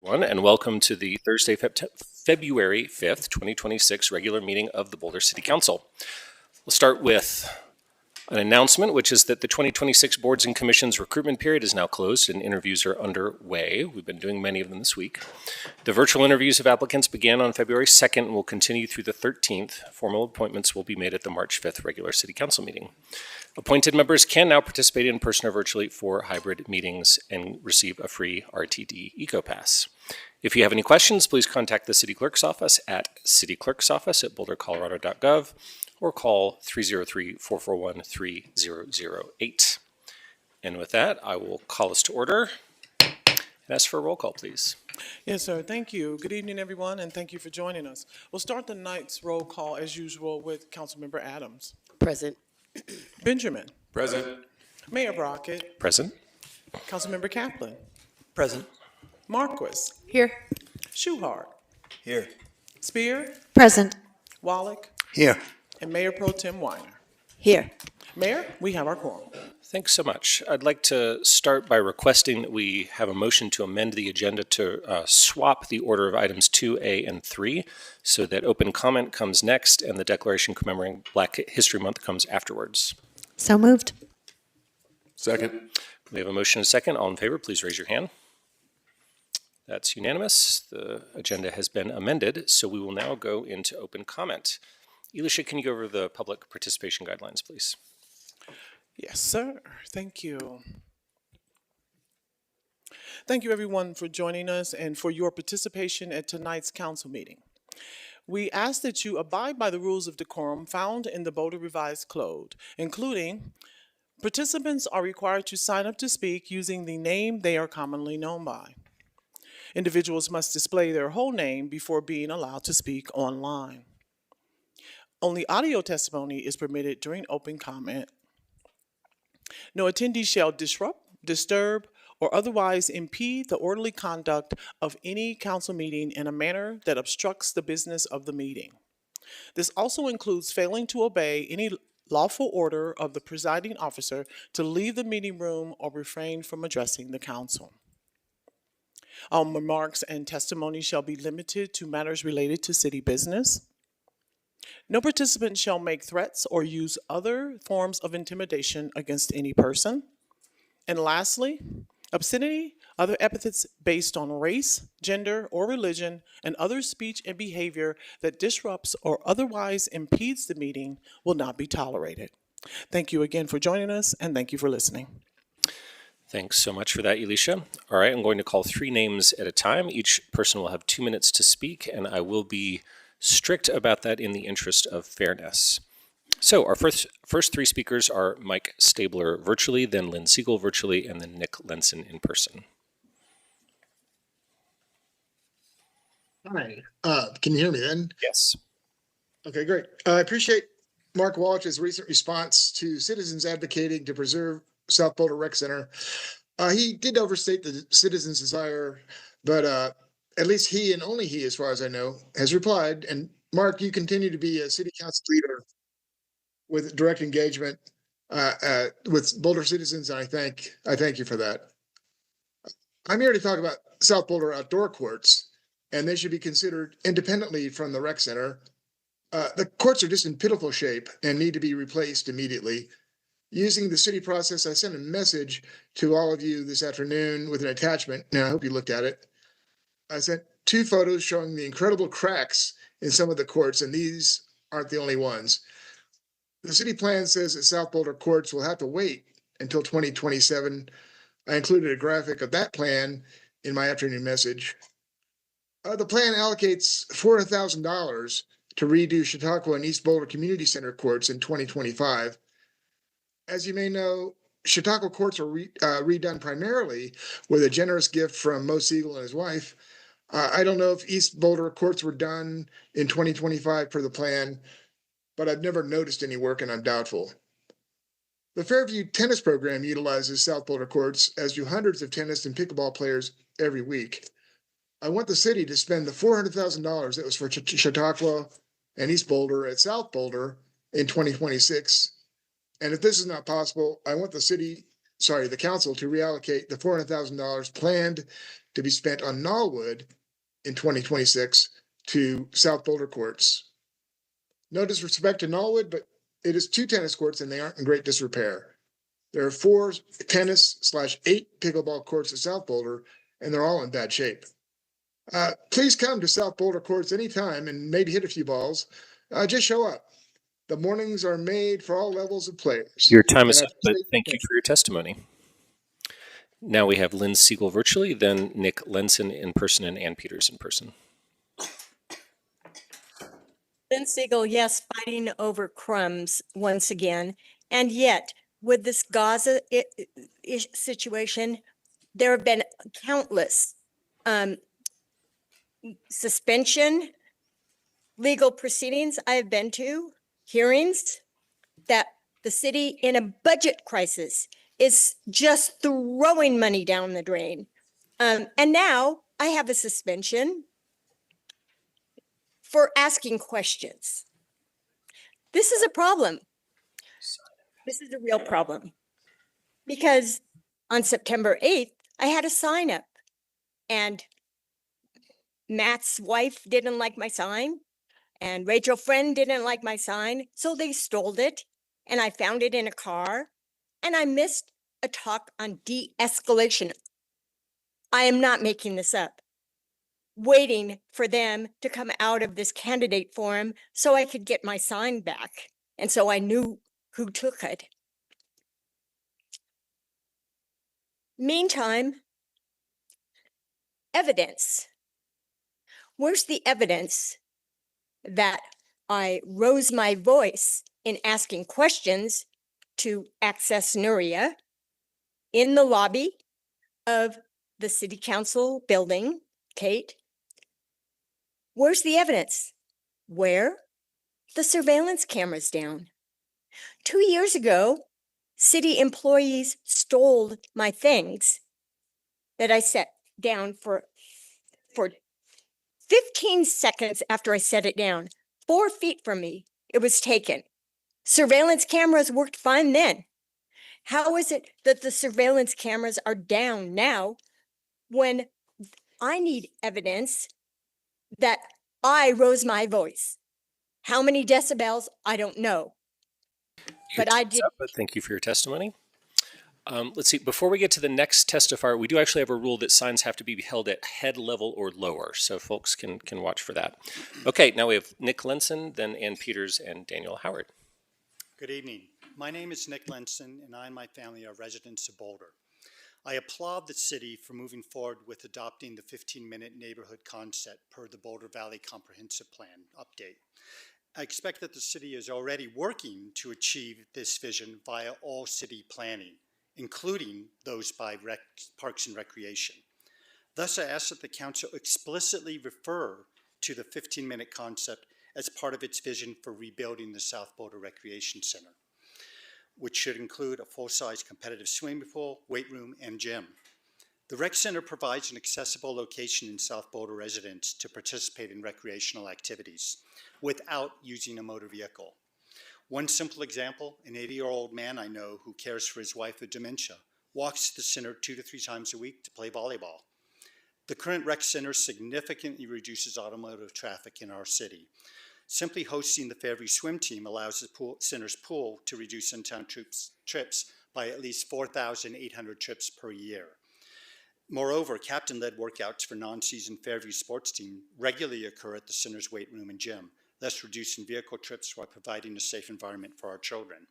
And welcome to the Thursday, February 5th, 2026 regular meeting of the Boulder City Council. We'll start with an announcement, which is that the 2026 Boards and Commissions recruitment period is now closed and interviews are underway. We've been doing many of them this week. The virtual interviews of applicants began on February 2nd and will continue through the 13th. Formal appointments will be made at the March 5th regular City Council meeting. Appointed members can now participate in person or virtually for hybrid meetings and receive a free RTD EcoPass. If you have any questions, please contact the City Clerk's Office at cityclerksoffice@bouldercolorado.gov or call 303-441-3008. And with that, I will call us to order and ask for a roll call, please. Yes, sir. Thank you. Good evening, everyone, and thank you for joining us. We'll start the night's roll call, as usual, with Councilmember Adams. Present. Benjamin. Present. Mayor Brockett. Present. Councilmember Kaplan. Present. Marquis. Here. Schuhart. Here. Spear. Present. Wallach. Here. And Mayor Pro Tem Weiner. Here. Mayor, we have our quorum. Thanks so much. I'd like to start by requesting that we have a motion to amend the agenda to swap the order of items 2A and 3 so that open comment comes next and the declaration commemorating Black History Month comes afterwards. So moved. Second. We have a motion and a second. All in favor, please raise your hand. That's unanimous. The agenda has been amended, so we will now go into open comment. Elisha, can you go over the public participation guidelines, please? Yes, sir. Thank you. Thank you, everyone, for joining us and for your participation at tonight's council meeting. We ask that you abide by the rules of decorum found in the Boulder Revised Code, including participants are required to sign up to speak using the name they are commonly known by. Individuals must display their whole name before being allowed to speak online. Only audio testimony is permitted during open comment. No attendee shall disrupt, disturb, or otherwise impede the orderly conduct of any council meeting in a manner that obstructs the business of the meeting. This also includes failing to obey any lawful order of the presiding officer to leave the meeting room or refrain from addressing the council. All remarks and testimony shall be limited to matters related to city business. No participant shall make threats or use other forms of intimidation against any person. And lastly, obscenity, other epithets based on race, gender, or religion, and other speech and behavior that disrupts or otherwise impedes the meeting will not be tolerated. Thank you again for joining us, and thank you for listening. Thanks so much for that, Elisha. All right, I'm going to call 3 names at a time. Each person will have 2 minutes to speak, and I will be strict about that in the interest of fairness. So our first 3 speakers are Mike Stabler virtually, then Lynn Siegel virtually, and then Nick Lenson in person. Hi, can you hear me then? Yes. Okay, great. I appreciate Mark Walsh's recent response to citizens advocating to preserve South Boulder Rec Center. He did overstate the citizens' desire, but at least he and only he, as far as I know, has replied. And Mark, you continue to be a city council leader with direct engagement with Boulder citizens, and I thank you for that. I'm here to talk about South Boulder outdoor courts, and they should be considered independently from the rec center. The courts are just in pitiful shape and need to be replaced immediately. Using the city process, I sent a message to all of you this afternoon with an attachment, and I hope you looked at it. I sent 2 photos showing the incredible cracks in some of the courts, and these aren't the only ones. The city plan says that South Boulder courts will have to wait until 2027. I included a graphic of that plan in my afternoon message. The plan allocates $400,000 to redo Chautauqua and East Boulder Community Center courts in 2025. As you may know, Chautauqua courts are redone primarily with a generous gift from Mo Siegel and his wife. I don't know if East Boulder courts were done in 2025 per the plan, but I've never noticed any work and I'm doubtful. The Fairview tennis program utilizes South Boulder courts, as do hundreds of tennis and pickleball players every week. I want the city to spend the $400,000 that was for Chautauqua and East Boulder at South Boulder in 2026. And if this is not possible, I want the council to reallocate the $400,000 planned to be spent on Knollwood in 2026 to South Boulder courts. No disrespect to Knollwood, but it is 2 tennis courts and they aren't in great disrepair. There are 4 tennis/8 pickleball courts at South Boulder, and they're all in bad shape. Please come to South Boulder courts anytime and maybe hit a few balls. Just show up. The mornings are made for all levels of players. Your time is And up, but thank you for your testimony. Now we have Lynn Siegel virtually, then Nick Lenson in person, and Ann Peters in person. Lynn Siegel, yes, fighting over crumbs once again. And yet, with this Gaza situation, there have been countless suspension, legal proceedings I have been to, hearings that the city in a budget crisis is just throwing money down the drain. And now I have a suspension for asking questions. This is a problem. This is a real problem. Because on September 8th, I had a sign up and Matt's wife didn't like my sign and Rachel Friend didn't like my sign. So they stole it and I found it in a car and I missed a talk on de-escalation. I am not making this up. Waiting for them to come out of this candidate forum so I could get my sign back. And so I knew who took it. Meantime, evidence. Where's the evidence that I rose my voice in asking questions to access Nuria in the lobby of the city council building, Kate? Where's the evidence? Where? The surveillance cameras down. 2 years ago, city employees stole my things that I set down for 15 seconds after I set it down. 4 feet from me, it was taken. Surveillance cameras worked fine then. How is it that the surveillance cameras are down now when I need evidence that I rose my voice? How many decibels? I don't know. But I did. But thank you for your testimony. Let's see, before we get to the next testifier, we do actually have a rule that signs have to be held at head level or lower, so folks can watch for that. Okay, now we have Nick Lenson, then Ann Peters, and Daniel Howard. Good evening. My name is Nick Lenson, and I and my family are residents of Boulder. I applaud the city for moving forward with adopting the 15-minute neighborhood concept per the Boulder Valley Comprehensive Plan update. I expect that the city is already working to achieve this vision via all city planning, including those by Parks and Recreation. Thus, I ask that the council explicitly refer to the 15-minute concept as part of its vision for rebuilding the South Boulder Recreation Center, which should include a full-size competitive swimming pool, weight room, and gym. The rec center provides an accessible location in South Boulder residents to participate in recreational activities without using a motor vehicle. One simple example, an 80-year-old man I know who cares for his wife with dementia walks to the center 2 to 3 times a week to play volleyball. The current rec center significantly reduces automotive traffic in our city. Simply hosting the Fairview swim team allows the center's pool to reduce in-town trips by at least 4,800 trips per year. Moreover, captain-led workouts for non-season Fairview sports team regularly occur at the center's weight room and gym, thus reducing vehicle trips while providing a safe environment for our children.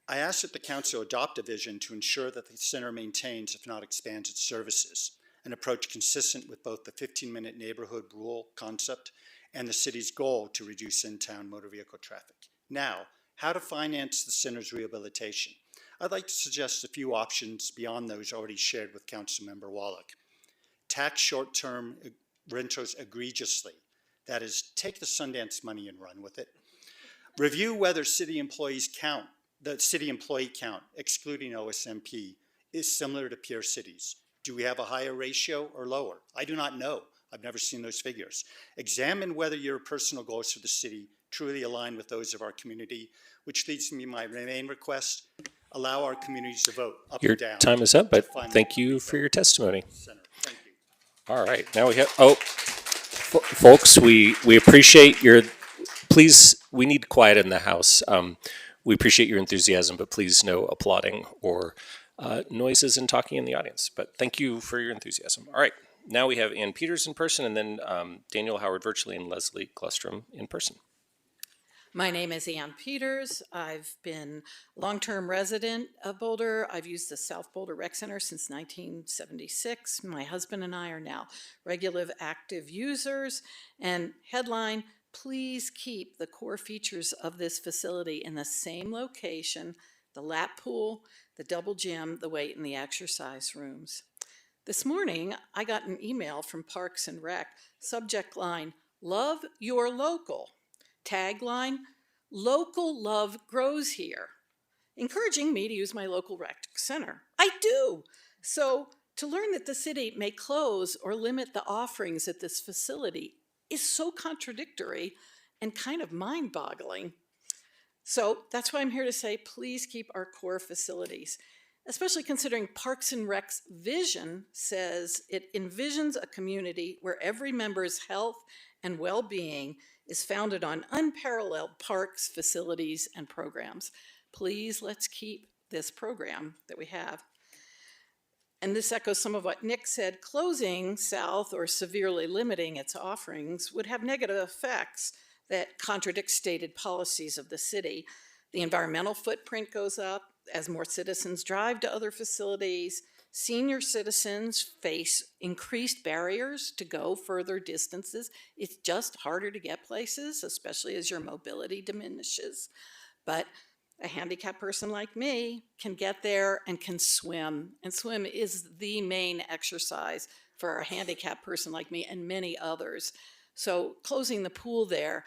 I ask that the council adopt a vision to ensure that the center maintains, if not expands, its services, an approach consistent with both the 15-minute neighborhood rule concept and the city's goal to reduce in-town motor vehicle traffic. Now, how to finance the center's rehabilitation. I'd like to suggest a few options beyond those already shared with Councilmember Wallach. Tax short-term rentals egregiously. That is, take the Sundance money and run with it. Review whether the city employee count, excluding OSMP, is similar to peer cities. Do we have a higher ratio or lower? I do not know. I've never seen those figures. Examine whether your personal goals for the city truly align with those of our community, which leads me to my main request. Allow our communities to vote up Your or down. time is up, but thank you for your testimony. Thank you. All right, now we have, folks, we appreciate your, please, we need quiet in the house. We appreciate your enthusiasm, but please no applauding or noises and talking in the audience. But thank you for your enthusiasm. All right, now we have Ann Peters in person, and then Daniel Howard virtually, and Leslie Glustrom in person. My name is Ann Peters. I've been long-term resident of Boulder. I've used the South Boulder Rec Center since 1976. My husband and I are now regular active users. And headline, please keep the core features of this facility in the same location, the lap pool, the double gym, the weight, and the exercise rooms. This morning, I got an email from Parks and Rec, subject line, love your local. Tagline, local love grows here, encouraging me to use my local rec center. I do. So to learn that the city may close or limit the offerings at this facility is so contradictory and kind of mind-boggling. So that's why I'm here to say, please keep our core facilities, especially considering Parks and Rec's vision says it envisions a community where every member's health and well-being is founded on unparalleled parks, facilities, and programs. Please, let's keep this program that we have. And this echoes some of what Nick said. Closing South or severely limiting its offerings would have negative effects that contradict stated policies of the city. The environmental footprint goes up as more citizens drive to other facilities. Senior citizens face increased barriers to go further distances. It's just harder to get places, especially as your mobility diminishes. But a handicapped person like me can get there and can swim. And swim is the main exercise for a handicapped person like me and many others. So closing the pool there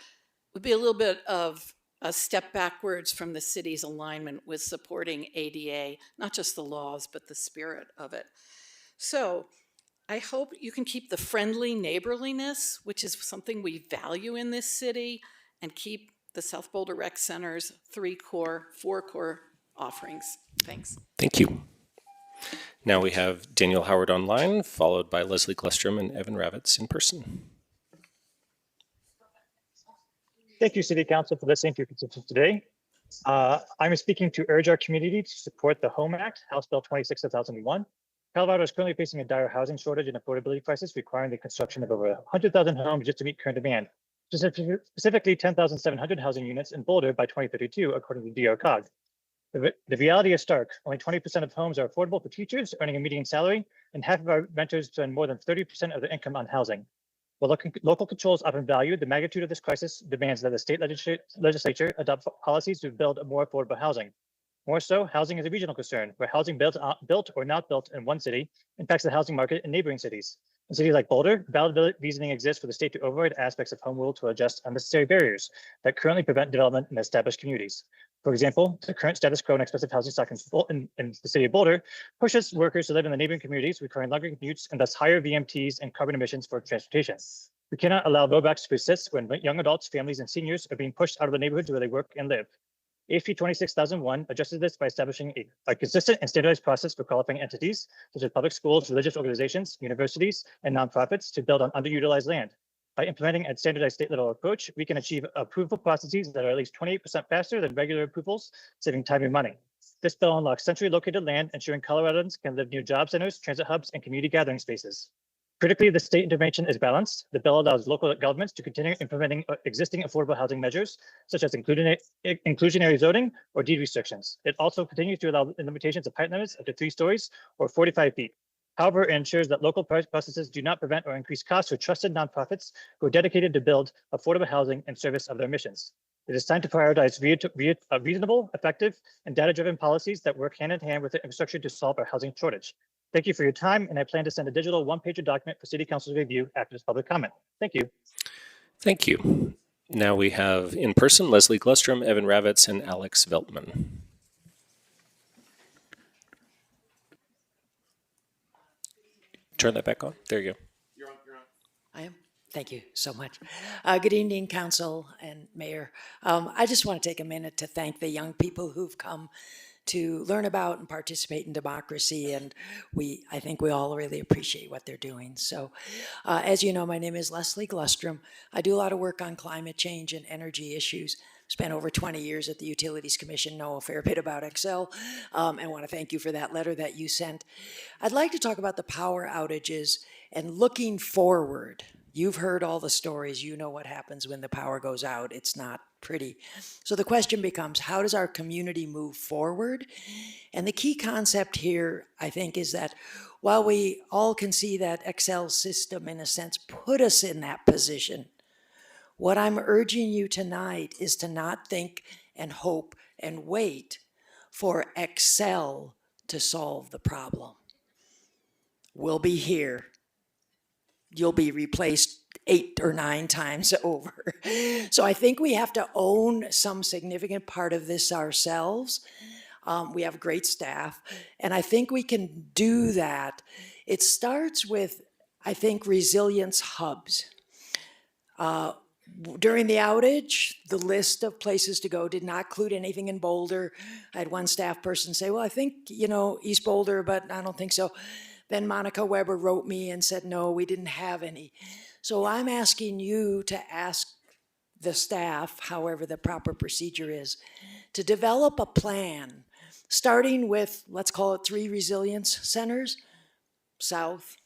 would be a little bit of a step backwards from the city's alignment with supporting ADA, not just the laws, but the spirit of it. So I hope you can keep the friendly neighborliness, which is something we value in this city, and keep the South Boulder Rec Center's four core offerings. Thanks. Thank you. Now we have Daniel Howard online, followed by Leslie Glustrom and Evan Ravitz in person. Thank you, City Council, for listening to your constituents today. I'm speaking to urge our community to support the HOME Act, House Bill 26 of 2001. Colorado is currently facing a dire housing shortage and affordability crisis, requiring the construction of over 100,000 homes just to meet current demand, specifically 10,700 housing units in Boulder by 2032, according to DRCOG. The reality is stark. Only 20% of homes are affordable for teachers earning a median salary, and half of our renters spend more than 30% of their income on housing. While local controls often valued, the magnitude of this crisis demands that the state legislature adopt policies to build more affordable housing. More so, housing is a regional concern, where housing built or not built in one city impacts the housing market in neighboring cities. In cities like Boulder, valid reasoning exists for the state to override aspects of home rule to adjust unnecessary barriers that currently prevent development in established communities. For example, the current status quo and expensive housing stock in the city of Boulder pushes workers to live in the neighboring communities, requiring longer commutes and thus higher VMTs and carbon emissions for transportation. We cannot allow rollbacks to persist when young adults, families, and seniors are being pushed out of the neighborhoods where they work and live. HB 26,001 addresses this by establishing a consistent and standardized process for qualifying entities, such as public schools, religious organizations, universities, and nonprofits to build on underutilized land. By implementing a standardized state-level approach, we can achieve approval processes that are at least 28% faster than regular approvals, saving time and money. This bill unlocks centrally located land, ensuring Coloradans can live near job centers, transit hubs, and community gathering spaces. Critically, the state intervention is balanced. The bill allows local governments to continue implementing existing affordable housing measures, such as inclusionary zoning or deed restrictions. It also continues to allow limitations of height limits up to 3 stories or 45 feet. However, it ensures that local processes do not prevent or increase costs for trusted nonprofits who are dedicated to build affordable housing in service of their missions. It is time to prioritize reasonable, effective, and data-driven policies that work hand in hand with the infrastructure to solve our housing shortage. Thank you for your time, and I plan to send a digital one-pager document for City Council's review after this public comment. Thank you. Thank you. Now we have in person Leslie Glustrom, Evan Ravitz, and Alex Veltman. Turn that back on. There you go. You're on. I am. Thank you so much. Good evening, Council and Mayor. I just want to take a minute to thank the young people who've come to learn about and participate in democracy. And I think we all really appreciate what they're doing. So as you know, my name is Leslie Glustrom. I do a lot of work on climate change and energy issues. Spent over 20 years at the Utilities Commission, know a fair bit about Excel, and want to thank you for that letter that you sent. I'd like to talk about the power outages and looking forward. You've heard all the stories. You know what happens when the power goes out. It's not pretty. So the question becomes, how does our community move forward? And the key concept here, I think, is that while we all can see that Excel's system, in a sense, put us in that position, what I'm urging you tonight is to not think and hope and wait for Excel to solve the problem. We'll be here. You'll be replaced 8 or 9 times over. So I think we have to own some significant part of this ourselves. We have great staff, and I think we can do that. It starts with, I think, resilience hubs. During the outage, the list of places to go did not include anything in Boulder. I had one staff person say, well, I think, East Boulder, but I don't think so. Then Monica Weber wrote me and said, no, we didn't have any. So I'm asking you to ask the staff, however the proper procedure is, to develop a plan, starting with, let's call it 3 resilience centers, south,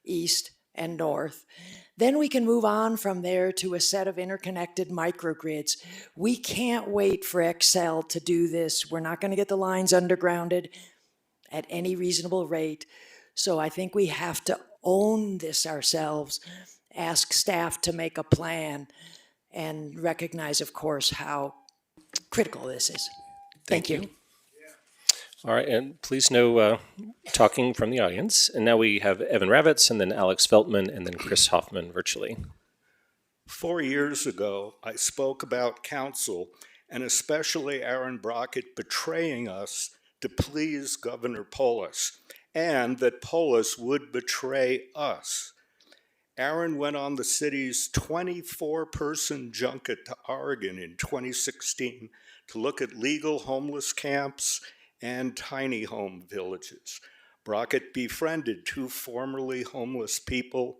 east, and north. Then we can move on from there to a set of interconnected microgrids. We can't wait for Excel to do this. We're not going to get the lines undergrounded at any reasonable rate. So I think we have to own this ourselves, ask staff to make a plan, and recognize, of course, how critical this is. Thank you. All right, and please no talking from the audience. And now we have Evan Ravitz, and then Alex Veltman, and then Chris Hoffman virtually. 4 years ago, I spoke about council, and especially Aaron Brockett betraying us to please Governor Polis, and that Polis would betray us. Aaron went on the city's 24-person junket to Oregon in 2016 to look at legal homeless camps and tiny home villages. Brockett befriended 2 formerly homeless people,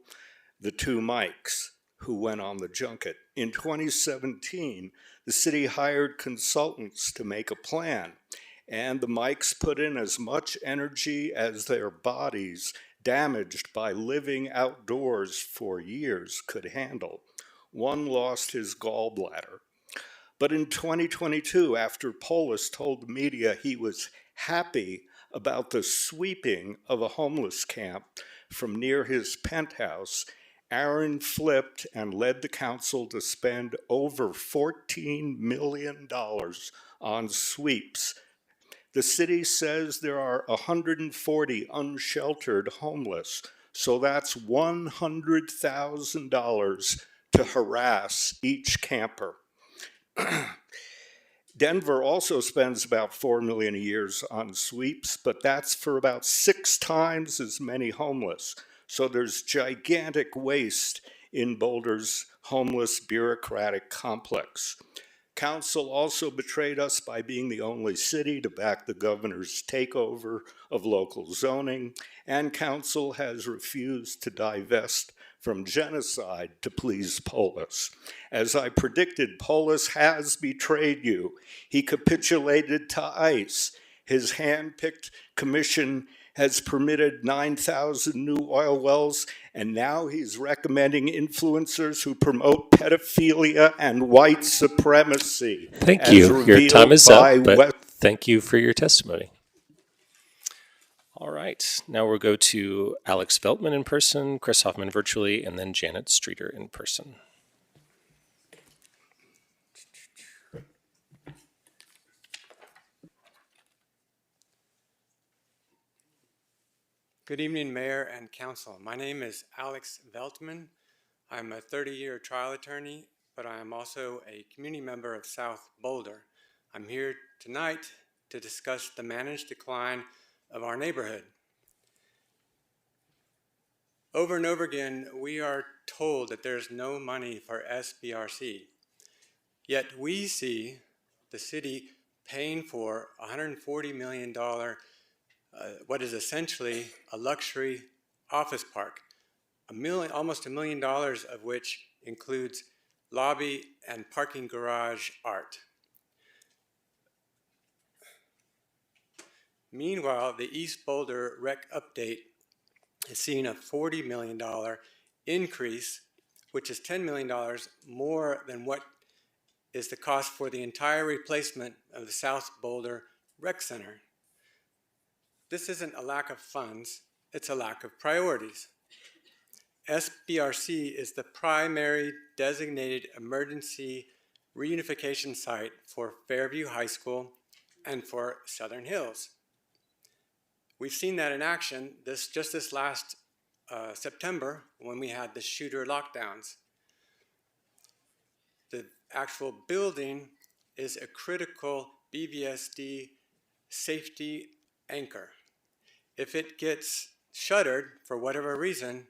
the 2 Mikes, who went on the junket. In 2017, the city hired consultants to make a plan, and the Mikes put in as much energy as their bodies, damaged by living outdoors for years, could handle. One lost his gallbladder. But in 2022, after Polis told the media he was happy about the sweeping of a homeless camp from near his penthouse, Aaron flipped and led the council to spend over $14 million on sweeps. The city says there are 140 unsheltered homeless, so that's $100,000 to harass each camper. Denver also spends about $4 million a year on sweeps, but that's for about 6 times as many homeless. So there's gigantic waste in Boulder's homeless bureaucratic complex. Council also betrayed us by being the only city to back the governor's takeover of local zoning, and council has refused to divest from genocide to please Polis. As I predicted, Polis has betrayed you. He capitulated to ICE. His hand-picked commission has permitted 9,000 new oil wells, and now he's recommending influencers who promote pedophilia and white supremacy. Thank you. Your time is up, but thank you for your testimony. All right, now we'll go to Alex Veltman in person, Chris Hoffman virtually, and then Janet Streeter in person. Good evening, Mayor and Council. My name is Alex Veltman. I'm a 30-year trial attorney, but I am also a community member of South Boulder. I'm here tonight to discuss the managed decline of our neighborhood. Over and over again, we are told that there's no money for SBRC. Yet we see the city paying for $140 million, what is essentially a luxury office park, almost $1 million of which includes lobby and parking garage art. Meanwhile, the East Boulder Rec Update is seeing a $40 million increase, which is $10 million more than what is the cost for the entire replacement of the South Boulder Rec Center. This isn't a lack of funds, it's a lack of priorities. SBRC is the primary designated emergency reunification site for Fairview High School and for Southern Hills. We've seen that in action just this last September when we had the shooter lockdowns. The actual building is a critical BVSD safety anchor. If it gets shuttered for whatever reason,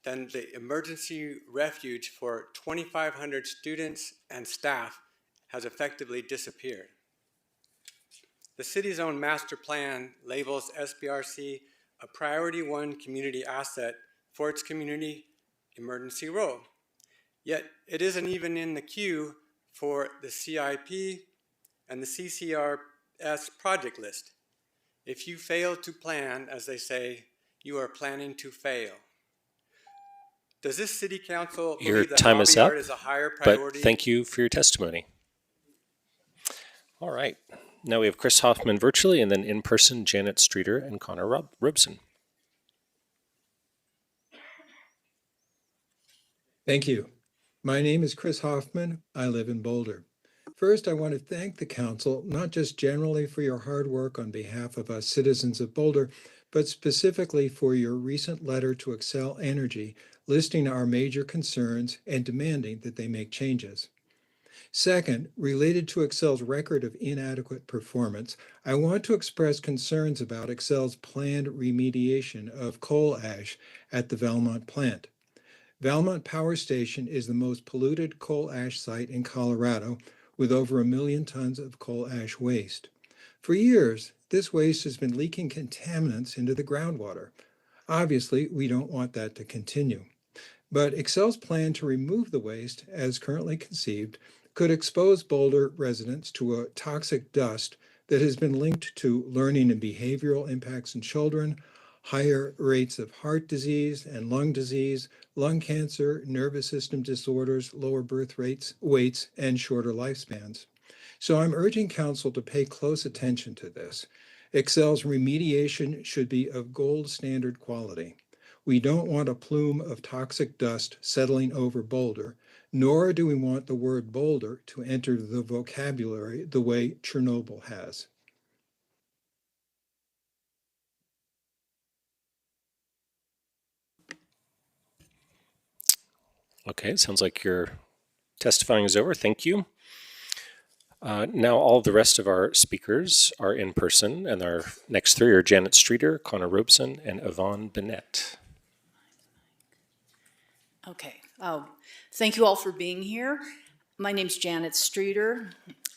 then the emergency refuge for 2,500 students and staff has effectively disappeared. The city's own master plan labels SBRC a Priority 1 community asset for its community emergency role. Yet it isn't even in the queue for the CIP and the CCRS project list. If you fail to plan, as they say, you are planning to fail. Does this city council Your believe that time is lobby up, art is a higher but priority? thank you for your testimony. All right. Now we have Chris Hoffman virtually, and then in person, Janet Streeter and Connor Robson. Thank you. My name is Chris Hoffman. I live in Boulder. First, I want to thank the council, not just generally for your hard work on behalf of us citizens of Boulder, but specifically for your recent letter to Xcel Energy, listing our major concerns and demanding that they make changes. Second, related to Xcel's record of inadequate performance, I want to express concerns about Xcel's planned remediation of coal ash at the Valmont plant. Valmont Power Station is the most polluted coal ash site in Colorado, with over 1 million tons of coal ash waste. For years, this waste has been leaking contaminants into the groundwater. Obviously, we don't want that to continue. But Xcel's plan to remove the waste, as currently conceived, could expose Boulder residents to a toxic dust that has been linked to learning and behavioral impacts in children, higher rates of heart disease and lung disease, lung cancer, nervous system disorders, lower birth rates, weights, and shorter lifespans. So I'm urging council to pay close attention to this. Xcel's remediation should be of gold standard quality. We don't want a plume of toxic dust settling over Boulder, nor do we want the word Boulder to enter the vocabulary the way Chernobyl has. Okay, sounds like your testifying is over. Thank you. Now all the rest of our speakers are in person, and our next three are Janet Streeter, Connor Robeson, and Yvonne Bennett. Okay. Thank you all for being here. My name's Janet Streeter.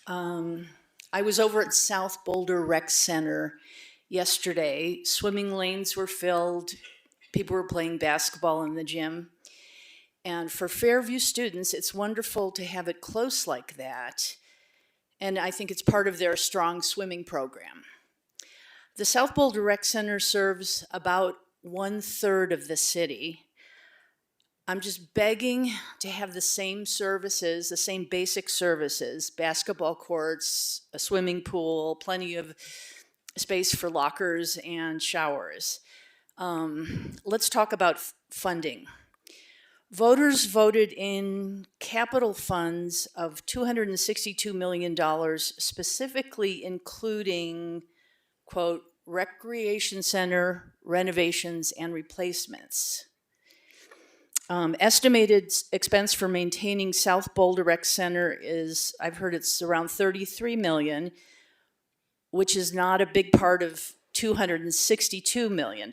I was over at South Boulder Rec Center yesterday. Swimming lanes were filled. People were playing basketball in the gym. And for Fairview students, it's wonderful to have it close like that. And I think it's part of their strong swimming program. The South Boulder Rec Center serves about 1/3 of the city. I'm just begging to have the same services, the same basic services, basketball courts, a swimming pool, plenty of space for lockers and showers. Let's talk about funding. Voters voted in capital funds of $262 million, specifically including, quote, recreation center renovations and replacements. Estimated expense for maintaining South Boulder Rec Center is, I've heard it's around $33 million, which is not a big part of $262 million.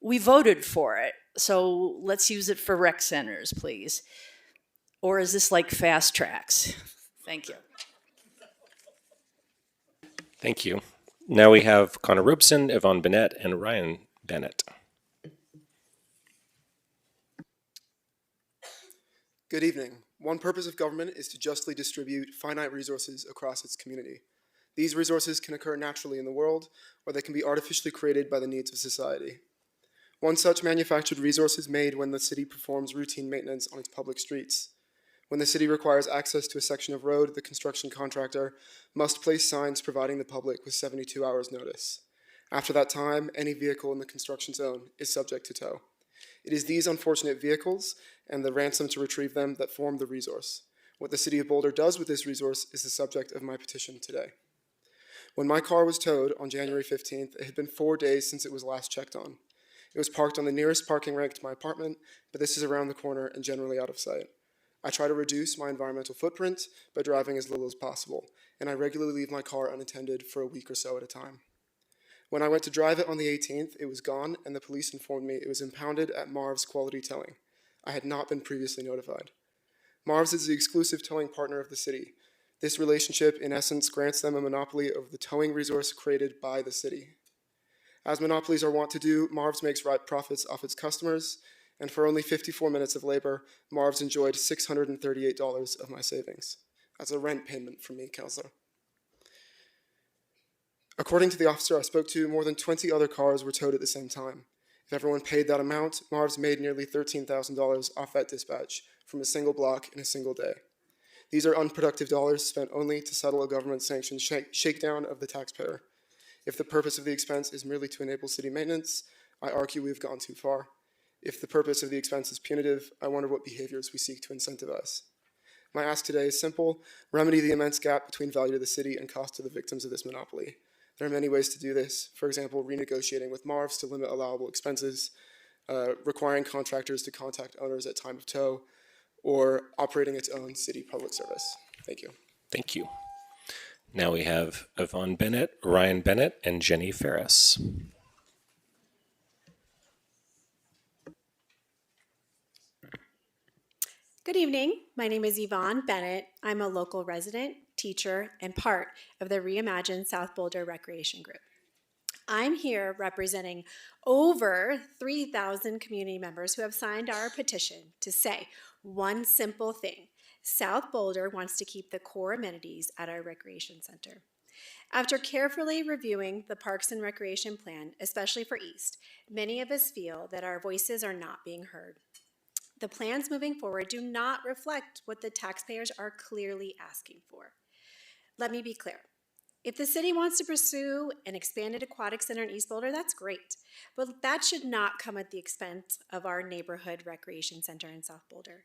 We voted for it, so let's use it for rec centers, please. Or is this like fast tracks? Thank you. Thank you. Now we have Connor Robeson, Yvonne Bennett, and Ryan Bennett. Good evening. One purpose of government is to justly distribute finite resources across its community. These resources can occur naturally in the world, or they can be artificially created by the needs of society. One such manufactured resource is made when the city performs routine maintenance on its public streets. When the city requires access to a section of road, the construction contractor must place signs providing the public with 72 hours notice. After that time, any vehicle in the construction zone is subject to tow. It is these unfortunate vehicles and the ransom to retrieve them that form the resource. What the City of Boulder does with this resource is the subject of my petition today. When my car was towed on January 15th, it had been 4 days since it was last checked on. It was parked on the nearest parking rank to my apartment, but this is around the corner and generally out of sight. I try to reduce my environmental footprint by driving as little as possible, and I regularly leave my car unattended for a week or so at a time. When I went to drive it on the 18th, it was gone, and the police informed me it was impounded at Marv's Quality Towing. I had not been previously notified. Marv's is the exclusive towing partner of the city. This relationship, in essence, grants them a monopoly over the towing resource created by the city. As monopolies are wont to do, Marv's makes right profits off its customers, and for only 54 minutes of labor, Marv's enjoyed $638 of my savings. That's a rent payment from me, Counselor. According to the officer I spoke to, more than 20 other cars were towed at the same time. If everyone paid that amount, Marv's made nearly $13,000 off that dispatch from a single block in a single day. These are unproductive dollars spent only to settle a government-sanctioned shakedown of the taxpayer. If the purpose of the expense is merely to enable city maintenance, I argue we've gone too far. If the purpose of the expense is punitive, I wonder what behaviors we seek to incentivize. My ask today is simple: remedy the immense gap between value to the city and cost to the victims of this monopoly. There are many ways to do this. For example, renegotiating with Marv's to limit allowable expenses, requiring contractors to contact owners at time of tow, or operating its own city public service. Thank you. Thank you. Now we have Yvonne Bennett, Ryan Bennett, and Jenny Ferris. Good evening. My name is Yvonne Bennett. I'm a local resident, teacher, and part of the Reimagine South Boulder Recreation Group. I'm here representing over 3,000 community members who have signed our petition to say one simple thing: South Boulder wants to keep the core amenities at our recreation center. After carefully reviewing the Parks and Recreation Plan, especially for East, many of us feel that our voices are not being heard. The plans moving forward do not reflect what the taxpayers are clearly asking for. Let me be clear. If the city wants to pursue an expanded aquatic center in East Boulder, that's great. But that should not come at the expense of our neighborhood recreation center in South Boulder.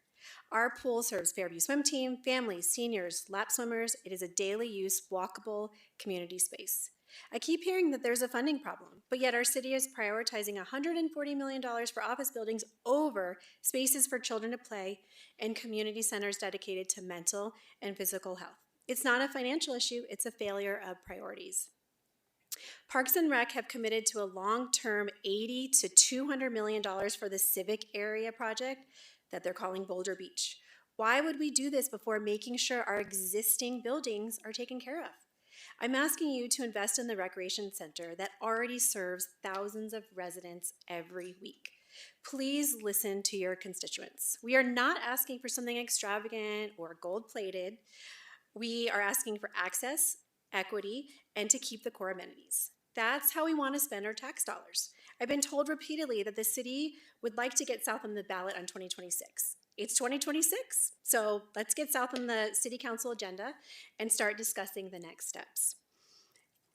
Our pool serves Fairview Swim Team, families, seniors, lap swimmers. It is a daily use, walkable community space. I keep hearing that there's a funding problem, but yet our city is prioritizing $140 million for office buildings over spaces for children to play and community centers dedicated to mental and physical health. It's not a financial issue, it's a failure of priorities. Parks and Rec have committed to a long-term $80 to $200 million for the civic area project that they're calling Boulder Beach. Why would we do this before making sure our existing buildings are taken care of? I'm asking you to invest in the recreation center that already serves thousands of residents every week. Please listen to your constituents. We are not asking for something extravagant or gold-plated. We are asking for access, equity, and to keep the core amenities. That's how we want to spend our tax dollars. I've been told repeatedly that the city would like to get South on the ballot on 2026. It's 2026, so let's get South on the city council agenda and start discussing the next steps.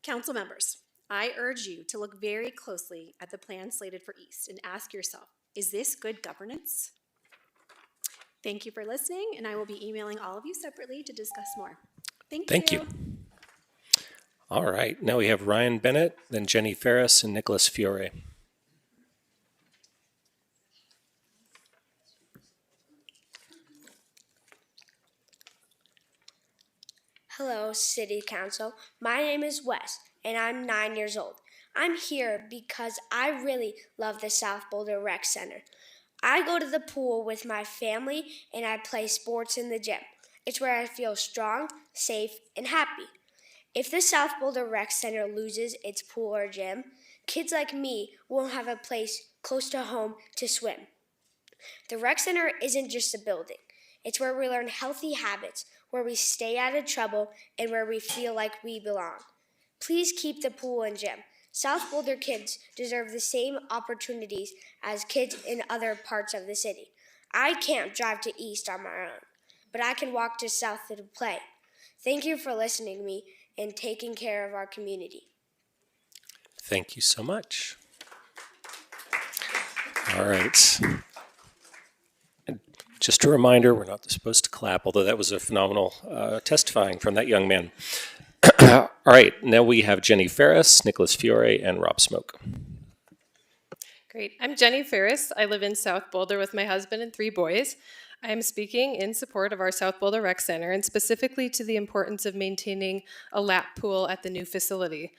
Council members, I urge you to look very closely at the plan slated for East and ask yourself, is this good governance? Thank you for listening, and I will be emailing all of you separately to discuss more. Thank you. All right, now we have Ryan Bennett, then Jenny Ferris, and Nicholas Fiore. Hello, City Council. My name is Wes, and I'm 9 years old. I'm here because I really love the South Boulder Rec Center. I go to the pool with my family, and I play sports in the gym. It's where I feel strong, safe, and happy. If the South Boulder Rec Center loses its pool or gym, kids like me won't have a place close to home to swim. The rec center isn't just a building. It's where we learn healthy habits, where we stay out of trouble, and where we feel like we belong. Please keep the pool and gym. South Boulder kids deserve the same opportunities as kids in other parts of the city. I can't drive to East on my own, but I can walk to South to play. Thank you for listening to me and taking care of our community. Thank you so much. All right. And just a reminder, we're not supposed to clap, although that was a phenomenal testifying from that young man. All right, now we have Jenny Ferris, Nicholas Fiore, and Rob Smoke. Great. I'm Jenny Ferris. I live in South Boulder with my husband and 3 boys. I am speaking in support of our South Boulder Rec Center and specifically to the importance of maintaining a lap pool at the new facility.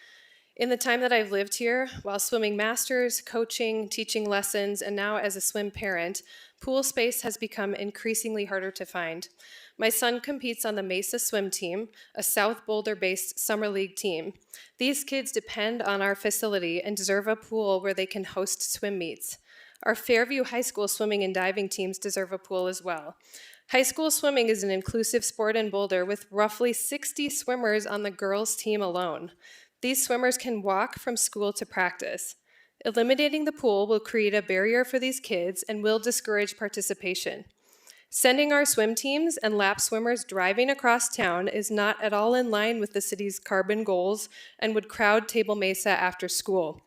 In the time that I've lived here, while swimming masters, coaching, teaching lessons, and now as a swim parent, pool space has become increasingly harder to find. My son competes on the Mesa swim team, a South Boulder-based summer league team. These kids depend on our facility and deserve a pool where they can host swim meets. Our Fairview High School swimming and diving teams deserve a pool as well. High school swimming is an inclusive sport in Boulder with roughly 60 swimmers on the girls' team alone. These swimmers can walk from school to practice. Eliminating the pool will create a barrier for these kids and will discourage participation. Sending our swim teams and lap swimmers driving across town is not at all in line with the city's carbon goals and would crowd Table Mesa after school.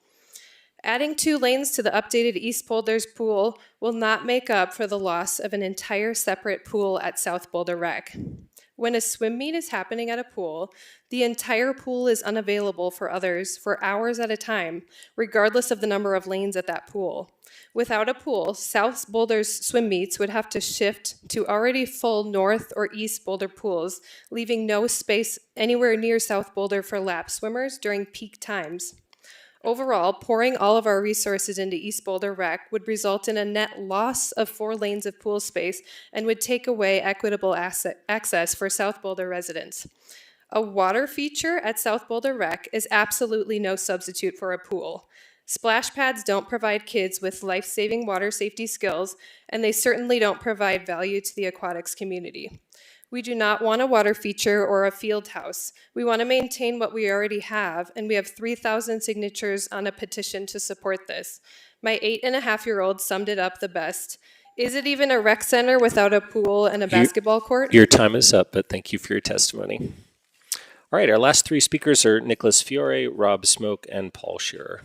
Adding 2 lanes to the updated East Boulder's pool will not make up for the loss of an entire separate pool at South Boulder Rec. When a swim meet is happening at a pool, the entire pool is unavailable for others for hours at a time, regardless of the number of lanes at that pool. Without a pool, South Boulder's swim meets would have to shift to already full North or East Boulder pools, leaving no space anywhere near South Boulder for lap swimmers during peak times. Overall, pouring all of our resources into East Boulder Rec would result in a net loss of 4 lanes of pool space and would take away equitable access for South Boulder residents. A water feature at South Boulder Rec is absolutely no substitute for a pool. Splash pads don't provide kids with life-saving water safety skills, and they certainly don't provide value to the aquatics community. We do not want a water feature or a field house. We want to maintain what we already have, and we have 3,000 signatures on a petition to support this. My 8.5-year-old summed it up the best. Is it even a rec center without a pool and a basketball court? Your time is up, but thank you for your testimony. All right, our last 3 speakers are Nicholas Fiore, Rob Smoke, and Paul Shearer.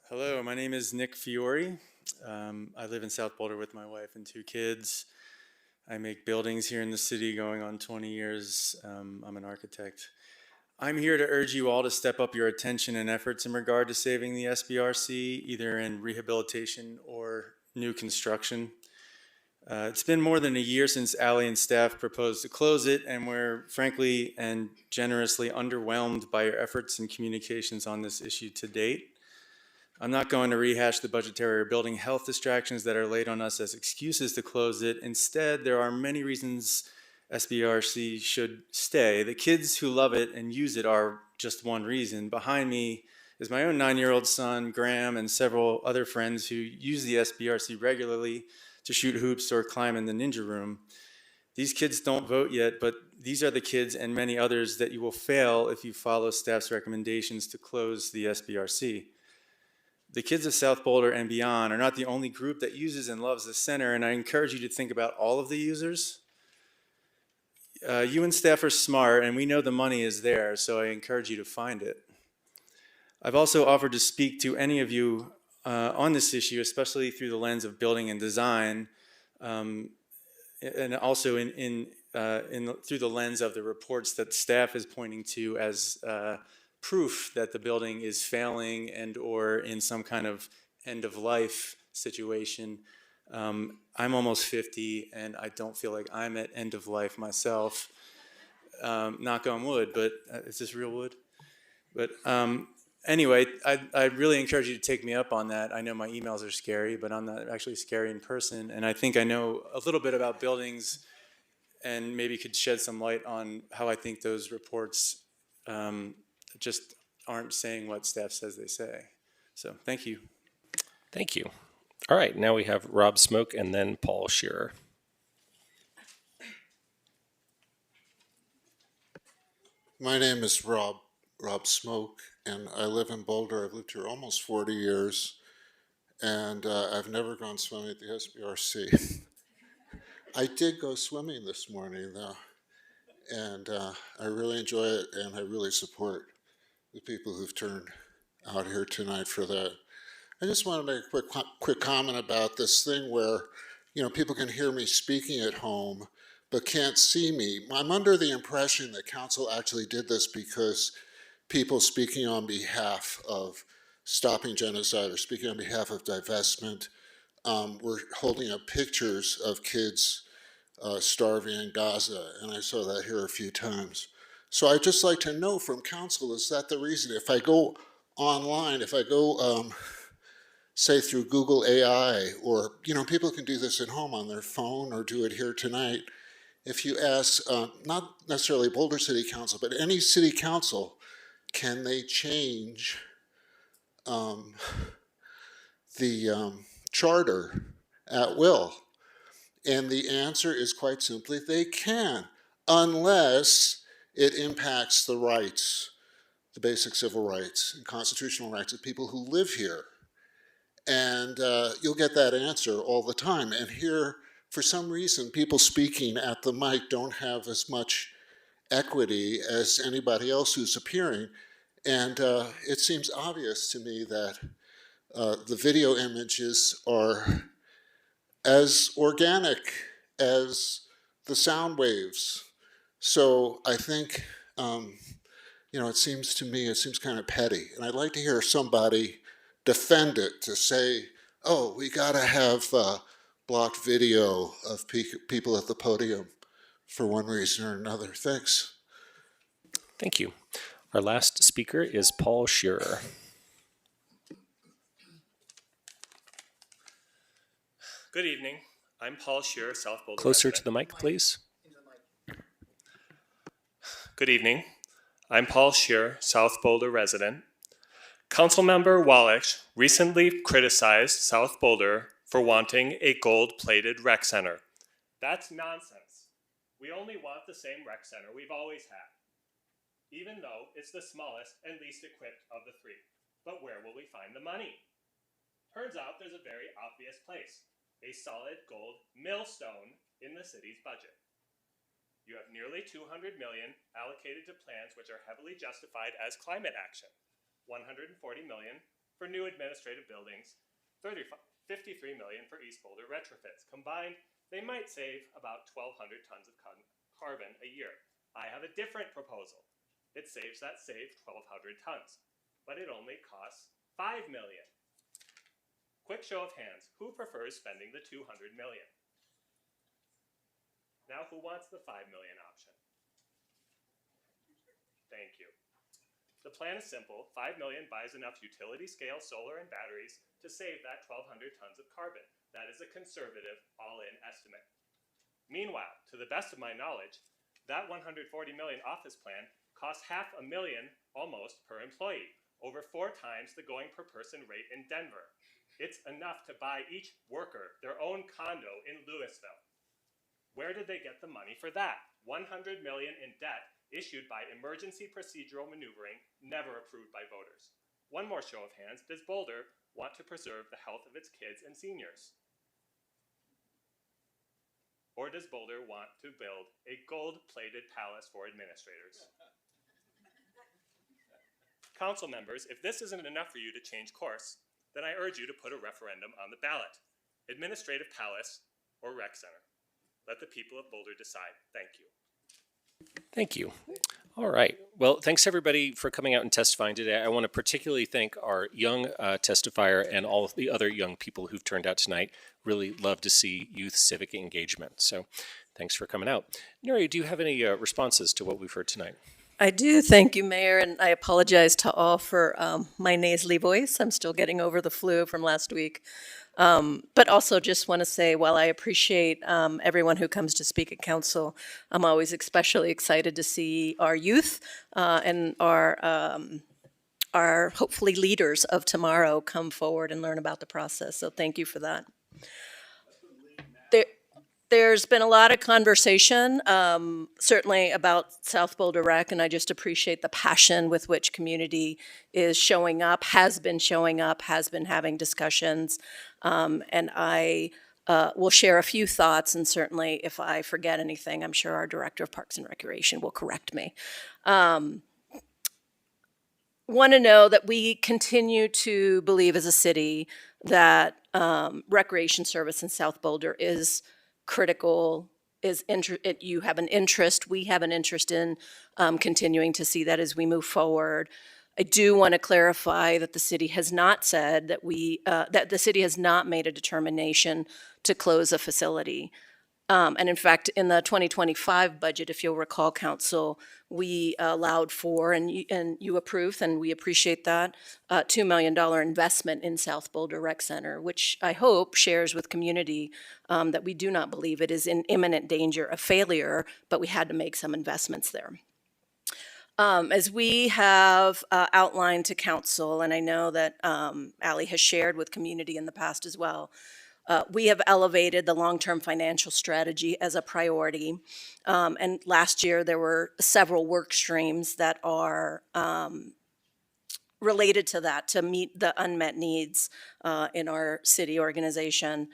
Hello, my name is Nick Fiore. I live in South Boulder with my wife and 2 kids. I make buildings here in the city going on 20 years. I'm an architect. I'm here to urge you all to step up your attention and efforts in regard to saving the SBRC, either in rehabilitation or new construction. It's been more than a year since Allie and staff proposed to close it, and we're frankly and generously underwhelmed by your efforts and communications on this issue to date. I'm not going to rehash the budgetary or building health distractions that are laid on us as excuses to close it. Instead, there are many reasons SBRC should stay. The kids who love it and use it are just one reason. Behind me is my own 9-year-old son, Graham, and several other friends who use the SBRC regularly to shoot hoops or climb in the ninja room. These kids don't vote yet, but these are the kids and many others that you will fail if you follow staff's recommendations to close the SBRC. The kids of South Boulder and beyond are not the only group that uses and loves the center, and I encourage you to think about all of the users. You and staff are smart, and we know the money is there, so I encourage you to find it. I've also offered to speak to any of you on this issue, especially through the lens of building and design, and also through the lens of the reports that staff is pointing to as proof that the building is failing and or in some kind of end-of-life situation. I'm almost 50, and I don't feel like I'm at end of life myself. Knock on wood, but is this real wood? But anyway, I really encourage you to take me up on that. I know my emails are scary, but I'm not actually scary in person, and I think I know a little bit about buildings and maybe could shed some light on how I think those reports just aren't saying what staff says they say. So thank you. Thank you. All right, now we have Rob Smoke and then Paul Shearer. My name is Rob Smoke, and I live in Boulder. I've lived here almost 40 years, and I've never gone swimming at the SBRC. I did go swimming this morning, though, and I really enjoy it, and I really support the people who've turned out here tonight for that. I just want to make a quick comment about this thing where, people can hear me speaking at home, but can't see me. I'm under the impression that council actually did this because people speaking on behalf of stopping genocide or speaking on behalf of divestment were holding up pictures of kids starving in Gaza, and I saw that here a few times. So I'd just like to know from council, is that the reason? If I go online, if I go say through Google AI, or people can do this at home on their phone or do it here tonight. If you ask, not necessarily Boulder City Council, but any city council, can they change the charter at will? And the answer is quite simply, they can, unless it impacts the rights, the basic civil rights and constitutional rights of people who live here. And you'll get that answer all the time. And here, for some reason, people speaking at the mic don't have as much equity as anybody else who's appearing. And it seems obvious to me that the video images are as organic as the sound waves. So I think, it seems to me, it seems kind of petty. And I'd like to hear somebody defend it, to say, oh, we got to have blocked video of people at the podium for one reason or another. Thanks. Thank you. Our last speaker is Paul Shearer. Good evening. I'm Paul Shearer, South Boulder Closer resident. to the mic, please. Good evening. I'm Paul Shearer, South Boulder resident. Councilmember Wallach recently criticized South Boulder for wanting a gold-plated rec center. That's nonsense. We only want the same rec center we've always had, even though it's the smallest and least equipped of the three. But where will we find the money? Turns out there's a very obvious place, a solid gold millstone in the city's budget. You have nearly $200 million allocated to plans which are heavily justified as climate action. $140 million for new administrative buildings, $53 million for East Boulder retrofits. Combined, they might save about 1,200 tons of carbon a year. I have a different proposal. It saves that same 1,200 tons, but it only costs $5 million. Quick show of hands, who prefers spending the $200 million? Now, who wants the $5 million option? Thank you. The plan is simple. $5 million buys enough utility-scale solar and batteries to save that 1,200 tons of carbon. That is a conservative, all-in estimate. Meanwhile, to the best of my knowledge, that $140 million office plan costs $500,000 almost per employee, over 4 times the going per person rate in Denver. It's enough to buy each worker their own condo in Louisville. Where did they get the money for that? $100 million in debt issued by emergency procedural maneuvering, never approved by voters. One more show of hands, does Boulder want to preserve the health of its kids and seniors? Or does Boulder want to build a gold-plated palace for administrators? Council members, if this isn't enough for you to change course, then I urge you to put a referendum on the ballot. Administrative palace or rec center. Let the people of Boulder decide. Thank you. Thank you. All right. Well, thanks everybody for coming out and testifying today. I want to particularly thank our young testifier and all of the other young people who've turned out tonight. Really love to see youth civic engagement. So thanks for coming out. Nuri, do you have any responses to what we've heard tonight? I do. Thank you, Mayor, and I apologize to all for my nasally voice. I'm still getting over the flu from last week. But also just want to say, while I appreciate everyone who comes to speak at council, I'm always especially excited to see our youth and our hopefully leaders of tomorrow come forward and learn about the process. So thank you for that. There's been a lot of conversation, certainly about South Boulder Rec, and I just appreciate the passion with which community is showing up, has been showing up, has been having discussions. And I will share a few thoughts, and certainly if I forget anything, I'm sure our Director of Parks and Recreation will correct me. Want to know that we continue to believe as a city that recreation service in South Boulder is critical, you have an interest, we have an interest in continuing to see that as we move forward. I do want to clarify that the city has not said that that the city has not made a determination to close a facility. And in fact, in the 2025 budget, if you'll recall, Council, we allowed for, and you approved, and we appreciate that, $2 million investment in South Boulder Rec Center, which I hope shares with community that we do not believe it is in imminent danger of failure, but we had to make some investments there. As we have outlined to Council, and I know that Ally has shared with community in the past as well, we have elevated the long-term financial strategy as a priority. And last year, there were several work streams that are related to that to meet the unmet needs in our city organization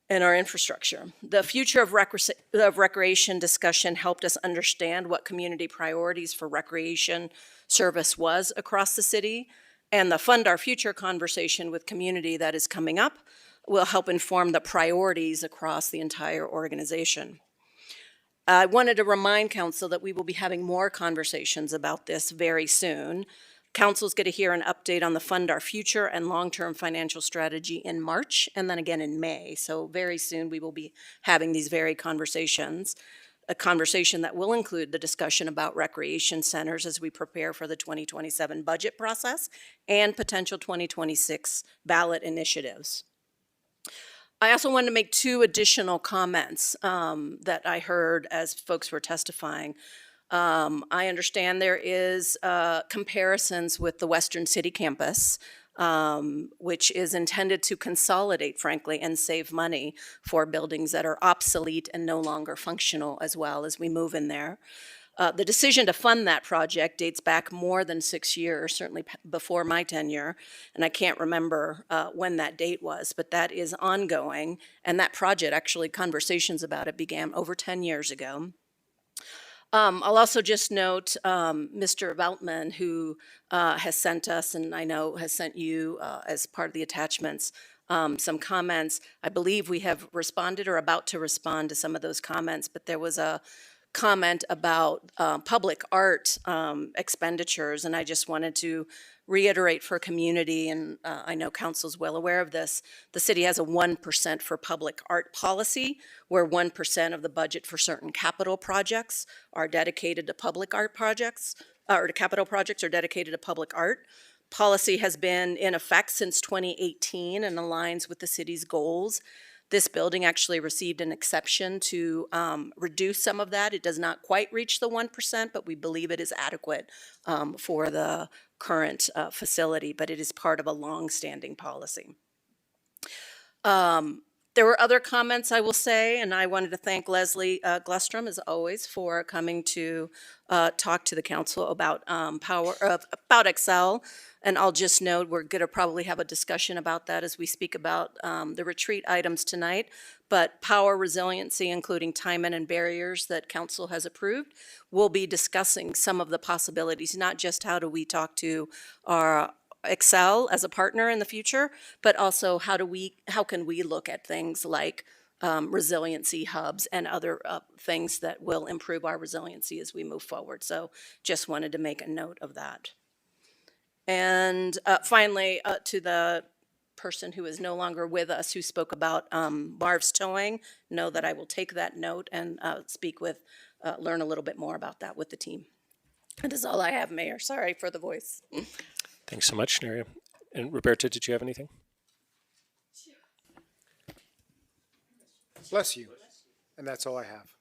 and our infrastructure. The future of recreation discussion helped us understand what community priorities for recreation service was across the city, and the Fund Our Future conversation with community that is coming up will help inform the priorities across the entire organization. I wanted to remind Council that we will be having more conversations about this very soon. Council's going to hear an update on the Fund Our Future and long-term financial strategy in March, and then again in May. So very soon we will be having these very conversations. A conversation that will include the discussion about recreation centers as we prepare for the 2027 budget process and potential 2026 ballot initiatives. I also wanted to make two additional comments that I heard as folks were testifying. I understand there is comparisons with the Western City campus, which is intended to consolidate, frankly, and save money for buildings that are obsolete and no longer functional as well as we move in there. The decision to fund that project dates back more than 6 years, certainly before my tenure, and I can't remember when that date was, but that is ongoing, and that project, actually, conversations about it began over 10 years ago. I'll also just note Mr. Veltman, who has sent us, and I know has sent you as part of the attachments, some comments. I believe we have responded or about to respond to some of those comments, but there was a comment about public art expenditures, and I just wanted to reiterate for community, and I know Council's well aware of this, the city has a 1% for public art policy, where 1% of the budget for certain capital projects are dedicated to public art projects, or to capital projects are dedicated to public art. Policy has been in effect since 2018 and aligns with the city's goals. This building actually received an exception to reduce some of that. It does not quite reach the 1%, but we believe it is adequate for the current facility, but it is part of a long-standing policy. There were other comments, I will say, and I wanted to thank Leslie Glustrom, as always, for coming to talk to the council about about Excel. And I'll just note we're going to probably have a discussion about that as we speak about the retreat items tonight. But power resiliency, including time and barriers that council has approved, we'll be discussing some of the possibilities, not just how do we talk to our Excel as a partner in the future, but also how can we look at things like resiliency hubs and other things that will improve our resiliency as we move forward. So just wanted to make a note of that. And finally, to the person who is no longer with us who spoke about Marv's towing, know that I will take that note and learn a little bit more about that with the team. That is all I have, Mayor. Sorry for the voice. Thanks so much, Neria. And Roberta, did you have anything? Bless you. And that's all I have.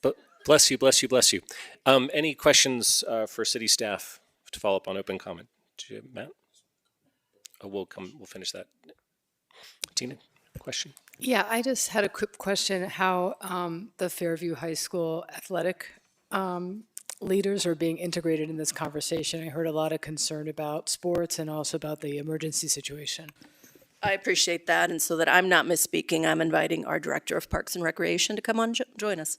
But bless you, bless you, bless you. Any questions for city staff to follow up on open comment? Do you have, Matt? We'll finish that. Tina, question? Yeah, I just had a quick question how the Fairview High School athletic leaders are being integrated in this conversation. I heard a lot of concern about sports and also about the emergency situation. I appreciate that. And so that I'm not misspeaking, I'm inviting our Director of Parks and Recreation to come on join us.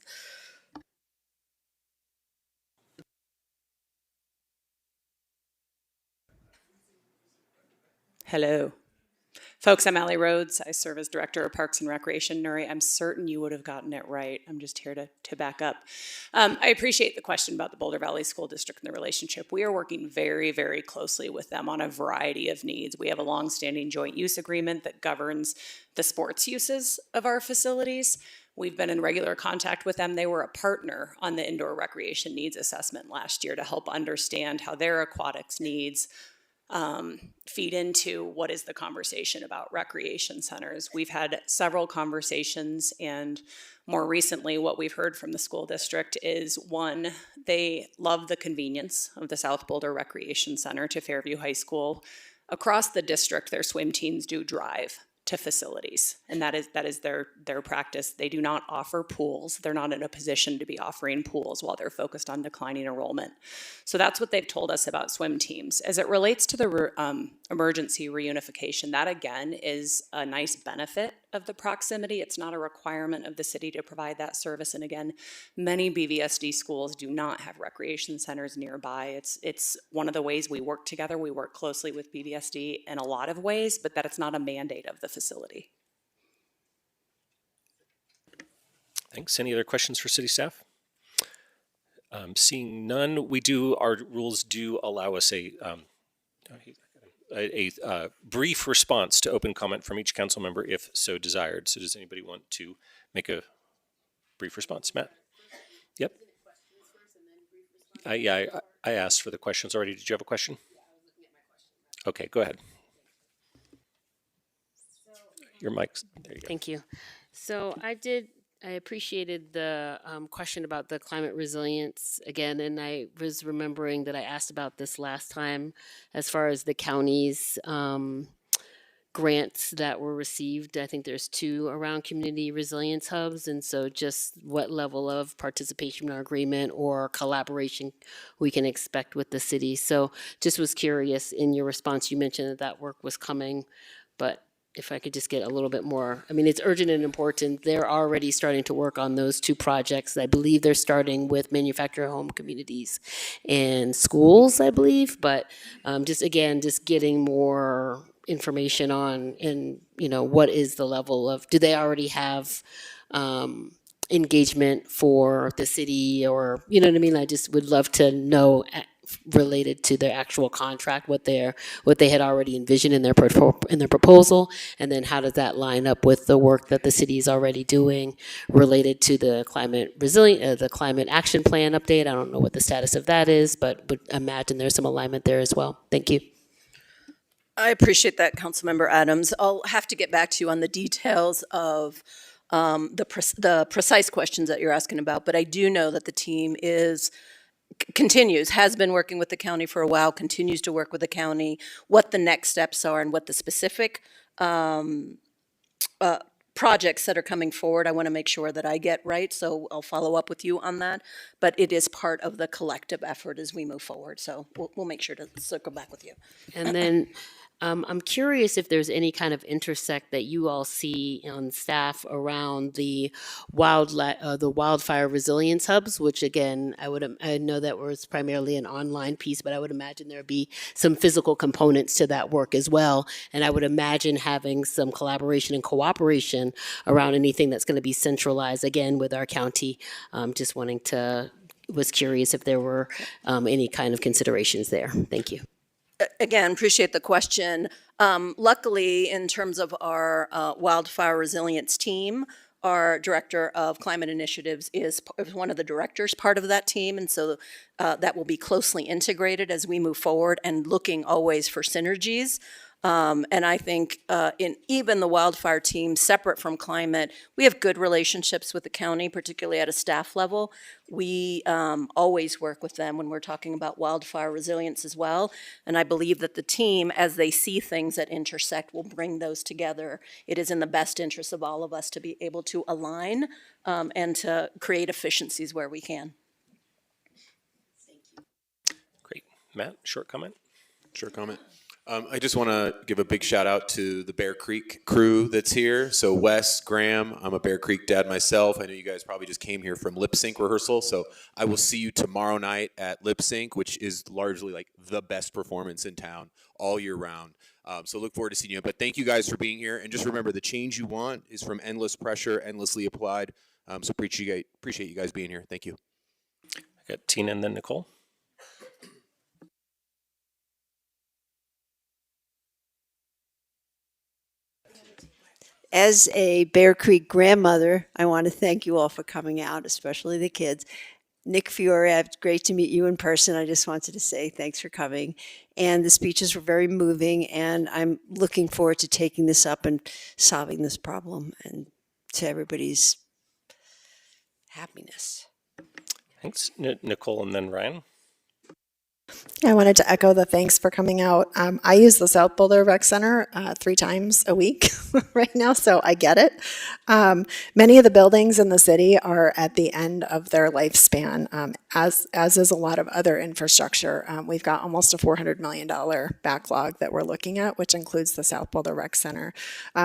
Hello. Folks, I'm Allie Rhodes. I serve as Director of Parks and Recreation. Nuri, I'm certain you would have gotten it right. I'm just here to back up. I appreciate the question about the Boulder Valley School District and the relationship. We are working very, very closely with them on a variety of needs. We have a longstanding joint use agreement that governs the sports uses of our facilities. We've been in regular contact with them. They were a partner on the indoor recreation needs assessment last year to help understand how their aquatics needs feed into what is the conversation about recreation centers. We've had several conversations, and more recently what we've heard from the school district is, one, they love the convenience of the South Boulder Recreation Center to Fairview High School. Across the district, their swim teams do drive to facilities, and that is their practice. They do not offer pools. They're not in a position to be offering pools while they're focused on declining enrollment. So that's what they've told us about swim teams. As it relates to the emergency reunification, that again is a nice benefit of the proximity. It's not a requirement of the city to provide that service. And again, many BVSD schools do not have recreation centers nearby. It's one of the ways we work together. We work closely with BVSD in a lot of ways, but that it's not a mandate of the facility. Thanks. Any other questions for city staff? Seeing none, our rules do allow us a brief response to open comment from each council member if so desired. So does anybody want to make a brief response? Matt? Yep. I asked for the questions already. Did you have a question? Okay, go ahead. Your mic's, there you go. Thank you. So I appreciated the question about the climate resilience again, and I was remembering that I asked about this last time as far as the county's grants that were received. I think there's 2 around community resilience hubs, and so just what level of participation or agreement or collaboration we can expect with the city. So just was curious, in your response you mentioned that work was coming, but if I could just get a little bit more. I mean, it's urgent and important. They're already starting to work on those 2 projects. I believe they're starting with manufactured home communities and schools, I believe. But just getting more information on, and what is the level of, do they already have engagement for the city, or you know what I mean? I just would love to know, related to their actual contract, what they had already envisioned in their proposal, and then how does that line up with the work that the city is already doing related to the the climate action plan update. I don't know what the status of that is, but would imagine there's some alignment there as well. Thank you. I appreciate that, Councilmember Adams. I'll have to get back to you on the details of the precise questions that you're asking about, but I do know that the team has been working with the county for a while, continues to work with the county, what the next steps are and what the specific projects that are coming forward, I want to make sure that I get right, so I'll follow up with you on that. But it is part of the collective effort as we move forward, so we'll make sure to circle back with you. And then I'm curious if there's any kind of intersect that you all see on staff around the wildfire resilience hubs, which again, I know that was primarily an online piece, but I would imagine there'd be some physical components to that work as well. And I would imagine having some collaboration and cooperation around anything that's going to be centralized, again, with our county. Was curious if there were any kind of considerations there. Thank you. Again, appreciate the question. Luckily, in terms of our wildfire resilience team, our director of climate initiatives, is one of the directors part of that team. And so that will be closely integrated as we move forward and looking always for synergies. And I think in even the wildfire team, separate from climate, we have good relationships with the county, particularly at a staff level. We always work with them when we're talking about wildfire resilience as well. And I believe that the team, as they see things that intersect, will bring those together. It is in the best interest of all of us to be able to align and to create efficiencies where we can. Great. Matt, short comment? Short comment. I just want to give a big shout out to the Bear Creek crew that's here. So Wes, Graham, I'm a Bear Creek dad myself. I know you guys probably just came here from lip sync rehearsal. So I will see you tomorrow night at lip sync, which is largely like the best performance in town all year round. So look forward to seeing you. But thank you guys for being here. And just remember, the change you want is from endless pressure, endlessly applied. So appreciate you guys being here. Thank you. I got Tina and then Nicole. As a Bear Creek grandmother, I want to thank you all for coming out, especially the kids. Nick Fiore, it's great to meet you in person. I just wanted to say thanks for coming. And the speeches were very moving, and I'm looking forward to taking this up and solving this problem and to everybody's happiness. Thanks, Nicole and then Ryan. I wanted to echo the thanks for coming out. I use the South Boulder Rec Center 3 times a week right now, so I get it. Many of the buildings in the city are at the end of their lifespan, as is a lot of other infrastructure. We've got almost a $400 million backlog that we're looking at, which includes the South Boulder Rec Center.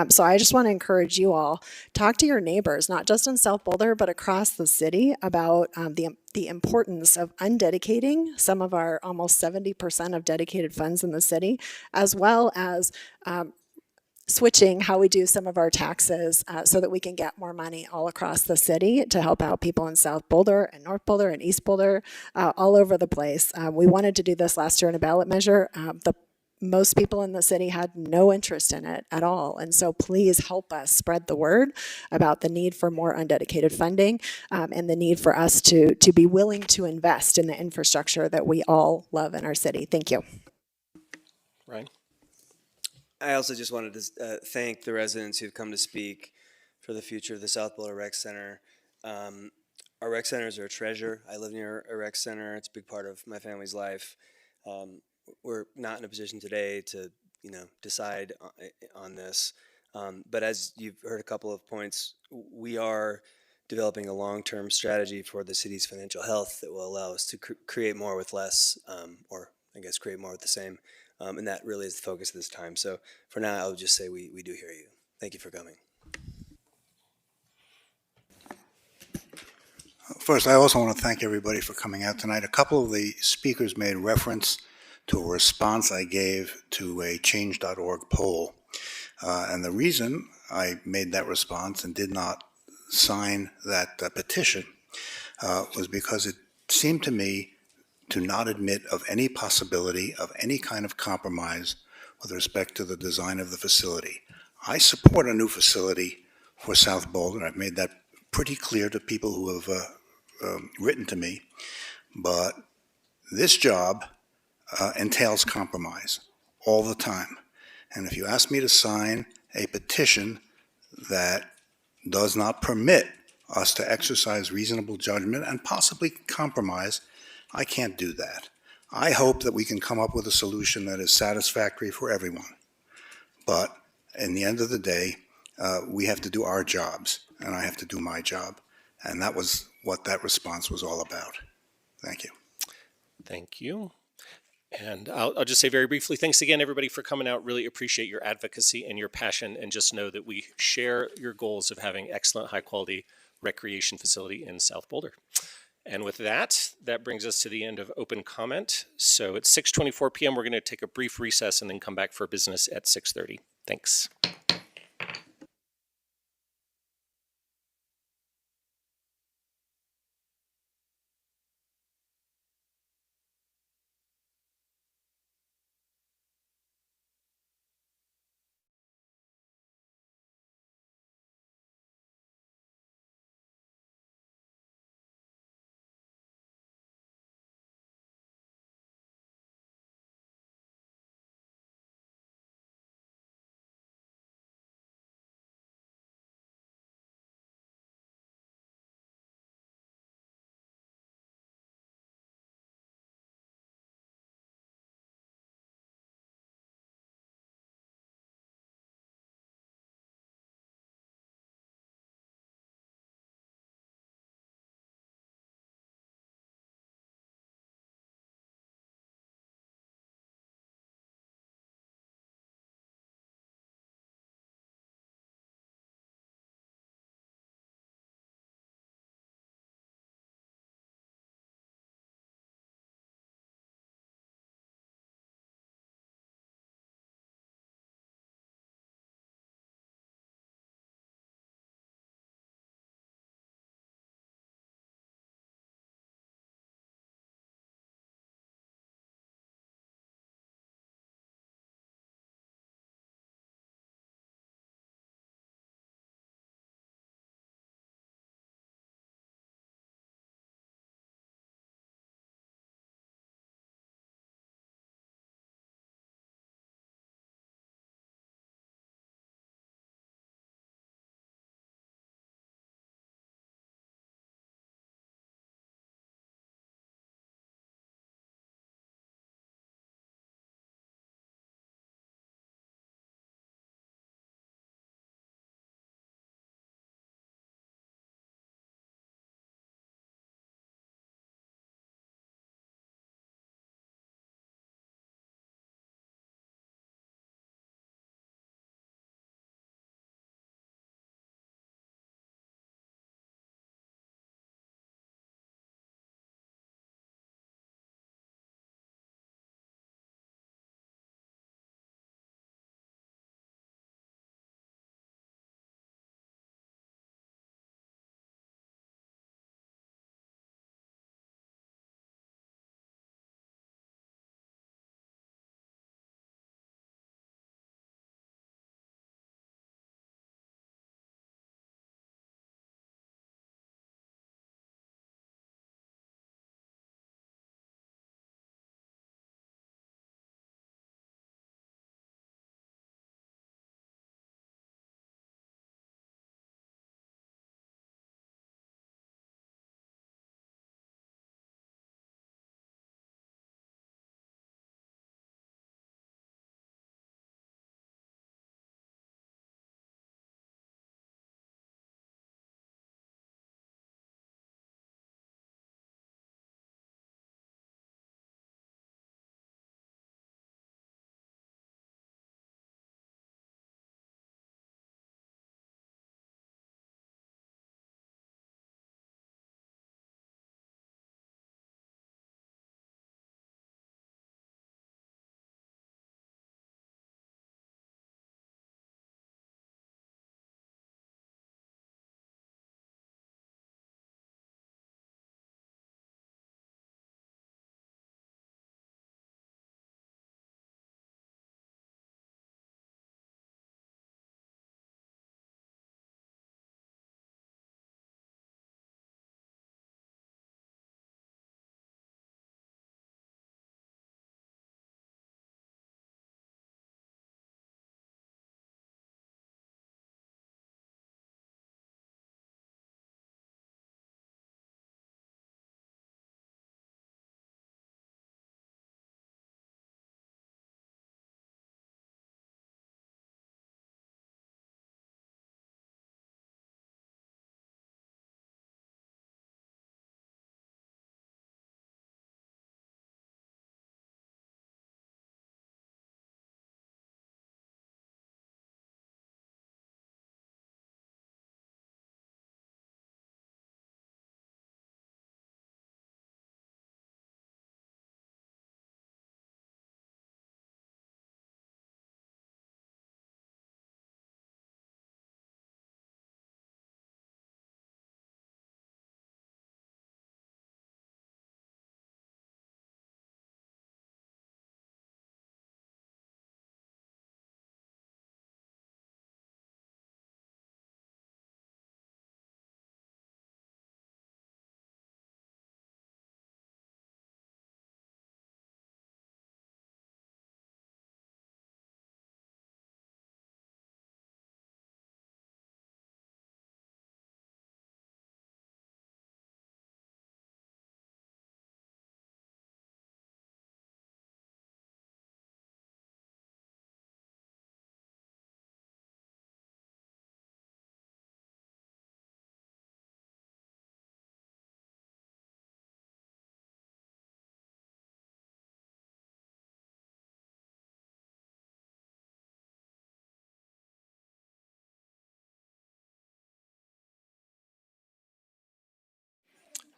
So I just want to encourage you all, talk to your neighbors, not just in South Boulder, but across the city about the importance of undedicating some of our almost 70% of dedicated funds in the city, as well as switching how we do some of our taxes so that we can get more money all across the city to help out people in South Boulder and North Boulder and East Boulder, all over the place. We wanted to do this last year in a ballot measure. Most people in the city had no interest in it at all. And so please help us spread the word about the need for more undedicated funding and the need for us to be willing to invest in the infrastructure that we all love in our city. Thank you. Ryan? I also just wanted to thank the residents who've come to speak for the future of the South Boulder Rec Center. Our rec centers are a treasure. I live near a rec center. It's a big part of my family's life. We're not in a position today to, decide on this. But as you've heard a couple of points, we are developing a long-term strategy for the city's financial health that will allow us to create more with less, or I guess create more with the same. And that really is the focus of this time. So for now, I would just say we do hear you. Thank you for coming. First, I also want to thank everybody for coming out tonight. A couple of the speakers made reference to a response I gave to a change.org poll. And the reason I made that response and did not sign that petition was because it seemed to me to not admit of any possibility of any kind of compromise with respect to the design of the facility. I support a new facility for South Boulder. I've made that pretty clear to people who have written to me, but this job entails compromise all the time. And if you ask me to sign a petition that does not permit us to exercise reasonable judgment and possibly compromise, I can't do that. I hope that we can come up with a solution that is satisfactory for everyone. But in the end of the day, we have to do our jobs, and I have to do my job. And that was what that response was all about. Thank you. Thank you. And I'll just say very briefly, thanks again, everybody, for coming out. Really appreciate your advocacy and your passion, and just know that we share your goals of having excellent, high-quality recreation facility in South Boulder. And with that, that brings us to the end of open comment. So it's 6:24 p.m. We're going to take a brief recess and then come back for business at 6:30. Thanks.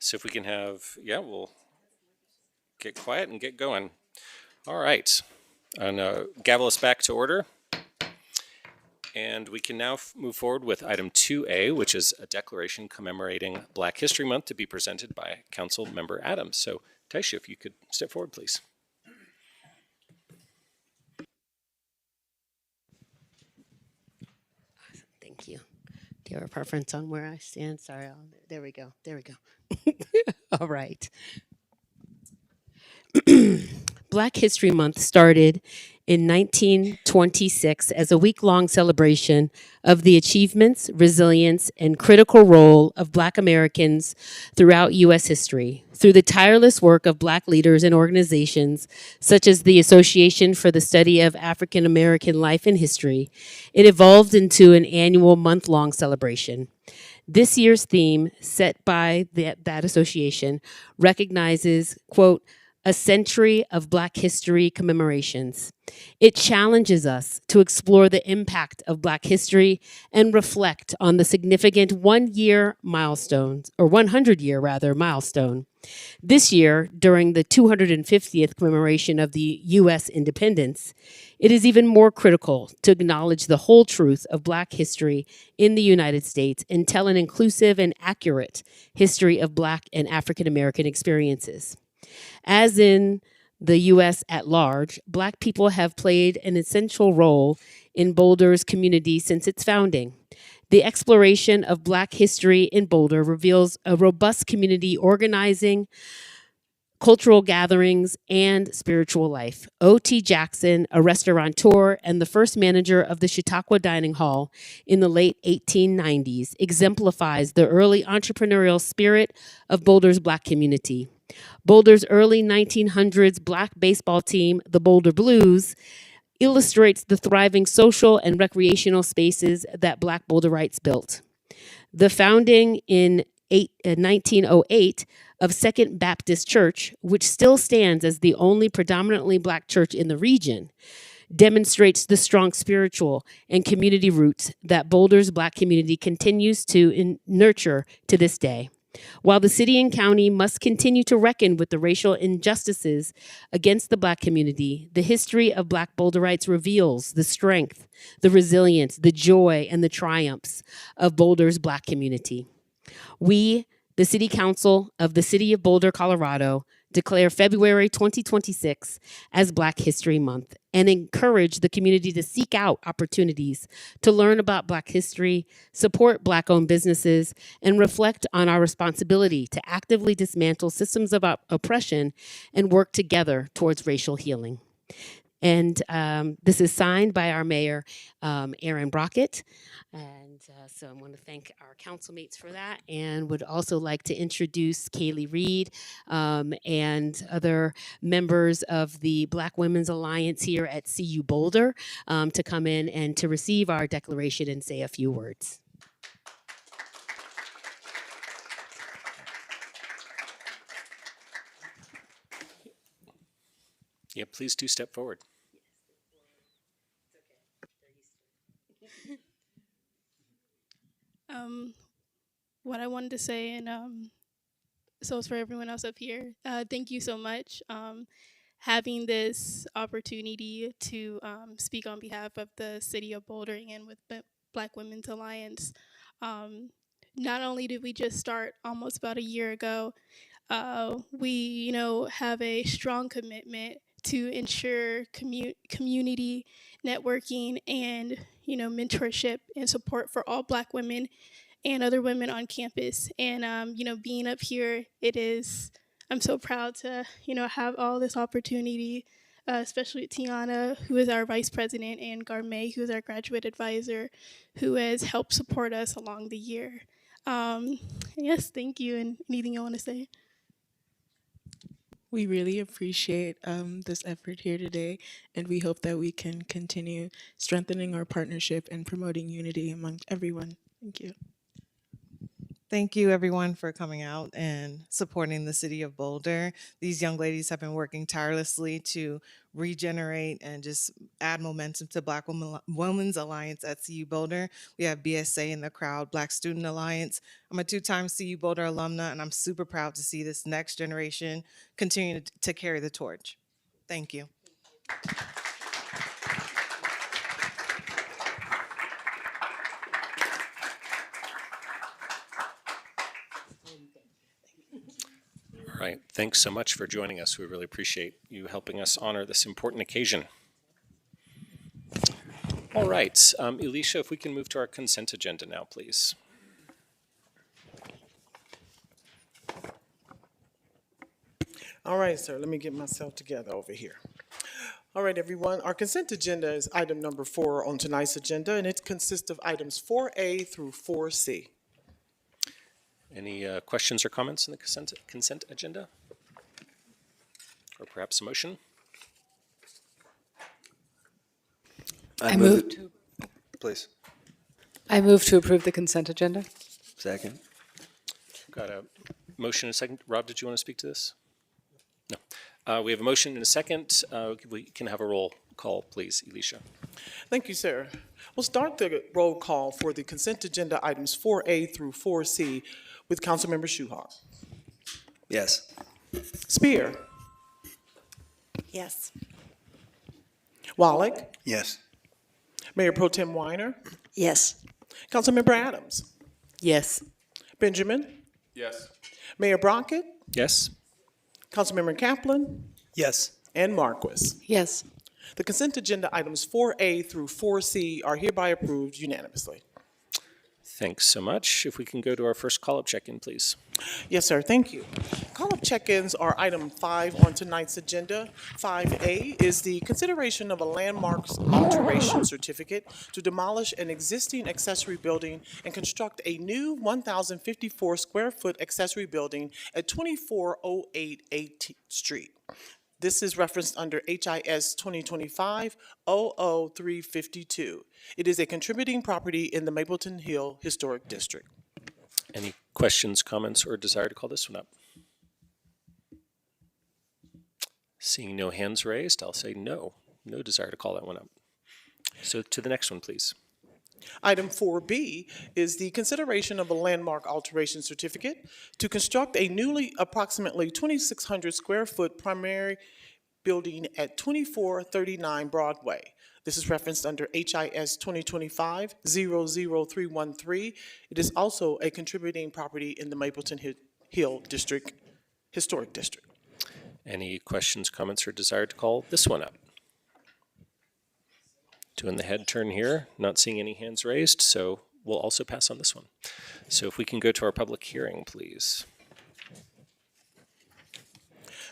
So if we can have, we'll get quiet and get going. All right. And gavel us back to order. And we can now move forward with item 2A, which is a declaration commemorating Black History Month to be presented by Council Member Adams. So Taisha, if you could step forward, please. Thank you. Do you have a preference on where I stand? Sorry, there we go. There we go. All right. Black History Month started in 1926 as a week-long celebration of the achievements, resilience, and critical role of Black Americans throughout U.S. history. Through the tireless work of Black leaders and organizations, such as the Association for the Study of African American Life and History, it evolved into an annual month-long celebration. This year's theme, set by that association, recognizes, quote, a century of Black history commemorations. It challenges us to explore the impact of Black history and reflect on the significant 100-year milestone. This year, during the 250th commemoration of the U.S. independence, it is even more critical to acknowledge the whole truth of Black history in the United States and tell an inclusive and accurate history of Black and African American experiences. As in the U.S. at large, Black people have played an essential role in Boulder's community since its founding. The exploration of Black history in Boulder reveals a robust community organizing, cultural gatherings, and spiritual life. O.T. Jackson, a restaurateur and the first manager of the Chautauqua Dining Hall in the late 1890s, exemplifies the early entrepreneurial spirit of Boulder's Black community. Boulder's early 1900s Black baseball team, the Boulder Blues, illustrates the thriving social and recreational spaces that Black Boulderites built. The founding in 1908 of Second Baptist Church, which still stands as the only predominantly Black church in the region, demonstrates the strong spiritual and community roots that Boulder's Black community continues to nurture to this day. While the city and county must continue to reckon with the racial injustices against the Black community, the history of Black Boulderites reveals the strength, the resilience, the joy, and the triumphs of Boulder's Black community. We, the City Council of the City of Boulder, Colorado, declare February 2026 as Black History Month and encourage the community to seek out opportunities to learn about Black history, support Black-owned businesses, and reflect on our responsibility to actively dismantle systems of oppression and work together towards racial healing. And this is signed by our mayor, Aaron Brockett. And so I want to thank our council mates for that, and would also like to introduce Kaylee Reed and other members of the Black Women's Alliance here at CU Boulder to come in and to receive our declaration and say a few words. Yeah, please do step forward. What I wanted to say, and so it's for everyone else up here, thank you so much. Having this opportunity to speak on behalf of the City of Boulder and with Black Women's Alliance. Not only did we just start almost about a year ago, we have a strong commitment to ensure community networking and mentorship and support for all Black women and other women on campus. And being up here, I'm so proud to have all this opportunity, especially with Tiana, who is our vice president, and Garmay, who is our graduate advisor, who has helped support us along the year. Yes, thank you. And anything you want to say? We really appreciate this effort here today, and we hope that we can continue strengthening our partnership and promoting unity among everyone. Thank you. Thank you, everyone, for coming out and supporting the city of Boulder. These young ladies have been working tirelessly to regenerate and just add momentum to Black Women's Alliance at CU Boulder. We have BSA in the crowd, Black Student Alliance. I'm a two-time CU Boulder alumna, and I'm super proud to see this next generation continue to carry the torch. Thank you. All right, thanks so much for joining us. We really appreciate you helping us honor this important occasion. All right, Elisha, if we can move to our consent agenda now, please. All right, sir, let me get myself together over here. All right, everyone, our consent agenda is item number 4 on tonight's agenda, and it consists of items 4A through 4C. Any questions or comments on the consent agenda? Or perhaps a motion? I move to. Please. I move to approve the consent agenda. Second. Got a motion and a second. Rob, did you want to speak to this? No. We have a motion and a second. We can have a roll call, please, Elisha. Thank you, sir. We'll start the roll call for the consent agenda items 4A through 4C with Councilmember Shuhar. Yes. Spear. Yes. Wallach. Yes. Mayor Pro Tem Weiner. Yes. Councilmember Adams. Yes. Benjamin. Yes. Mayor Brockett. Yes. Councilmember Kaplan. Yes. And Marquis. Yes. The consent agenda items 4A through 4C are hereby approved unanimously. Thanks so much. If we can go to our first call-up check-in, please. Yes, sir. Thank you. Call-up check-ins are item 5 on tonight's agenda. 5A is the consideration of a landmarks alteration certificate to demolish an existing accessory building and construct a new 1,054 square foot accessory building at 2408 8th Street. This is referenced under HIS 2025-00352. It is a contributing property in the Mapleton Hill Historic District. Any questions, comments, or desire to call this one up? Seeing no hands raised, I'll say no. No desire to call that one up. So to the next one, please. Item 4B is the consideration of a landmark alteration certificate to construct a newly approximately 2,600 square foot primary building at 2439 Broadway. This is referenced under HIS 2025-00313. It is also a contributing property in the Mapleton Hill Historic District. Any questions, comments, or desire to call this one up? Doing the head turn here, not seeing any hands raised, so we'll also pass on this one. So if we can go to our public hearing, please.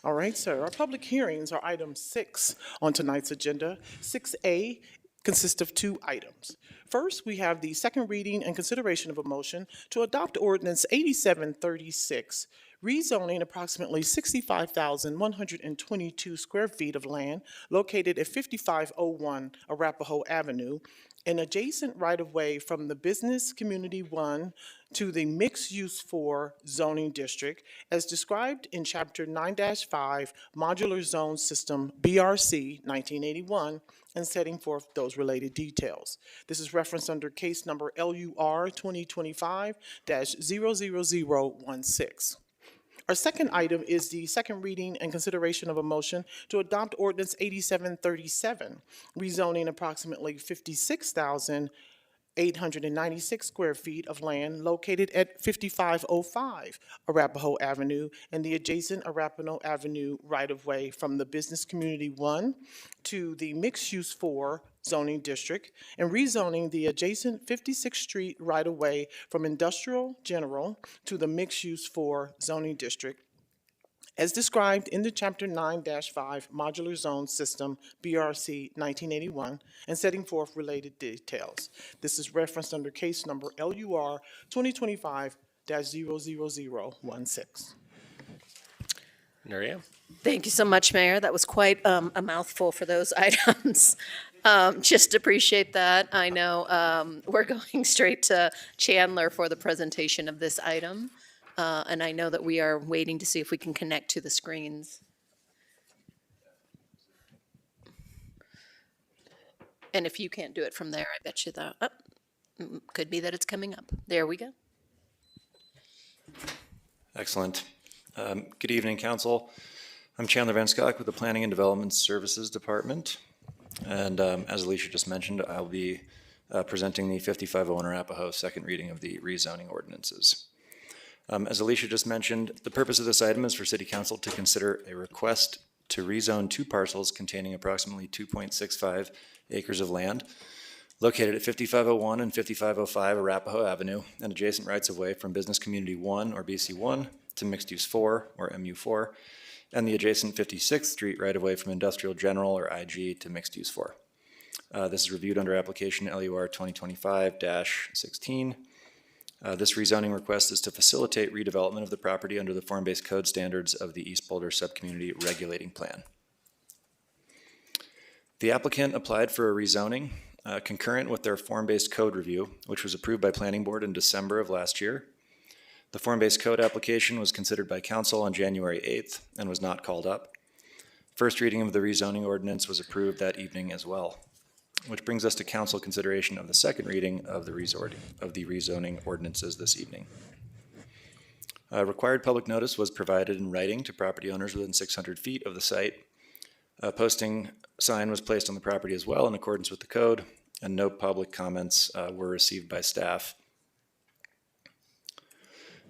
All right, sir. Our public hearings are item 6 on tonight's agenda. 6A consists of 2 items. First, we have the second reading and consideration of a motion to adopt Ordinance 8736, rezoning approximately 65,122 square feet of land located at 5501 Arapahoe Avenue, an adjacent right-of-way from the Business Community 1 to the Mixed Use 4 zoning district, as described in Chapter 9-5 Modular Zone System BRC 1981, and setting forth those related details. This is referenced under case number LUR 2025-00016. Our second item is the second reading and consideration of a motion to adopt Ordinance 8737, rezoning approximately 56,896 square feet of land located at 5505 Arapahoe Avenue and the adjacent Arapahoe Avenue right-of-way from the Business Community 1 to the Mixed Use 4 zoning district, and rezoning the adjacent 56th Street right-of-way from Industrial General to the Mixed Use 4 zoning district, as described in the Chapter 9-5 Modular Zone System BRC 1981, and setting forth related details. This is referenced under case number LUR 2025-00016. Nuria? Thank you so much, Mayor. That was quite a mouthful for those items. Just appreciate that. I know we're going straight to Chandler for the presentation of this item. And I know that we are waiting to see if we can connect to the screens. And if you can't do it from there, I bet you that, could be that it's coming up. There we go. Excellent. Good evening, Council. I'm Chandler Van Skok with the Planning and Development Services Department. And as Alicia just mentioned, I'll be presenting the 5501 Arapahoe second reading of the rezoning ordinances. As Alicia just mentioned, the purpose of this item is for City Council to consider a request to rezone two parcels containing approximately 2.65 acres of land located at 5501 and 5505 Arapahoe Avenue and adjacent rights-of-way from Business Community 1 or BC1 to Mixed Use 4 or MU4 and the adjacent 56th Street right-of-way from Industrial General or IG to Mixed Use 4. This is reviewed under application LUR 2025-16. This rezoning request is to facilitate redevelopment of the property under the form-based code standards of the East Boulder Subcommunity Regulating Plan. The applicant applied for a rezoning concurrent with their form-based code review, which was approved by Planning Board in December of last year. The form-based code application was considered by Council on January 8th and was not called up. First reading of the rezoning ordinance was approved that evening as well, which brings us to Council consideration of the second reading of the rezoning ordinances this evening. Required public notice was provided in writing to property owners within 600 feet of the site. A posting sign was placed on the property as well in accordance with the code, and no public comments were received by staff.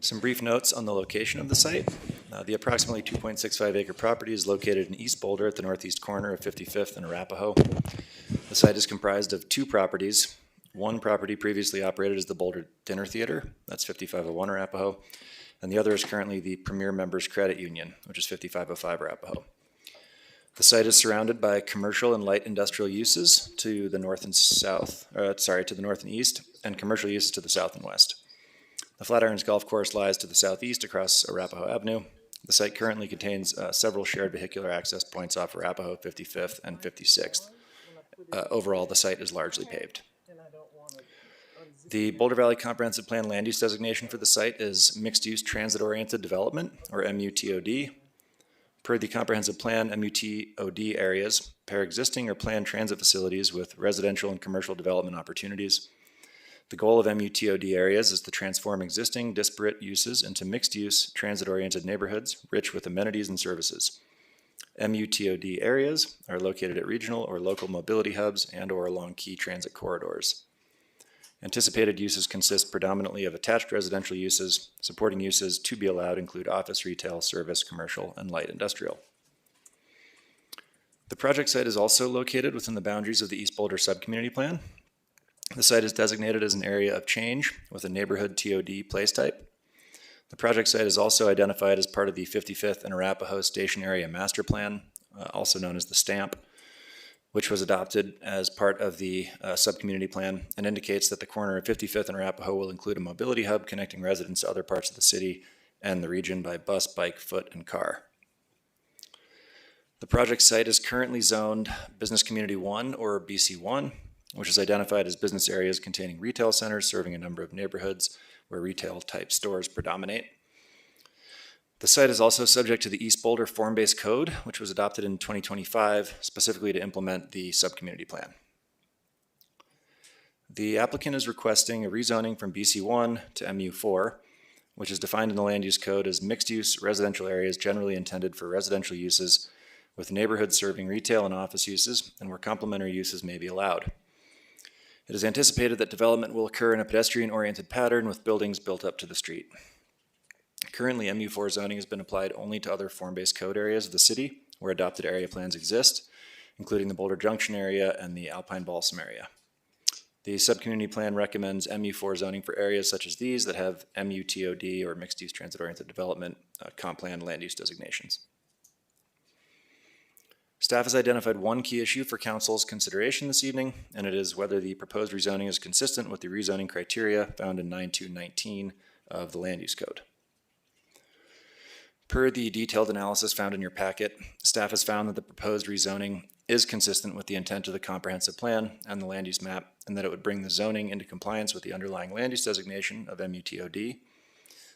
Some brief notes on the location of the site. The approximately 2.65 acre property is located in East Boulder at the northeast corner of 55th and Arapahoe. The site is comprised of two properties. One property previously operated as the Boulder Dinner Theater, that's 5501 Arapahoe, and the other is currently the Premier Members Credit Union, which is 5505 Arapahoe. The site is surrounded by commercial and light industrial uses to the north and south, to the north and east, and commercial uses to the south and west. The Flatirons Golf Course lies to the southeast across Arapahoe Avenue. The site currently contains several shared vehicular access points off Arapahoe, 55th, and 56th. Overall, the site is largely paved. The Boulder Valley Comprehensive Plan land use designation for the site is Mixed-Use Transit-Oriented Development, or MUTOD. Per the Comprehensive Plan, MUTOD areas pair existing or planned transit facilities with residential and commercial development opportunities. The goal of MUTOD areas is to transform existing disparate uses into mixed-use, transit-oriented neighborhoods rich with amenities and services. MUTOD areas are located at regional or local mobility hubs and or along key transit corridors. Anticipated uses consist predominantly of attached residential uses. Supporting uses to be allowed include office, retail, service, commercial, and light industrial. The project site is also located within the boundaries of the East Boulder Subcommunity Plan. The site is designated as an area of change with a neighborhood TOD place type. The project site is also identified as part of the 55th and Arapahoe Station Area Master Plan, also known as the STAMP, which was adopted as part of the subcommunity plan and indicates that the corner of 55th and Arapahoe will include a mobility hub connecting residents to other parts of the city and the region by bus, bike, foot, and car. The project site is currently zoned Business Community 1 or BC1, which is identified as business areas containing retail centers serving a number of neighborhoods where retail-type stores predominate. The site is also subject to the East Boulder Form-Based Code, which was adopted in 2025, specifically to implement the subcommunity plan. The applicant is requesting a rezoning from BC1 to MU4, which is defined in the land use code as mixed-use residential areas generally intended for residential uses with neighborhoods serving retail and office uses and where complementary uses may be allowed. It is anticipated that development will occur in a pedestrian-oriented pattern with buildings built up to the street. Currently, MU4 zoning has been applied only to other form-based code areas of the city where adopted area plans exist, including the Boulder Junction area and the Alpine Balsam area. The subcommunity plan recommends MU4 zoning for areas such as these that have MUTOD or mixed-use transit-oriented development comp plan land use designations. Staff has identified one key issue for Council's consideration this evening, and it is whether the proposed rezoning is consistent with the rezoning criteria found in 9219 of the Land Use Code. Per the detailed analysis found in your packet, staff has found that the proposed rezoning is consistent with the intent of the comprehensive plan and the land use map, and that it would bring the zoning into compliance with the underlying land use designation of MUTOD.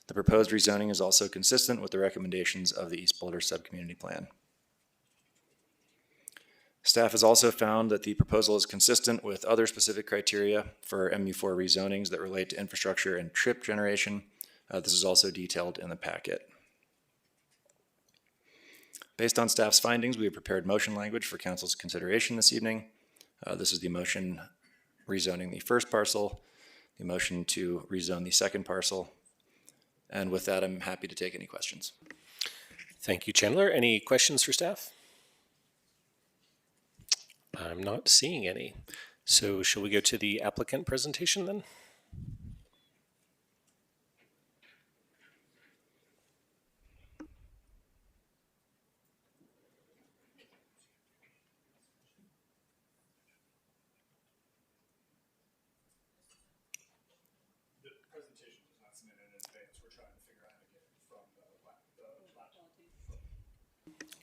The proposed rezoning is also consistent with the recommendations of the East Boulder Subcommunity Plan. Staff has also found that the proposal is consistent with other specific criteria for MU4 rezonings that relate to infrastructure and trip generation. This is also detailed in the packet. Based on staff's findings, we have prepared motion language for council's consideration this evening. This is the motion rezoning the first parcel, the motion to rezone the second parcel, and with that, I'm happy to take any questions. Thank you, Chandler. Any questions for staff? I'm not seeing any. So shall we go to the applicant presentation then?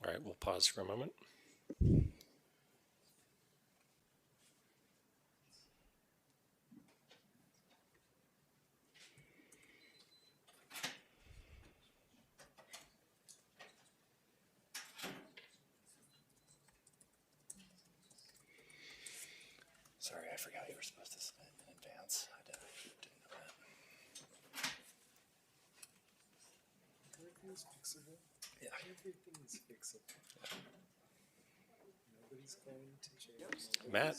All right, we'll pause for a moment. Sorry, I forgot you were supposed to submit in advance. I didn't know that. Everything's fixable. Yeah. Everything's fixable. Nobody's going to jail. Matt.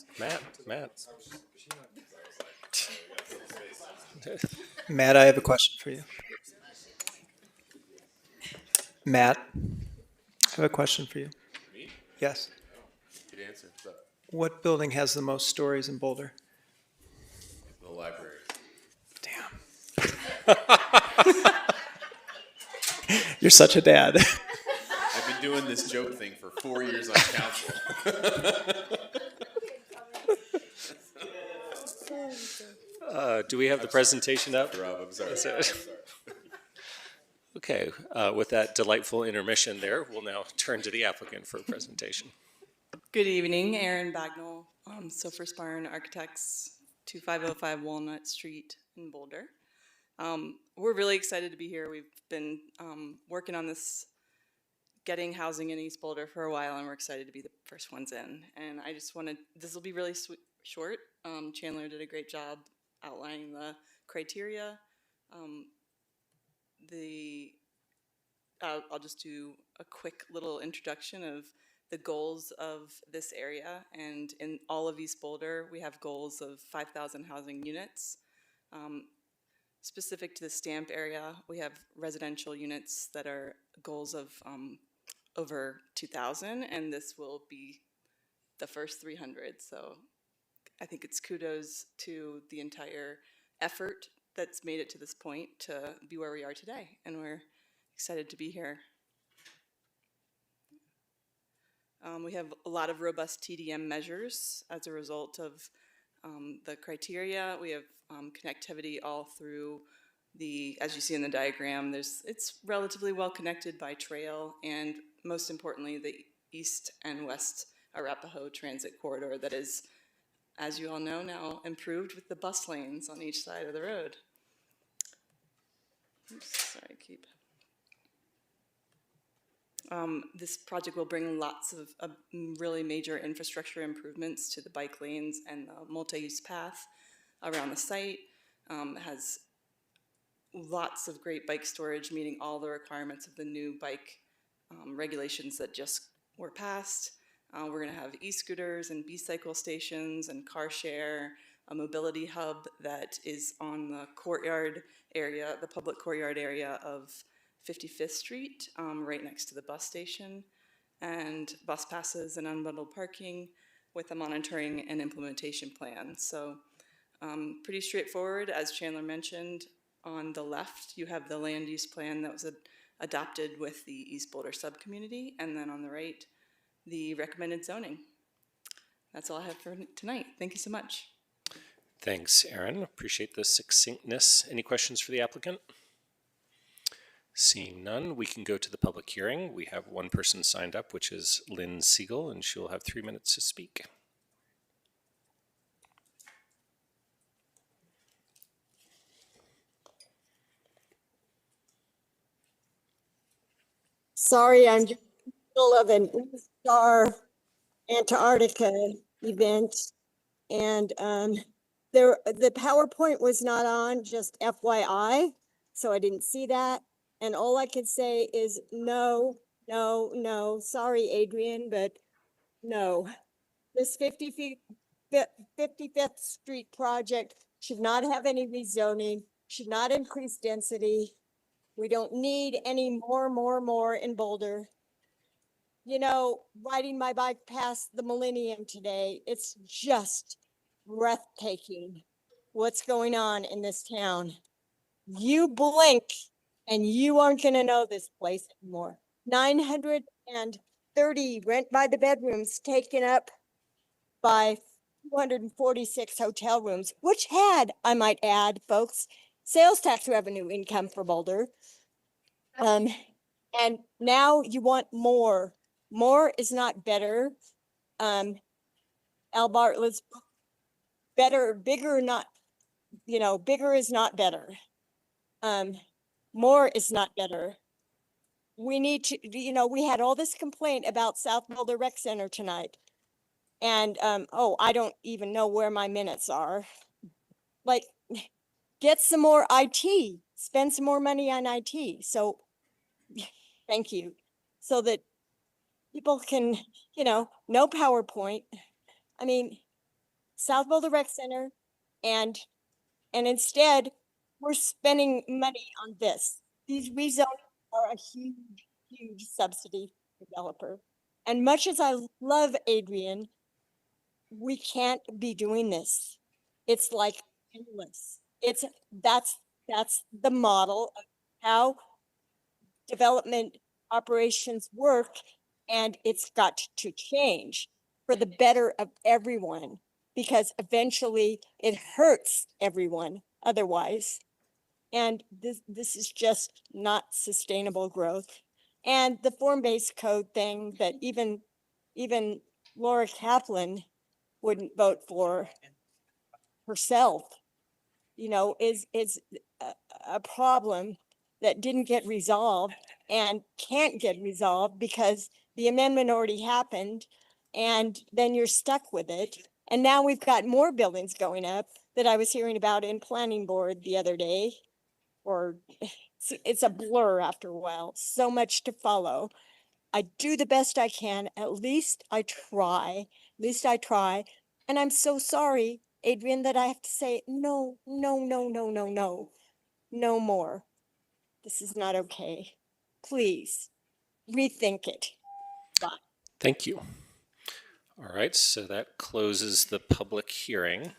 Matt, I have a question for you. Matt, I have a question for you. Me? Yes. Good answer. What's up? What building has the most stories in Boulder? The library. Damn. You're such a dad. I've been doing this joke thing for 4 years on council. Do we have the presentation up? Rob, I'm sorry. Okay, with that delightful intermission there, we'll now turn to the applicant for a presentation. Good evening, Erin Bagnall, Sofer Sparn Architects, 2505 Walnut Street in Boulder. We're really excited to be here. We've been working on this, getting housing in East Boulder for a while, and we're excited to be the first ones in. And I just wanted, this will be really short. Chandler did a great job outlining the criteria. I'll just do a quick little introduction of the goals of this area. And in all of East Boulder, we have goals of 5,000 housing units. Specific to the Stamp area, we have residential units that are goals of over 2,000, and this will be the first 300. So I think it's kudos to the entire effort that's made it to this point to be where we are today, and we're excited to be here. We have a lot of robust TDM measures as a result of the criteria. We have connectivity all through the, as you see in the diagram, it's relatively well connected by trail, and most importantly, the east and west Arapahoe transit corridor that is, as you all know, now improved with the bus lanes on each side of the road. Oops, sorry, keep. This project will bring lots of really major infrastructure improvements to the bike lanes and the multi-use path around the site. Has lots of great bike storage, meeting all the requirements of the new bike regulations that just were passed. We're going to have e-scooters and B-cycle stations and car share, a mobility hub that is on the courtyard area, the public courtyard area of 55th Street, right next to the bus station, and bus passes and unbundled parking with a monitoring and implementation plan. So pretty straightforward. As Chandler mentioned, on the left you have the land use plan that was adopted with the East Boulder subcommunity, and then on the right the recommended zoning. That's all I have for tonight. Thank you so much. Thanks, Erin. Appreciate the succinctness. Any questions for the applicant? Seeing none, we can go to the public hearing. We have one person signed up, which is Lynn Siegel, and she'll have 3 minutes to speak. Sorry, I'm just in the middle of an Star Antarctica event, and the PowerPoint was not on, just FYI, so I didn't see that. And all I could say is no, no, no. Sorry, Adrian, but no. This 55th Street project should not have any rezoning, should not increase density. We don't need any more in Boulder. You know, riding my bike past the Millennium today, it's just breathtaking what's going on in this town. You blink and you aren't going to know this place anymore. 930 rent by the bedrooms taken up by 246 hotel rooms, which had, I might add, folks, sales tax revenue income for Boulder. And now you want more. More is not better. Al Bartlett's book, better, bigger, not, bigger is not better. More is not better. We need to, we had all this complaint about South Boulder Rec Center tonight. And, I don't even know where my minutes are. Like, get some more IT, spend some more money on IT. So, thank you. So that people can, no PowerPoint. I mean, South Boulder Rec Center, and instead we're spending money on this. These rezonings are a huge subsidy developer. And much as I love Adrian, we can't be doing this. It's like endless. That's the model of how development operations work, and it's got to change for the better of everyone, because eventually it hurts everyone otherwise. And this is just not sustainable growth. And the form-based code thing that even Laura Kaplan wouldn't vote for herself, is a problem that didn't get resolved and can't get resolved because the amendment already happened, and then you're stuck with it. And now we've got more buildings going up that I was hearing about in planning board the other day, or it's a blur after a while. So much to follow. I do the best I can. At least I try. And I'm so sorry, Adrian, that I have to say no more. This is not okay. Please rethink it. Bye. Thank you. All right, so that closes the public hearing.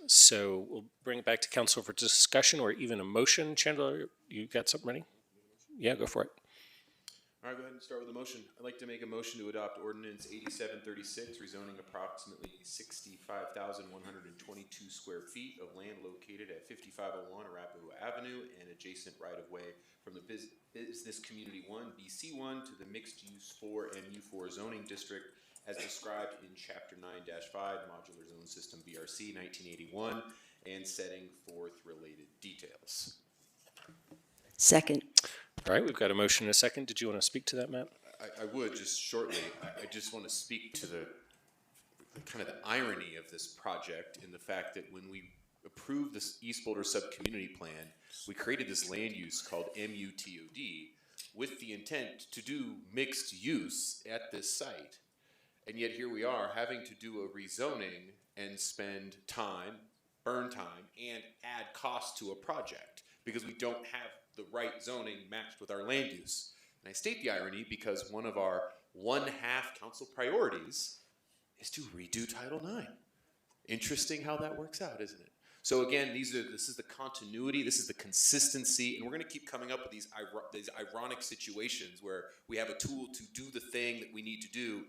So we'll bring it back to council for discussion or even a motion. Chandler, you got something ready? Yeah, go for it. All right, go ahead and start with a motion. I'd like to make a motion to adopt Ordinance 8736, rezoning approximately 65,122 square feet of land located at 5501 Arapahoe Avenue and adjacent right-of-way from the Business Community 1, BC1 to the Mixed Use 4 MU4 zoning district as described in Chapter 9-5 Modular Zone System BRC 1981 and setting forth related details. Second. All right, we've got a motion and a second. Did you want to speak to that, Matt? I would just shortly. I just want to speak to the kind of the irony of this project in the fact that when we approved this East Boulder Sub-Community Plan, we created this land use called MUTOD with the intent to do mixed use at this site. And yet here we are having to do a rezoning and spend time, burn time, and add cost to a project because we don't have the right zoning matched with our land use. And I state the irony because one of our one-half council priorities is to redo Title IX. Interesting how that works out, isn't it? So again, this is the continuity, this is the consistency, and we're going to keep coming up with these ironic situations where we have a tool to do the thing that we need to do,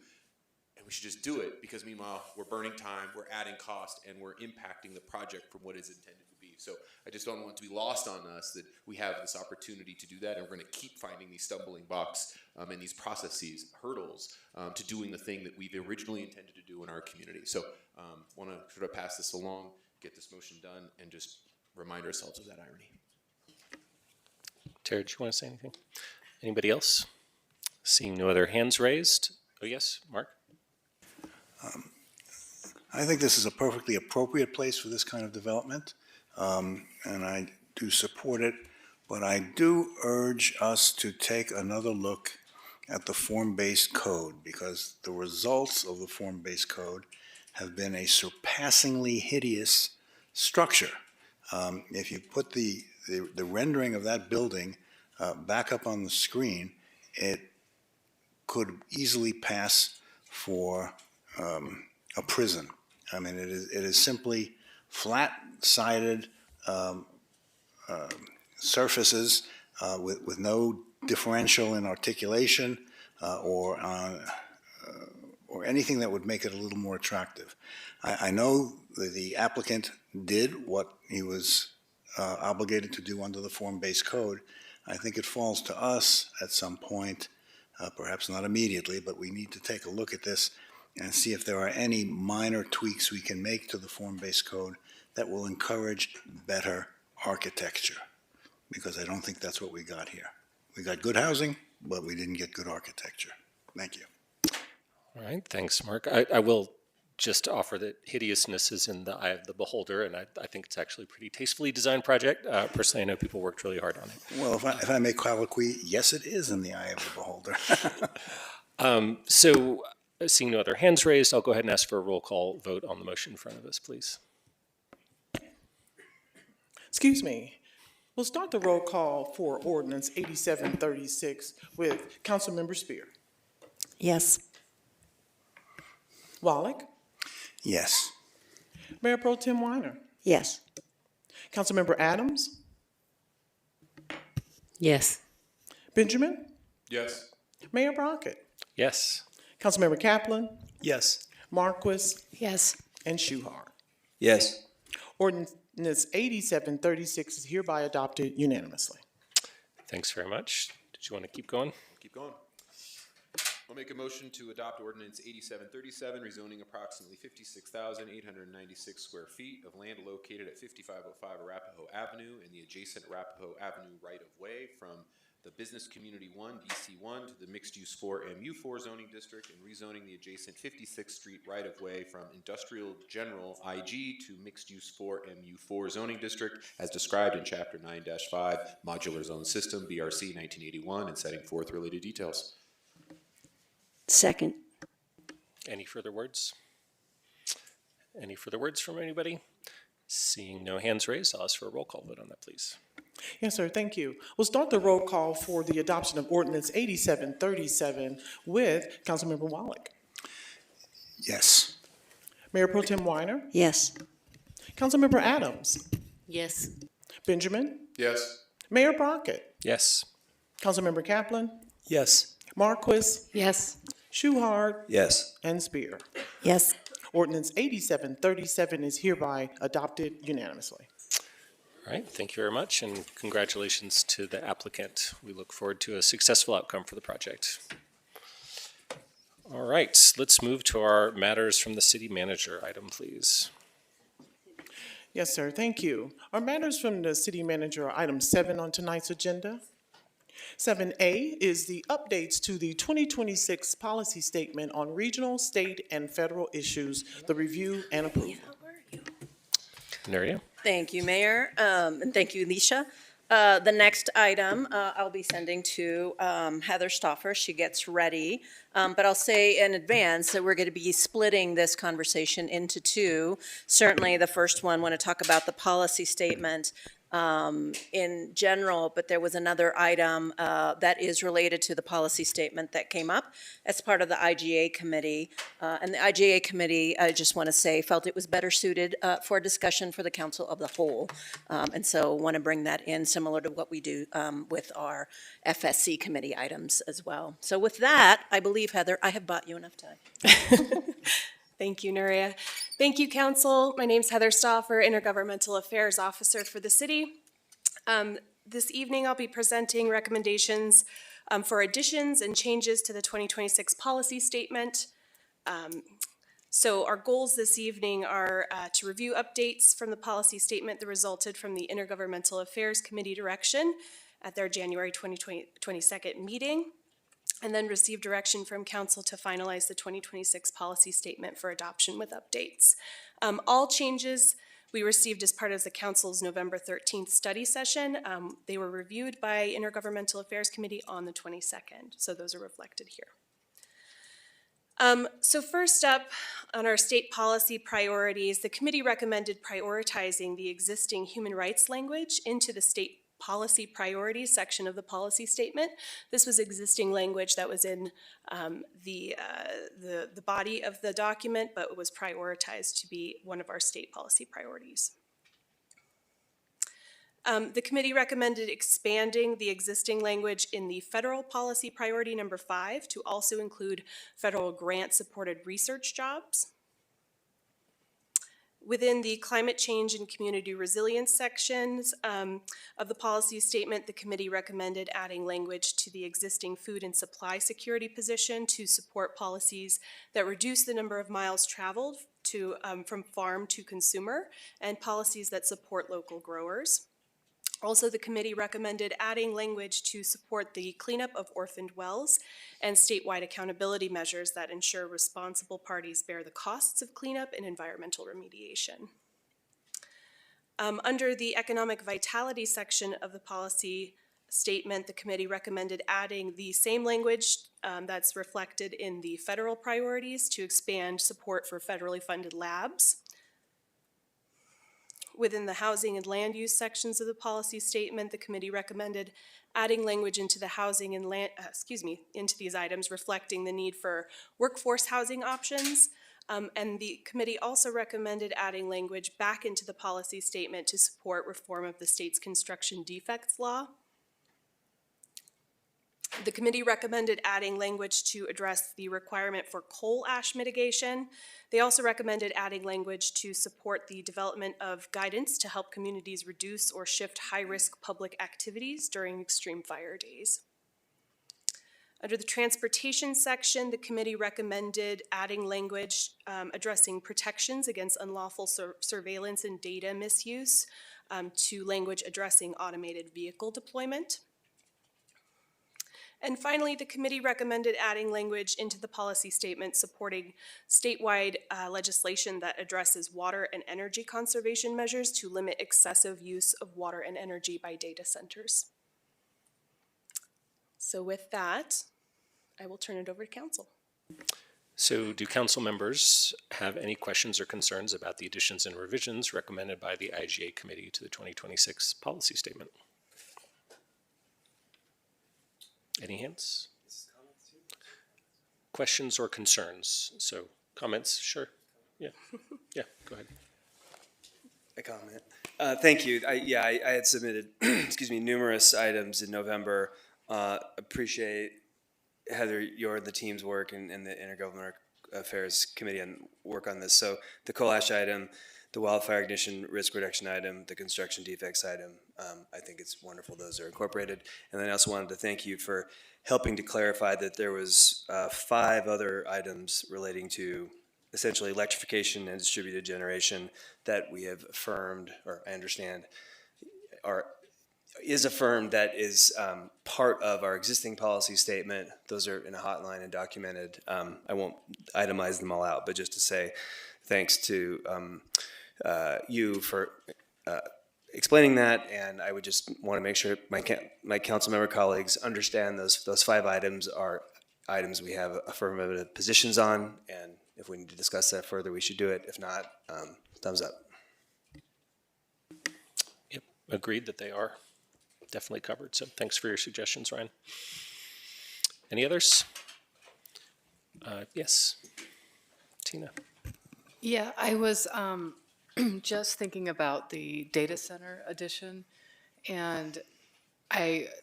and we should just do it because meanwhile we're burning time, we're adding cost, and we're impacting the project from what it's intended to be. So I just don't want it to be lost on us that we have this opportunity to do that, and we're going to keep finding these stumbling blocks and these processes, hurdles to doing the thing that we've originally intended to do in our community. So want to sort of pass this along, get this motion done, and just remind ourselves of that irony. Tara, do you want to say anything? Anybody else? Seeing no other hands raised. Oh, yes, Mark? I think this is a perfectly appropriate place for this kind of development, and I do support it, but I do urge us to take another look at the form-based code, because the results of the form-based code have been a surpassingly hideous structure. If you put the rendering of that building back up on the screen, it could easily pass for a prison. I mean, it is simply flat-sided surfaces with no differential in articulation or anything that would make it a little more attractive. I know that the applicant did what he was obligated to do under the form-based code. I think it falls to us at some point, perhaps not immediately, but we need to take a look at this and see if there are any minor tweaks we can make to the form-based code that will encourage better architecture, because I don't think that's what we got here. We got good housing, but we didn't get good architecture. Thank you. All right, thanks, Mark. I will just offer that hideousness is in the eye of the beholder, and I think it's actually a pretty tastefully designed project. Personally, I know people worked really hard on it. Well, if I may colloquy, yes, it is in the eye of the beholder. So, seeing no other hands raised, I'll go ahead and ask for a roll call vote on the motion in front of us, please. Excuse me. We'll start the roll call for Ordinance 8736 with Councilmember Spear. Yes. Wallach. Yes. Mayor Pro Tem Weiner. Yes. Councilmember Adams. Yes. Benjamin. Yes. Mayor Brockett. Yes. Councilmember Kaplan. Yes. Marquis. Yes. And Shuhar. Yes. Ordinance 8736 is hereby adopted unanimously. Thanks very much. Did you want to keep going? Keep going. I'll make a motion to adopt Ordinance 8737, rezoning approximately 56,896 square feet of land located at 5505 Arapahoe Avenue and the adjacent Arapahoe Avenue right-of-way from the Business Community 1, DC1, to the Mixed Use 4, MU4 zoning district, and rezoning the adjacent 56th Street right-of-way from Industrial General IG to Mixed Use 4, MU4 zoning district, as described in Chapter 9-5, Modular Zone System, BRC 1981, and setting forth related details. Second. Any further words? Any further words from anybody? Seeing no hands raised, I'll ask for a roll call vote on that, please. Yes, sir. Thank you. We'll start the roll call for the adoption of Ordinance 8737 with Councilmember Wallach. Yes. Mayor Pro Tem Weiner. Yes. Councilmember Adams. Yes. Benjamin. Yes. Mayor Brockett. Yes. Councilmember Kaplan. Yes. Marquis. Yes. Shuhar. Yes. And Spear. Yes. Ordinance 8737 is hereby adopted unanimously. All right, thank you very much, and congratulations to the applicant. We look forward to a successful outcome for the project. All right, let's move to our matters from the city manager item, please. Yes, sir. Thank you. Our matters from the city manager are item 7 on tonight's agenda. 7A is the updates to the 2026 policy statement on regional, state, and federal issues, the review and approval. Nuria? Thank you, Mayor, and thank you, Alicia. The next item I'll be sending to Heather Stauffer. She gets ready. But I'll say in advance that we're going to be splitting this conversation into two. Certainly, the first one, want to talk about the policy statement in general, but there was another item that is related to the policy statement that came up as part of the IGA committee. And the IGA committee, I just want to say, felt it was better suited for discussion for the council of the whole. And so want to bring that in, similar to what we do with our FSC committee items as well. So with that, I believe, Heather, I have bought you enough time. Thank you, Nuria. Thank you, Council. My name's Heather Stauffer, Intergovernmental Affairs Officer for the city. This evening, I'll be presenting recommendations for additions and changes to the 2026 policy statement. So our goals this evening are to review updates from the policy statement that resulted from the Intergovernmental Affairs Committee direction at their January 2022 meeting, and then receive direction from Council to finalize the 2026 policy statement for adoption with updates. All changes we received as part of the Council's November 13th study session. They were reviewed by Intergovernmental Affairs Committee on the 22nd, so those are reflected here. So first up, on our state policy priorities, the committee recommended prioritizing the existing human rights language into the state policy priorities section of the policy statement. This was existing language that was in the body of the document, but was prioritized to be one of our state policy priorities. The committee recommended expanding the existing language in the federal policy priority number 5 to also include federal grant-supported research jobs. Within the climate change and community resilience sections of the policy statement, the committee recommended adding language to the existing food and supply security position to support policies that reduce the number of miles traveled from farm to consumer, and policies that support local growers. Also, the committee recommended adding language to support the cleanup of orphaned wells and statewide accountability measures that ensure responsible parties bear the costs of cleanup and environmental remediation. Under the economic vitality section of the policy statement, the committee recommended adding the same language that's reflected in the federal priorities to expand support for federally funded labs. Within the housing and land use sections of the policy statement, the committee recommended adding language into the housing and into these items reflecting the need for workforce housing options. And the committee also recommended adding language back into the policy statement to support reform of the state's construction defects law. The committee recommended adding language to address the requirement for coal ash mitigation. They also recommended adding language to support the development of guidance to help communities reduce or shift high-risk public activities during extreme fire days. Under the transportation section, the committee recommended adding language addressing protections against unlawful surveillance and data misuse to language addressing automated vehicle deployment. And finally, the committee recommended adding language into the policy statement supporting statewide legislation that addresses water and energy conservation measures to limit excessive use of water and energy by data centers. So with that, I will turn it over to Council. So do council members have any questions or concerns about the additions and revisions recommended by the IGA committee to the 2026 policy statement? Any hands? Questions or concerns? So comments, sure. Yeah, yeah, go ahead. A comment. Thank you. I had submitted, numerous items in November. Appreciate Heather, your and the team's work and the Intergovernmental Affairs Committee and work on this. So the coal ash item, the wildfire ignition risk reduction item, the construction defects item, I think it's wonderful those are incorporated. And then I also wanted to thank you for helping to clarify that there was 5 other items relating to essentially electrification and distributed generation that we have affirmed, or I understand, is affirmed that is part of our existing policy statement. Those are in a hotline and documented. I won't itemize them all out, but just to say thanks to you for explaining that, and I would just want to make sure my council member colleagues understand those 5 items are items we have affirmative positions on, and if we need to discuss that further, we should do it. If not, thumbs up. Yep, agreed that they are definitely covered. So thanks for your suggestions, Ryan. Any others? Yes, Tina. Yeah, I was just thinking about the data center addition, and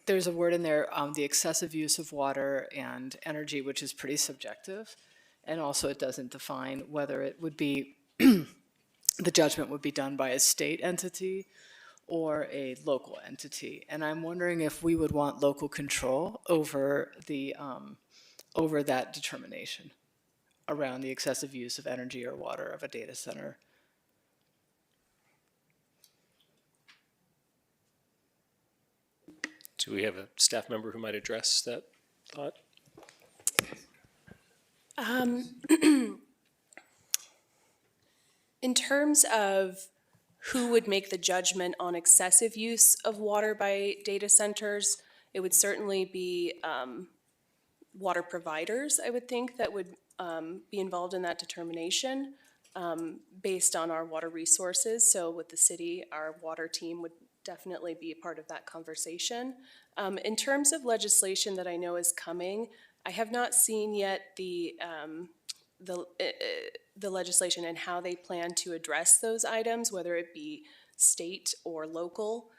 there's a word in there, the excessive use of water and energy, which is pretty subjective, and also it doesn't define whether it would be the judgment would be done by a state entity or a local entity. And I'm wondering if we would want local control over over that determination around the excessive use of energy or water of a data center. Do we have a staff member who might address that thought? In terms of who would make the judgment on excessive use of water by data centers, it would certainly be water providers, I would think, that would be involved in that determination based on our water resources. So with the city, our water team would definitely be a part of that conversation. In terms of legislation that I know is coming, I have not seen yet the legislation and how they plan to address those items, whether it be state or local.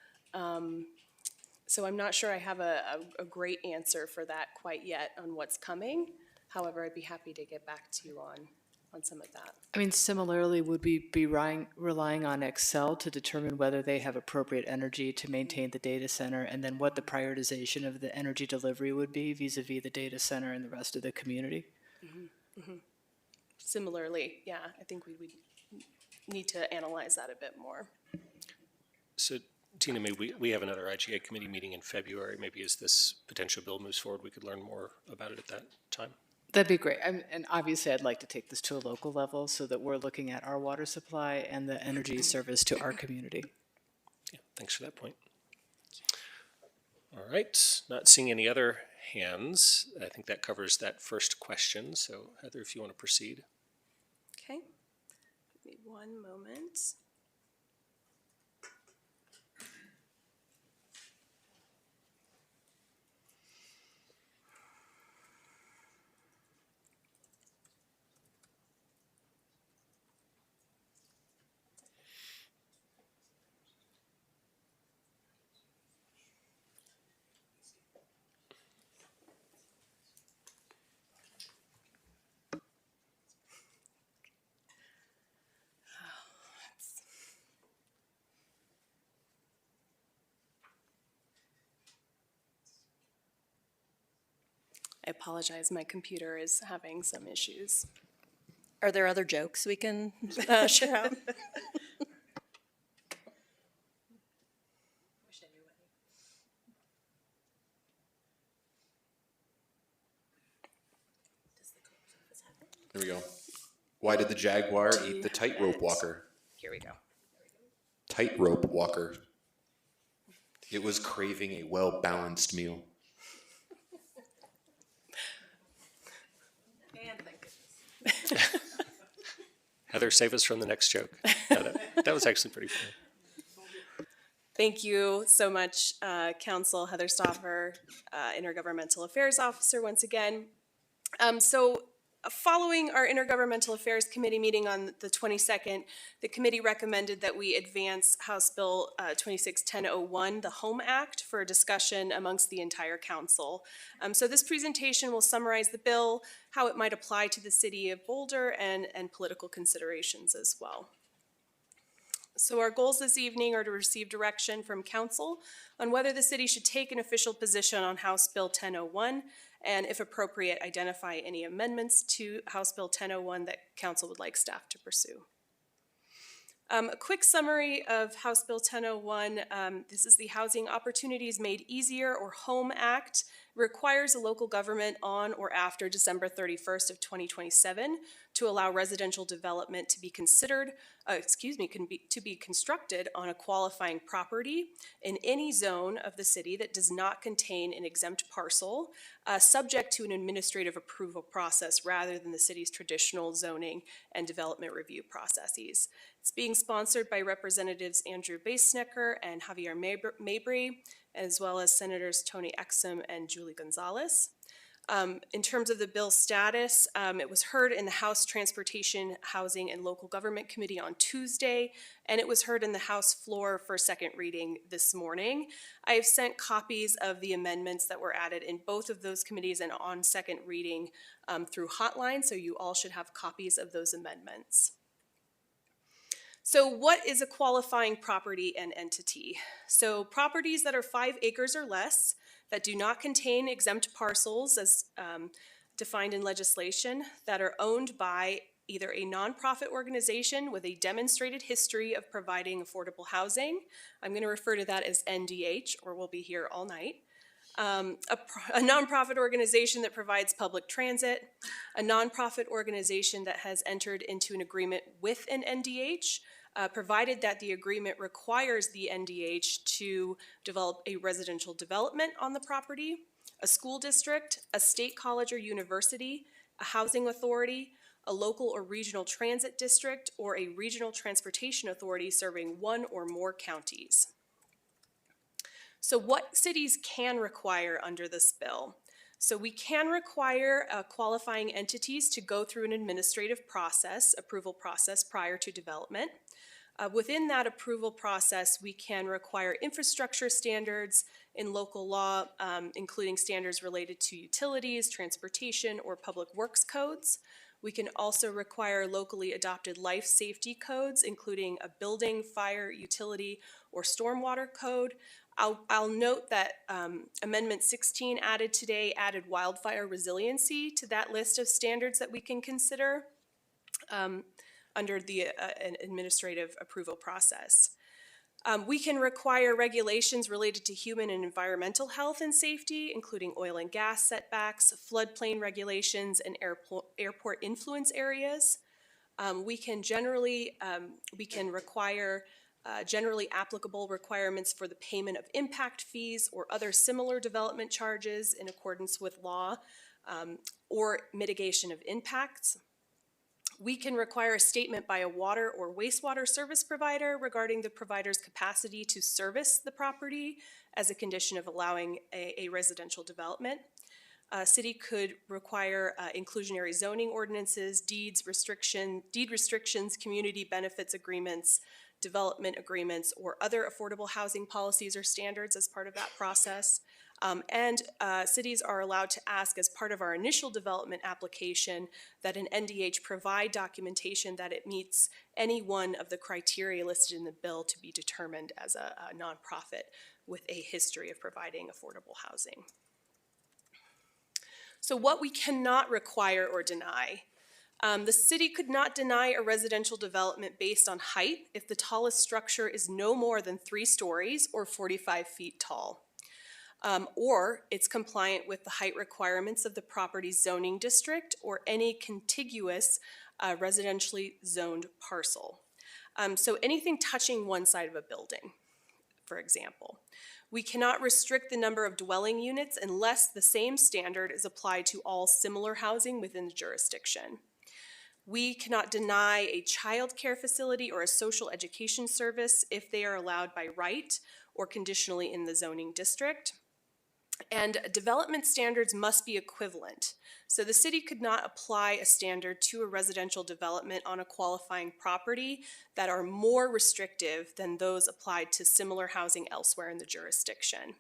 So I'm not sure I have a great answer for that quite yet on what's coming. However, I'd be happy to get back to you on some of that. I mean, similarly, would we be relying on Excel to determine whether they have appropriate energy to maintain the data center, and then what the prioritization of the energy delivery would be vis-a-vis the data center and the rest of the community? Mm-hmm. Mm-hmm. Similarly, yeah, I think we would need to analyze that a bit more. So, Tina, maybe we have another IGA committee meeting in February. Maybe as this potential bill moves forward, we could learn more about it at that time. That'd be great. And obviously, I'd like to take this to a local level so that we're looking at our water supply and the energy service to our community. Yeah, thanks for that point. All right, not seeing any other hands. I think that covers that first question. So, Heather, if you want to proceed. Okay, give me one moment. I apologize, my computer is having some issues. Are there other jokes we can share out? There we go. Why did the jaguar eat the tightrope walker? Here we go. Tightrope walker. It was craving a well-balanced meal. And thank goodness. Heather, save us from the next joke. No, that was actually pretty funny. Thank you so much, Council. Heather Stauffer, Intergovernmental Affairs Officer once again. Following our Intergovernmental Affairs Committee meeting on the 22nd, the committee recommended that we advance House Bill 261001, the Home Act, for a discussion amongst the entire council. So this presentation will summarize the bill, how it might apply to the city of Boulder, and political considerations as well. So our goals this evening are to receive direction from council on whether the city should take an official position on House Bill 1001, and if appropriate, identify any amendments to House Bill 1001 that council would like staff to pursue. A quick summary of House Bill 1001. This is the Housing Opportunities Made Easier, or HOME Act. It requires a local government on or after December 31st of 2027 to allow residential development to be considered, to be constructed on a qualifying property in any zone of the city that does not contain an exempt parcel, subject to an administrative approval process rather than the city's traditional zoning and development review processes. It's being sponsored by Representatives Andrew Basnecker and Javier Mabry, as well as Senators Tony Exum and Julie Gonzalez. In terms of the bill's status, it was heard in the House Transportation, Housing, and Local Government Committee on Tuesday, and it was heard in the House floor for second reading this morning. I have sent copies of the amendments that were added in both of those committees and on second reading through Hotline, so you all should have copies of those amendments. So what is a qualifying property and entity? So properties that are 5 acres or less that do not contain exempt parcels as defined in legislation, that are owned by either a nonprofit organization with a demonstrated history of providing affordable housing. I'm going to refer to that as NDH, or we'll be here all night. A nonprofit organization that provides public transit, a nonprofit organization that has entered into an agreement with an NDH, provided that the agreement requires the NDH to develop a residential development on the property, a school district, a state college or university, a housing authority, a local or regional transit district, or a regional transportation authority serving 1 or more counties. So what cities can require under this bill? So we can require qualifying entities to go through an administrative process, approval process prior to development. Within that approval process, we can require infrastructure standards in local law, including standards related to utilities, transportation, or public works codes. We can also require locally adopted life safety codes, including a building, fire, utility, or stormwater code. I'll note that Amendment 16 added today added wildfire resiliency to that list of standards that we can consider under the administrative approval process. We can require regulations related to human and environmental health and safety, including oil and gas setbacks, floodplain regulations, and airport influence areas. We can require generally applicable requirements for the payment of impact fees or other similar development charges in accordance with law, or mitigation of impacts. We can require a statement by a water or wastewater service provider regarding the provider's capacity to service the property as a condition of allowing a residential development. A city could require inclusionary zoning ordinances, deed restrictions, community benefits agreements, development agreements, or other affordable housing policies or standards as part of that process. Cities are allowed to ask as part of our initial development application that an NDH provide documentation that it meets any one of the criteria listed in the bill to be determined as a nonprofit with a history of providing affordable housing. So what we cannot require or deny. The city could not deny a residential development based on height if the tallest structure is no more than 3 stories or 45 feet tall. Or it's compliant with the height requirements of the property's zoning district or any contiguous residentially zoned parcel. So anything touching one side of a building, for example. We cannot restrict the number of dwelling units unless the same standard is applied to all similar housing within the jurisdiction. We cannot deny a child care facility or a social education service if they are allowed by right or conditionally in the zoning district. And development standards must be equivalent. So the city could not apply a standard to a residential development on a qualifying property that are more restrictive than those applied to similar housing elsewhere in the jurisdiction.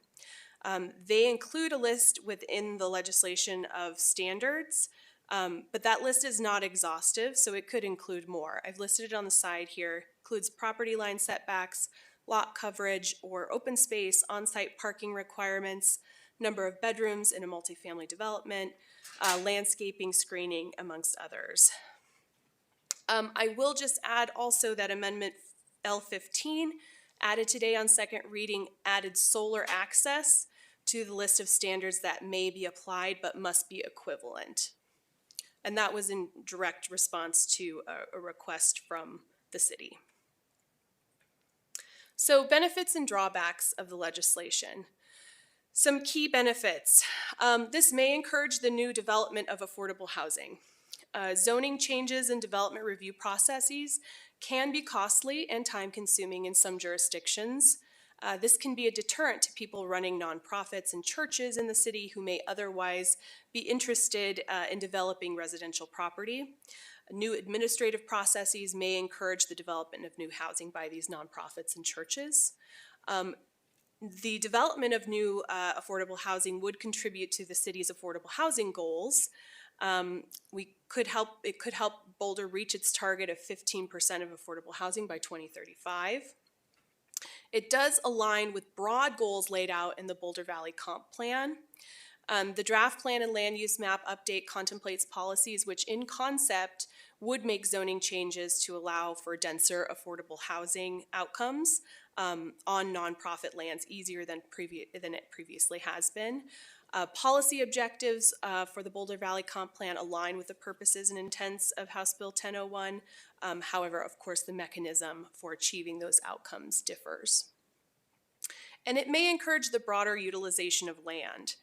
They include a list within the legislation of standards, but that list is not exhaustive, so it could include more. I've listed it on the side here. It includes property line setbacks, lot coverage or open space, on-site parking requirements, number of bedrooms in a multifamily development, landscaping, screening, amongst others. I will just add also that Amendment L15, added today on second reading, added solar access to the list of standards that may be applied but must be equivalent. And that was in direct response to a request from the city. So benefits and drawbacks of the legislation. Some key benefits. This may encourage the new development of affordable housing. Zoning changes and development review processes can be costly and time-consuming in some jurisdictions. This can be a deterrent to people running nonprofits and churches in the city who may otherwise be interested in developing residential property. New administrative processes may encourage the development of new housing by these nonprofits and churches. The development of new affordable housing would contribute to the city's affordable housing goals, It could help Boulder reach its target of 15% of affordable housing by 2035. It does align with broad goals laid out in the Boulder Valley Comp Plan. The draft plan and land use map update contemplates policies which in concept would make zoning changes to allow for denser affordable housing outcomes on nonprofit lands easier than it previously has been. Policy objectives for the Boulder Valley Comp Plan align with the purposes and intents of House Bill 1001. However, of course, the mechanism for achieving those outcomes differs. And it may encourage the broader utilization of land.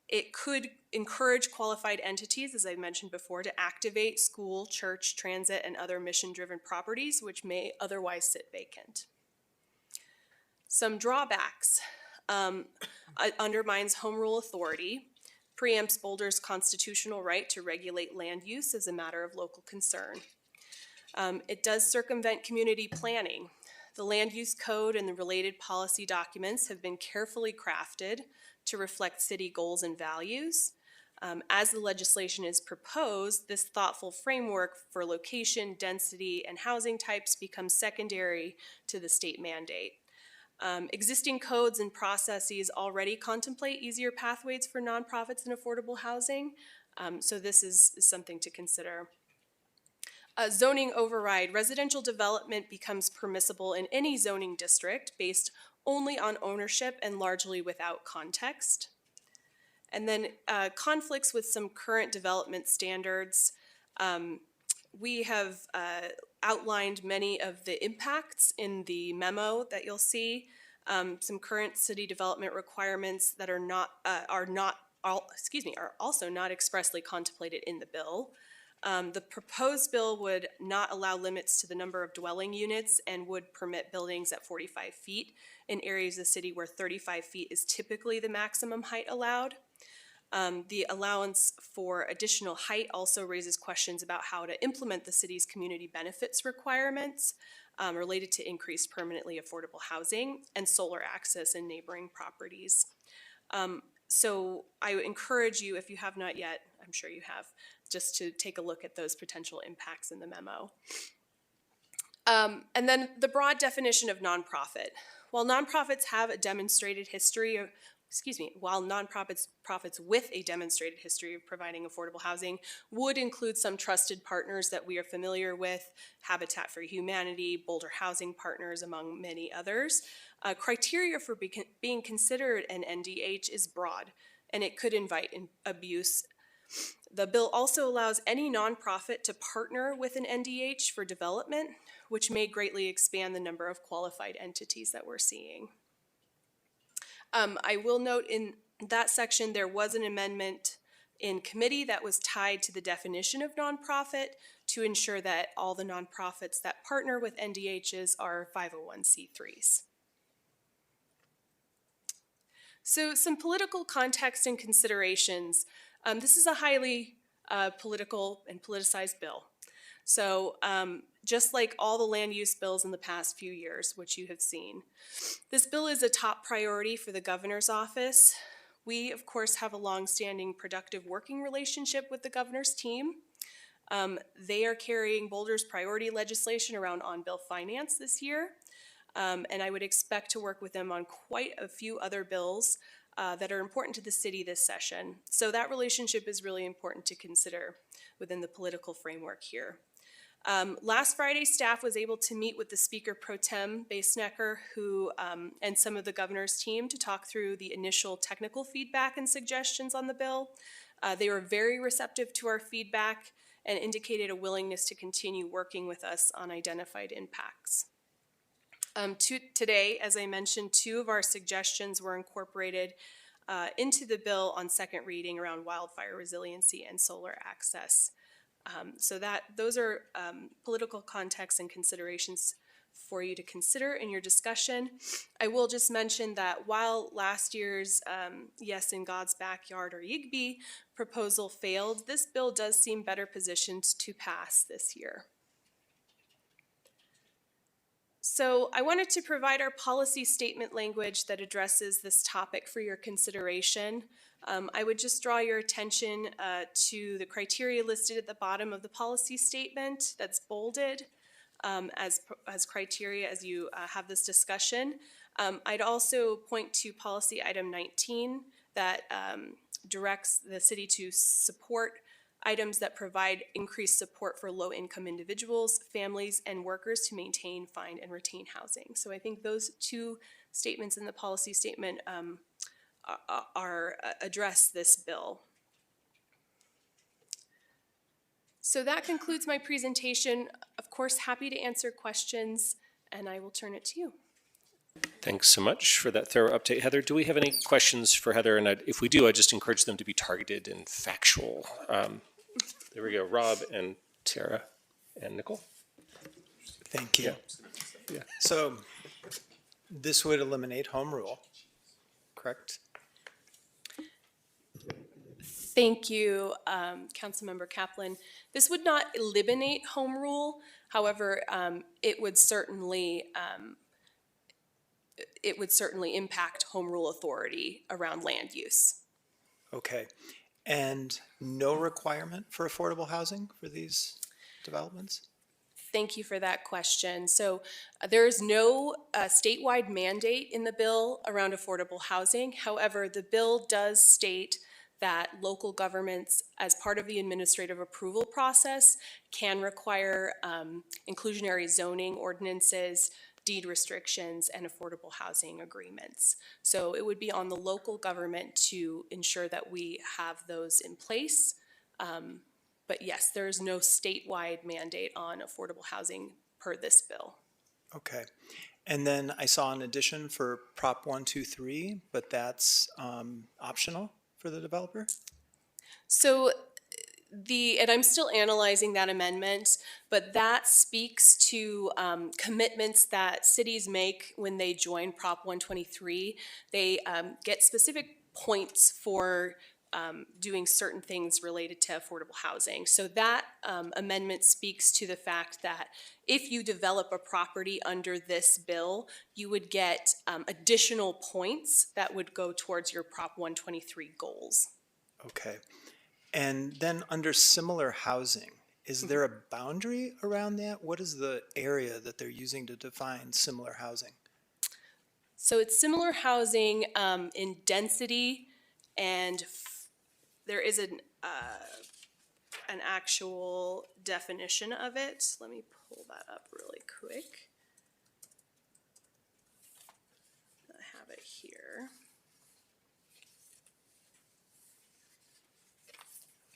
It could encourage qualified entities, as I mentioned before, to activate school, church, transit, and other mission-driven properties which may otherwise sit vacant. Some drawbacks. Undermines home rule authority, preempts Boulder's constitutional right to regulate land use as a matter of local concern. It does circumvent community planning. The land use code and the related policy documents have been carefully crafted to reflect city goals and values. As the legislation is proposed, this thoughtful framework for location, density, and housing types becomes secondary to the state mandate. Existing codes and processes already contemplate easier pathways for nonprofits and affordable housing, so this is something to consider. Zoning override. Residential development becomes permissible in any zoning district based only on ownership and largely without context. And then conflicts with some current development standards. We have outlined many of the impacts in the memo that you'll see. Some current city development requirements that are also not expressly contemplated in the bill. The proposed bill would not allow limits to the number of dwelling units and would permit buildings at 45 feet in areas of the city where 35 feet is typically the maximum height allowed. The allowance for additional height also raises questions about how to implement the city's community benefits requirements related to increased permanently affordable housing and solar access in neighboring properties. So I encourage you, if you have not yet, I'm sure you have, just to take a look at those potential impacts in the memo. And then the broad definition of nonprofit. While nonprofits have a demonstrated history of, while nonprofits with a demonstrated history of providing affordable housing would include some trusted partners that we are familiar with, Habitat for Humanity, Boulder Housing Partners, among many others. Criteria for being considered an NDH is broad, and it could invite abuse. The bill also allows any nonprofit to partner with an NDH for development, which may greatly expand the number of qualified entities that we're seeing. I will note in that section there was an amendment in committee that was tied to the definition of nonprofit to ensure that all the nonprofits that partner with NDHs are 501c3s. So some political context and considerations. This is a highly political and politicized bill. So just like all the land use bills in the past few years, which you have seen, this bill is a top priority for the governor's office. We, of course, have a long-standing productive working relationship with the governor's team. They are carrying Boulder's priority legislation around on-bill finance this year, and I would expect to work with them on quite a few other bills that are important to the city this session. So that relationship is really important to consider within the political framework here. Last Friday, staff was able to meet with the Speaker Pro Tem, Basenecker, and some of the governor's team to talk through the initial technical feedback and suggestions on the bill. They were very receptive to our feedback and indicated a willingness to continue working with us on identified impacts. Today, as I mentioned, 2 of our suggestions were incorporated into the bill on second reading around wildfire resiliency and solar access. So those are political context and considerations for you to consider in your discussion. I will just mention that while last year's Yes in God's Backyard or YIGBY proposal failed, this bill does seem better positioned to pass this year. So I wanted to provide our policy statement language that addresses this topic for your consideration. I would just draw your attention to the criteria listed at the bottom of the policy statement that's bolded as criteria as you have this discussion. I'd also point to policy item 19 that directs the city to support items that provide increased support for low-income individuals, families, and workers to maintain, find, and retain housing. So I think those two statements in the policy statement address this bill. So that concludes my presentation. Of course, happy to answer questions, and I will turn it to you. Thanks so much for that thorough update, Heather. Do we have any questions for Heather? And if we do, I just encourage them to be targeted and factual. There we go. Rob and Tara and Nicole. Thank you. Yeah. So this would eliminate home rule, correct? Thank you, Councilmember Kaplan. This would not eliminate home rule. However, it would certainly impact home rule authority around land use. Okay. And no requirement for affordable housing for these developments? Thank you for that question. So there is no statewide mandate in the bill around affordable housing. However, the bill does state that local governments, as part of the administrative approval process, can require inclusionary zoning ordinances, deed restrictions, and affordable housing agreements. So it would be on the local government to ensure that we have those in place. But yes, there is no statewide mandate on affordable housing per this bill. Okay. And then I saw an addition for Prop 123, but that's optional for the developer? So and I'm still analyzing that amendment, but that speaks to commitments that cities make when they join Prop 123. They get specific points for doing certain things related to affordable housing. So that amendment speaks to the fact that if you develop a property under this bill, you would get additional points that would go towards your Prop 123 goals. Okay. And then under similar housing, is there a boundary around that? What is the area that they're using to define similar housing? So it's similar housing in density, and there is an actual definition of it. Let me pull that up really quick. I have it here.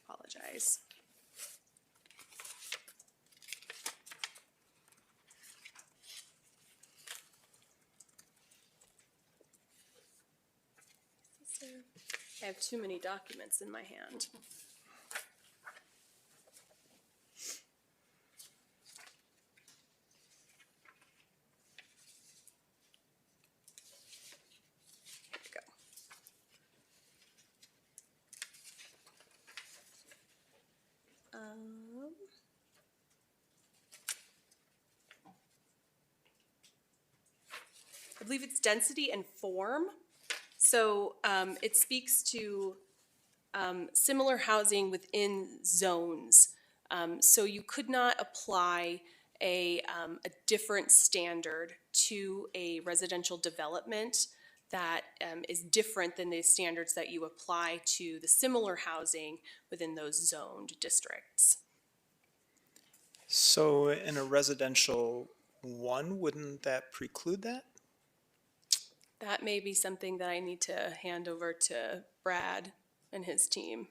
Apologize. I have too many documents in my hand. Here we go. I believe it's density and form. So it speaks to similar housing within zones. So you could not apply a different standard to a residential development that is different than the standards that you apply to the similar housing within those zoned districts. So in a residential one, wouldn't that preclude that? That may be something that I need to hand over to Brad and his team.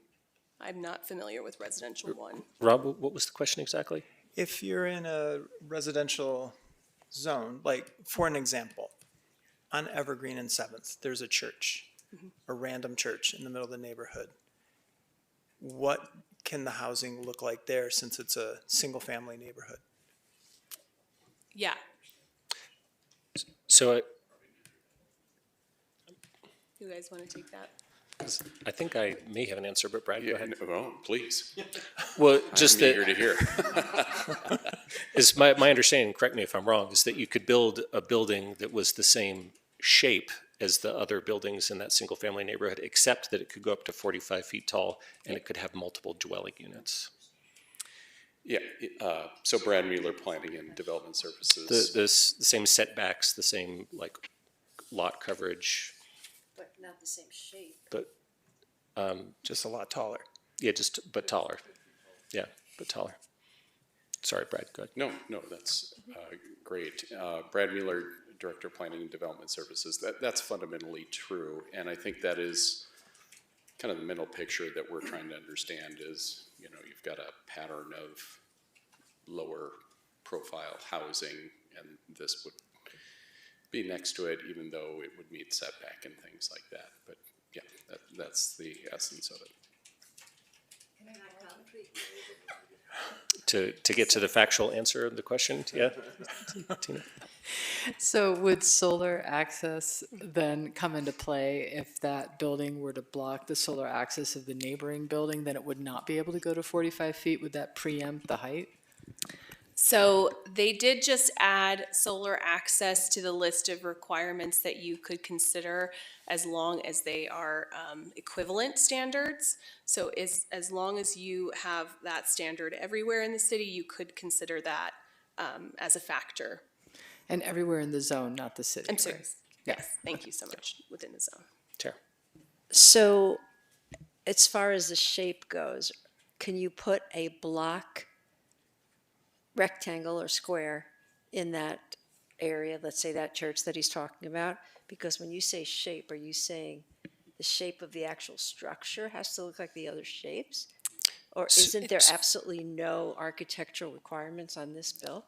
I'm not familiar with residential one. Rob, what was the question exactly? If you're in a residential zone, like for an example, on Evergreen and 7th, there's a church, a random church in the middle of the neighborhood. What can the housing look like there since it's a single family neighborhood? Yeah. So You guys want to take that? I think I may have an answer, but Brad, go ahead. Oh, please. Well, just I'm eager to hear. is my understanding, correct me if I'm wrong, is that you could build a building that was the same shape as the other buildings in that single-family neighborhood, except that it could go up to 45 feet tall and it could have multiple dwelling units. Yeah, so Brad Mueller, Planning and Development Services. The same setbacks, the same like lot coverage, But not the same shape. but Just a lot taller. yeah, but taller. Yeah, but taller. Sorry, Brad, go ahead. No, that's great. Brad Mueller, Director of Planning and Development Services, that's fundamentally true. And I think that is kind of the mental picture that we're trying to understand is, you've got a pattern of lower profile housing, and this would be next to it, even though it would meet setback and things like that. But yeah, that's the essence of it. To get to the factual answer of the question, yeah, Tina? So would solar access then come into play if that building were to block the solar access of the neighboring building, then it would not be able to go to 45 feet? Would that preempt the height? So they did just add solar access to the list of requirements that you could consider as long as they are equivalent standards. So as long as you have that standard everywhere in the city, you could consider that as a factor. And everywhere in the zone, not the city. I'm sorry. Right? Yes, thank you so much. Within the zone. Tara. So as far as the shape goes, can you put a block, rectangle or square in that area, let's say that church that he's talking about? Because when you say shape, are you saying the shape of the actual structure has to look like the other shapes? Or isn't there absolutely no architectural requirements on this bill?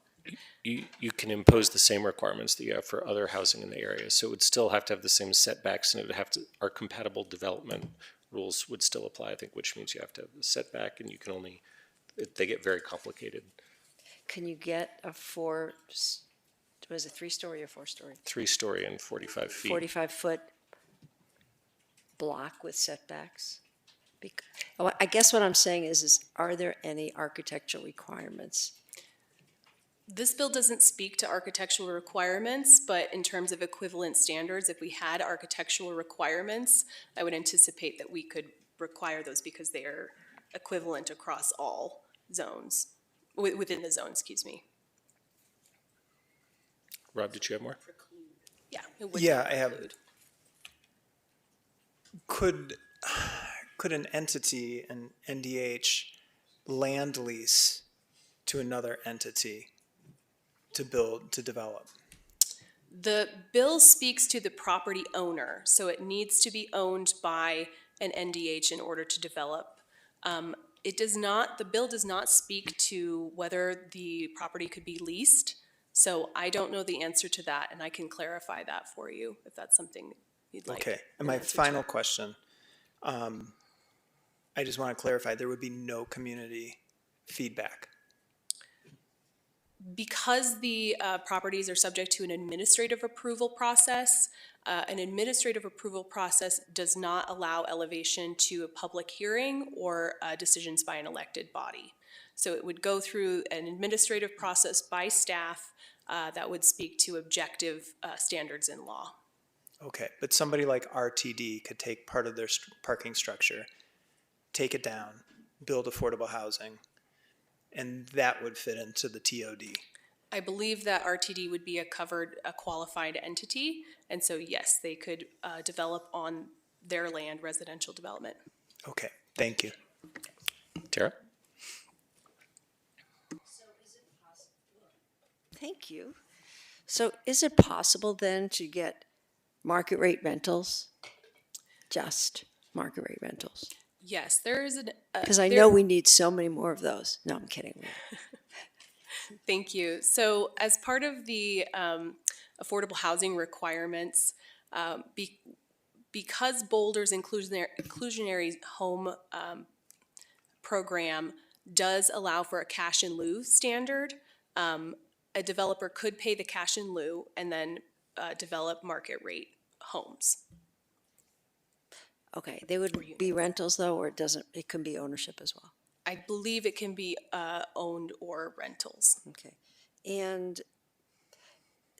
You can impose the same requirements that you have for other housing in the area. So it would still have to have the same setbacks, and it would have to, our compatible development rules would still apply, I think, which means you have to have a setback, and you can only, they get very complicated. Can you get a was it 3-story or 4-story? 3-story and 45 feet. 45-foot block with setbacks? I guess what I'm saying is are there any architectural requirements? This bill doesn't speak to architectural requirements, but in terms of equivalent standards, if we had architectural requirements, I would anticipate that we could require those because they are equivalent across all zones, within the zone, excuse me. Rob, did you have more? Yeah, it would Yeah, I have. include. Could an entity, an NDH, land lease to another entity to build, to develop? The bill speaks to the property owner, so it needs to be owned by an NDH in order to develop. The bill does not speak to whether the property could be leased, so I don't know the answer to that, and I can clarify that for you if that's something you'd like. Okay, and my final question, I just want to clarify, there would be no community feedback. Because the properties are subject to an administrative approval process, an administrative approval process does not allow elevation to a public hearing or decisions by an elected body. So it would go through an administrative process by staff that would speak to objective standards in law. Okay, but somebody like RTD could take part of their parking structure, take it down, build affordable housing, and that would fit into the TOD. I believe that RTD would be a qualified entity, and so yes, they could develop on their land residential development. Okay, thank you. Tara? Thank you. So is it possible then to get market rate rentals? Just market rate rentals? Yes, there is an... Because I know we need so many more of those. No, I'm kidding. Thank you. So as part of the affordable housing requirements, because Boulder's inclusionary home program does allow for a cash in lieu standard, a developer could pay the cash in lieu and then develop market rate homes. Okay, they would be rentals though, or it can be ownership as well? I believe it can be owned or rentals. Okay. And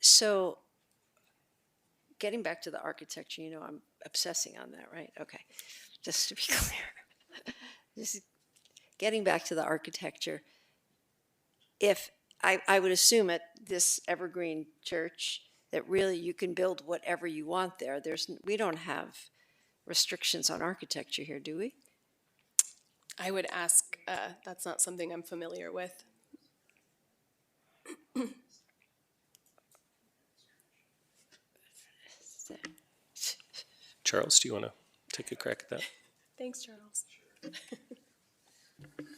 so getting back to the architecture, you know, I'm obsessing on that, right? Okay, just to be clear. Just getting back to the architecture, if I would assume at this Evergreen Church that really you can build whatever you want there. We don't have restrictions on architecture here, do we? I would ask, that's not something I'm familiar with. Charles, do you want to take a crack at that? Thanks, Charles.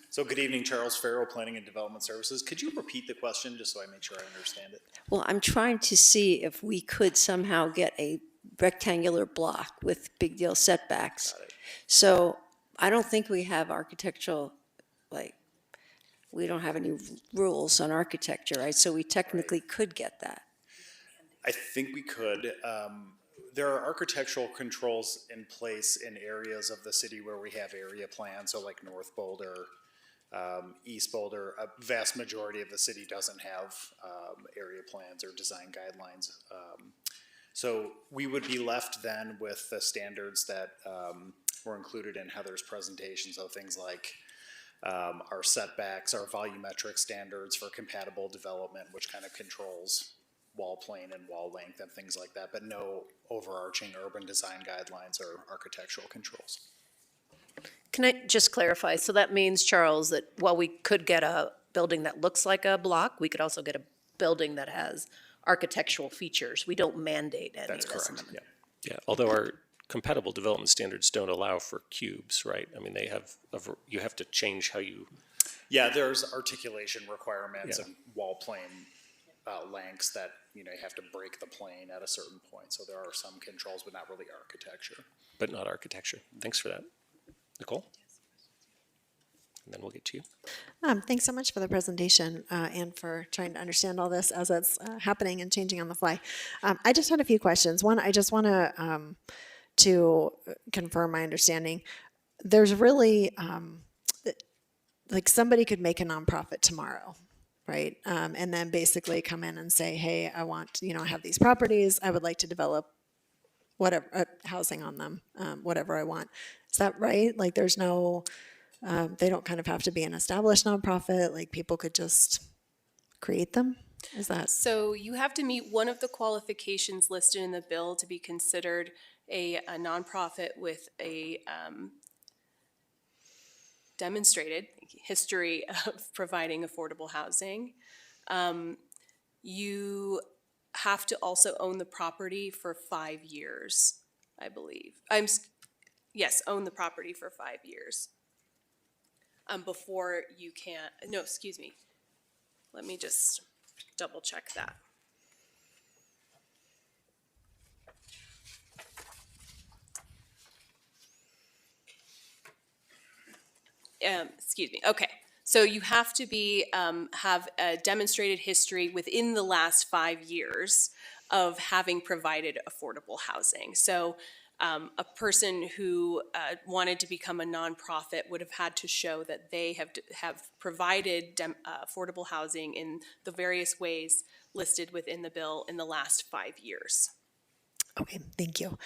So good evening, Charles Farrell, Planning and Development Services. Could you repeat the question just so I make sure I understand it? Well, I'm trying to see if we could somehow get a rectangular block with big deal setbacks. So I don't think we have architectural, we don't have any rules on architecture, right? So we technically could get that. I think we could. There are architectural controls in place in areas of the city where we have area plans, so like North Boulder, East Boulder. A vast majority of the city doesn't have area plans or design guidelines. So we would be left then with the standards that were included in Heather's presentation, so things like our setbacks, our volumetric standards for compatible development, which kind of controls wall plane and wall length and things like that, but no overarching urban design guidelines or architectural controls. Can I just clarify? So that means, Charles, that while we could get a building that looks like a block, we could also get a building that has architectural features. We don't mandate any. That's correct. Yeah, although our compatible development standards don't allow for cubes, right? I mean, they have, you have to change how you. Yeah, there's articulation requirements and wall plane lengths that, you have to break the plane at a certain point. So there are some controls, but not really architecture. But not architecture. Thanks for that. Nicole? And then we'll get to you. Thanks so much for the presentation and for trying to understand all this as it's happening and changing on the fly. I just had a few questions. One, I just want to confirm my understanding. There's really, somebody could make a nonprofit tomorrow, right? And then basically come in and say, hey, I want, I have these properties. I would like to develop whatever, housing on them, whatever I want. Is that right? Like there's no, they don't kind of have to be an established nonprofit, like people could just create them? Is that? So you have to meet one of the qualifications listed in the bill to be considered a nonprofit with a demonstrated history of providing affordable housing. You have to also own the property for 5 years, I believe. Yes, own the property for 5 years. Before you can, no, excuse me. Let me just double check that. Excuse me. Okay. So you have to be have a demonstrated history within the last 5 years of having provided affordable housing. So a person who wanted to become a nonprofit would have had to show that they have provided affordable housing in the various ways listed within the bill in the last 5 years. Okay, thank you.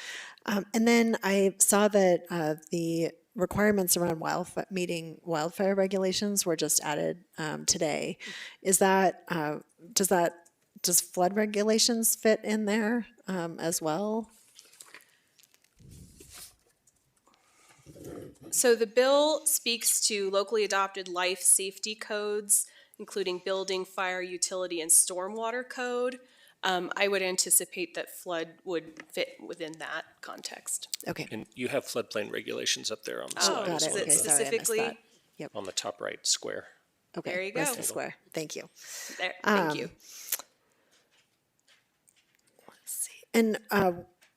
And then I saw that the requirements around meeting wildfire regulations were just added today. Is that, does flood regulations fit in there as well? So the bill speaks to locally adopted life safety codes, including building, fire, utility, and stormwater code. I would anticipate that flood would fit within that context. Okay. And you have floodplain regulations up there on the Oh, slide. got it. as well. Okay, sorry, I missed specifically that. Yep. On the top right square. Okay. There you go. Rest of square. Thank you. There, thank you. Let's see. And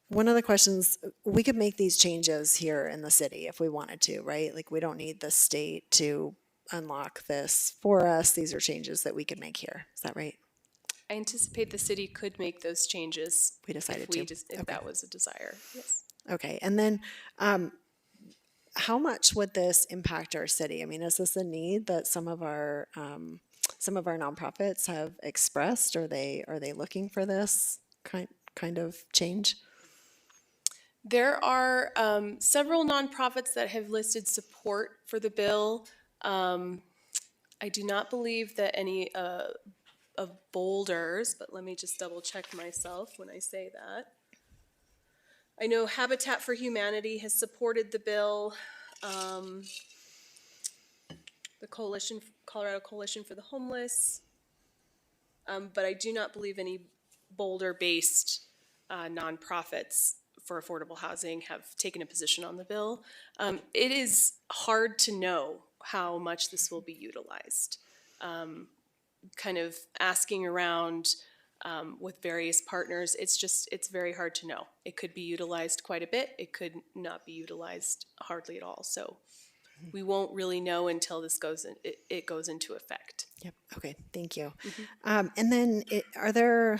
one of the questions, we could make these changes here in the city if we wanted to, right? Like we don't need the state to unlock this for us. These are changes that we could make here. Is that right? I anticipate the city could make those changes. We decided if we to. if that was a desire. Yes. Okay. And then how much would this impact our city? I mean, is this a need that some of our nonprofits have expressed? Are they looking for this kind of change? There are several nonprofits that have listed support for the bill. I do not believe that any of Boulder's, but let me just double check myself when I say that. I know Habitat for Humanity has supported the bill. The Colorado Coalition for the Homeless, but I do not believe any Boulder-based nonprofits for affordable housing have taken a position on the bill. It is hard to know how much this will be utilized. Kind of asking around with various partners, it's very hard to know. It could be utilized quite a bit. It could not be utilized hardly at all. So we won't really know until this it goes into effect. Yep. Okay. Thank you. And then, are there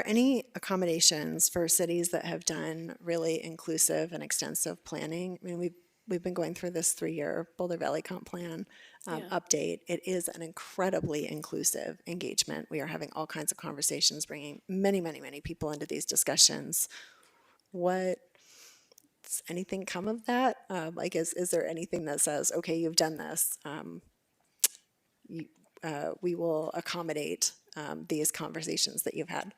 any accommodations for cities that have done really inclusive and extensive planning? I mean, we've been going through this 3-year Boulder Valley Comp Plan update. It is an incredibly inclusive engagement. We are having all kinds of conversations, bringing many, many, many people into these discussions. Does anything come of that? Like, is there anything that says, okay, you've done this, we will accommodate these conversations that you've had?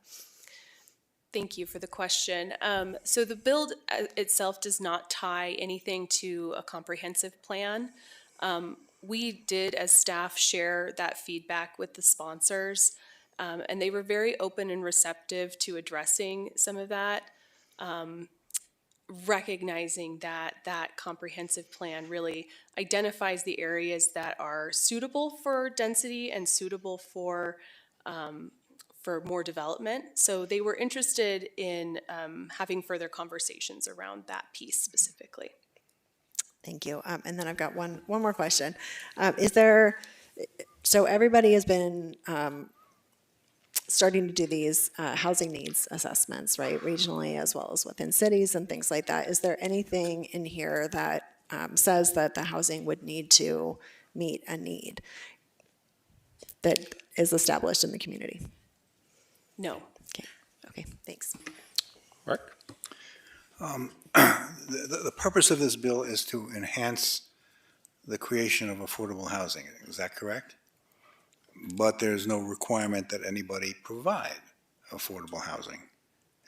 Thank you for the question. So the bill itself does not tie anything to a comprehensive plan. We did, as staff, share that feedback with the sponsors, and they were very open and receptive to addressing some of that. Recognizing that that comprehensive plan really identifies the areas that are suitable for density and suitable for more development. So they were interested in having further conversations around that piece specifically. Thank you. And then I've got one more question. So everybody has been starting to do these housing needs assessments, right, regionally as well as within cities and things like that. Is there anything in here that says that the housing would need to meet a need that is established in the community? No. Okay, thanks. Mark? The purpose of this bill is to enhance the creation of affordable housing. Is that correct? But there's no requirement that anybody provide affordable housing.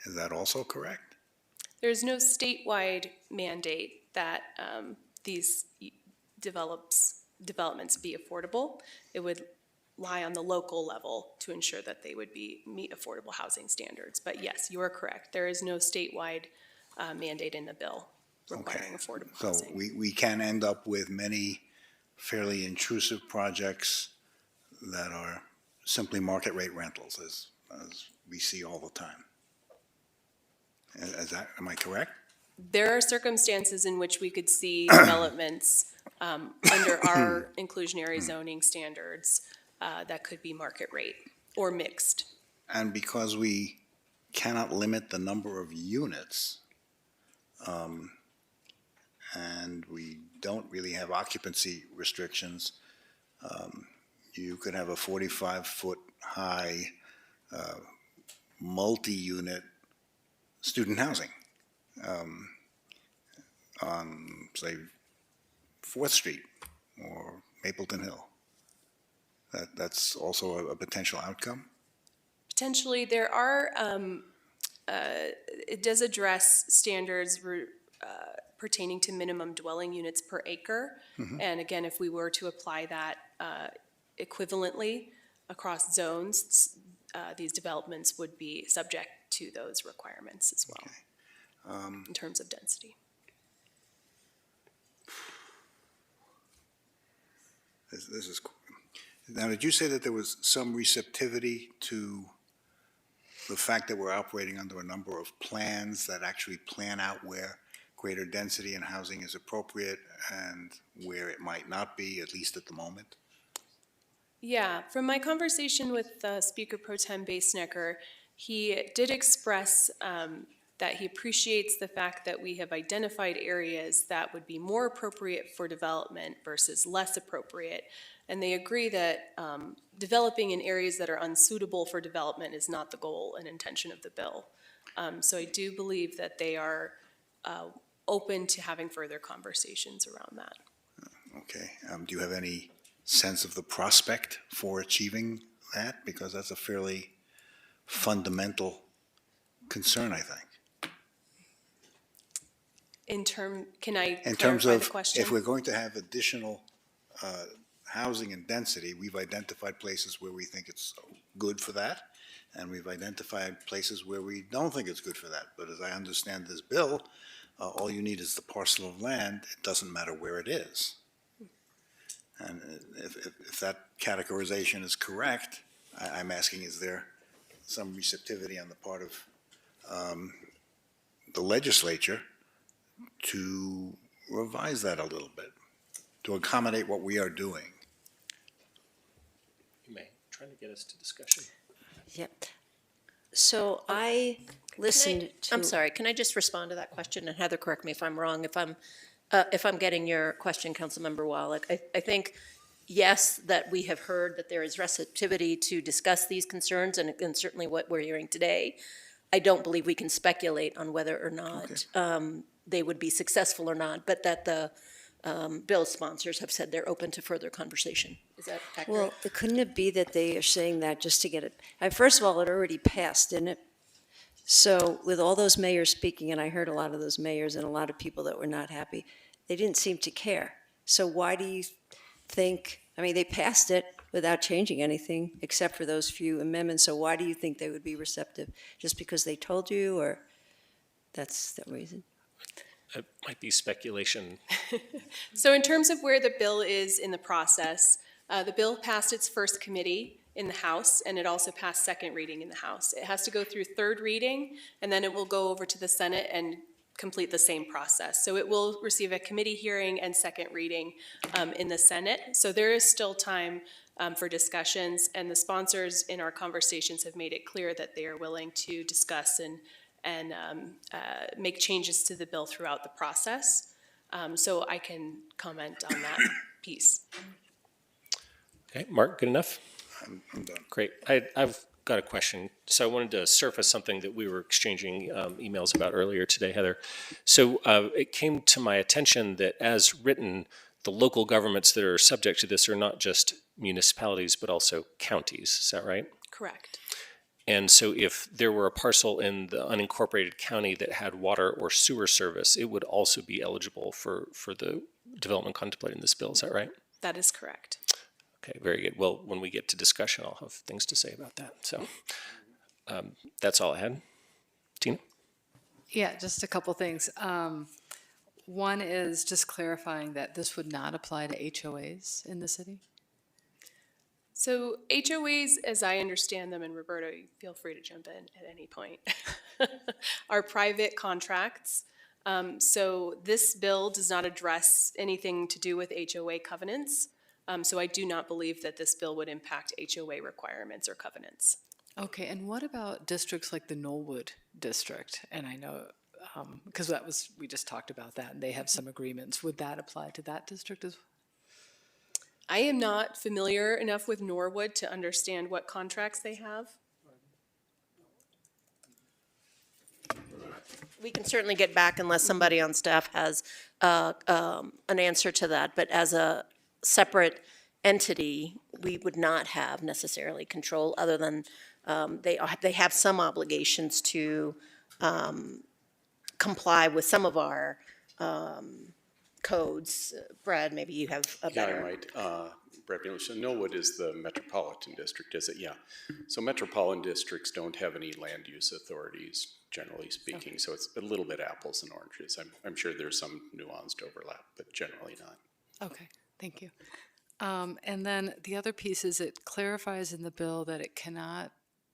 Is that also correct? There's no statewide mandate that these developments be affordable. It would lie on the local level to ensure that they would meet affordable housing standards. But yes, you are correct. There is no statewide mandate in the bill requiring affordable housing. So we can end up with many fairly intrusive projects that are simply market rate rentals, as we see all the time. Am I correct? There are circumstances in which we could see developments under our inclusionary zoning standards that could be market rate or mixed. And because we cannot limit the number of units, and we don't really have occupancy restrictions, you could have a 45-foot high multi-unit student housing on, say, 4th Street or Mapleton Hill. That's also a potential outcome? Potentially, there are, it does address standards pertaining to minimum dwelling units per acre. Mm-hmm. And again, if we were to apply that equivalently across zones, these developments would be subject to those requirements as well, okay. In terms of density. This is now. Did you say that there was some receptivity to the fact that we're operating under a number of plans that actually plan out where greater density and housing is appropriate and where it might not be, at least at the moment? Yeah, from my conversation with Speaker Pro Tem Basenecker, he did express that he appreciates the fact that we have identified areas that would be more appropriate for development versus less appropriate. And they agree that developing in areas that are unsuitable for development is not the goal and intention of the bill. So I do believe that they are open to having further conversations around that. Okay. Do you have any sense of the prospect for achieving that? Because that's a fairly fundamental concern, I think. Can I In terms clarify of the question? if we're going to have additional housing and density, we've identified places where we think it's good for that, and we've identified places where we don't think it's good for that. But as I understand this bill, all you need is the parcel of land. It doesn't matter where it is. And if that categorization is correct, I'm asking, is there some receptivity on the part of the legislature to revise that a little bit, to accommodate what we are doing? You may, trying to get us to discussion. Yeah. So I listened to. I'm sorry, can I just respond to that question? And Heather, correct me if I'm wrong, if I'm getting your question, Councilmember Wallach. I think, yes, that we have heard that there is receptivity to discuss these concerns, and certainly what we're hearing today. I don't believe we can speculate on whether or not they would be successful or not, but that the bill sponsors have said they're open to further conversation. Is that accurate? Well, couldn't it be that they are saying that just to get it? First of all, it already passed, didn't it? So with all those mayors speaking, and I heard a lot of those mayors and a lot of people that were not happy, they didn't seem to care. So why do you think, I mean, they passed it without changing anything except for those few amendments. So why do you think they would be receptive? Just because they told you, or that's the reason? It might be speculation. So in terms of where the bill is in the process, the bill passed its first committee in the House, and it also passed second reading in the House. It has to go through third reading, and then it will go over to the Senate and complete the same process. So it will receive a committee hearing and second reading in the Senate. So there is still time for discussions, and the sponsors in our conversations have made it clear that they are willing to discuss and make changes to the bill throughout the process. So I can comment on that piece. Okay, Mark, good enough? I'm done. Great. I've got a question. So I wanted to surface something that we were exchanging emails about earlier today, Heather. So it came to my attention that as written, the local governments that are subject to this are not just municipalities, but also counties. Is that right? Correct. And so if there were a parcel in the unincorporated county that had water or sewer service, it would also be eligible for the development contemplated in this bill. Is that right? That is correct. Okay, very good. Well, when we get to discussion, I'll have things to say about that. So that's all I had. Tina? Yeah, just a couple things. One is just clarifying that this would not apply to HOAs in the city. So HOAs, as I understand them, and Roberto, feel free to jump in at any point, are private contracts. So this bill does not address anything to do with HOA covenants. So I do not believe that this bill would impact HOA requirements or covenants. Okay, and what about districts like the Knollwood district? And I know, because we just talked about that, and they have some agreements. Would that apply to that district as well? I am not familiar enough with Norwood to understand what contracts they have. We can certainly get back unless somebody on staff has an answer to that. But as a separate entity, we would not have necessarily control other than they have some obligations to comply with some of our codes. Brad, maybe you have a better. Yeah, I might. Brad Miller. So Knollwood is the metropolitan district, is it? Yeah. So metropolitan districts don't have any land use authorities, generally speaking. Okay. So it's a little bit apples and oranges. I'm sure there's some nuanced overlap, but generally not. Okay, thank you. And then the other piece is it clarifies in the bill that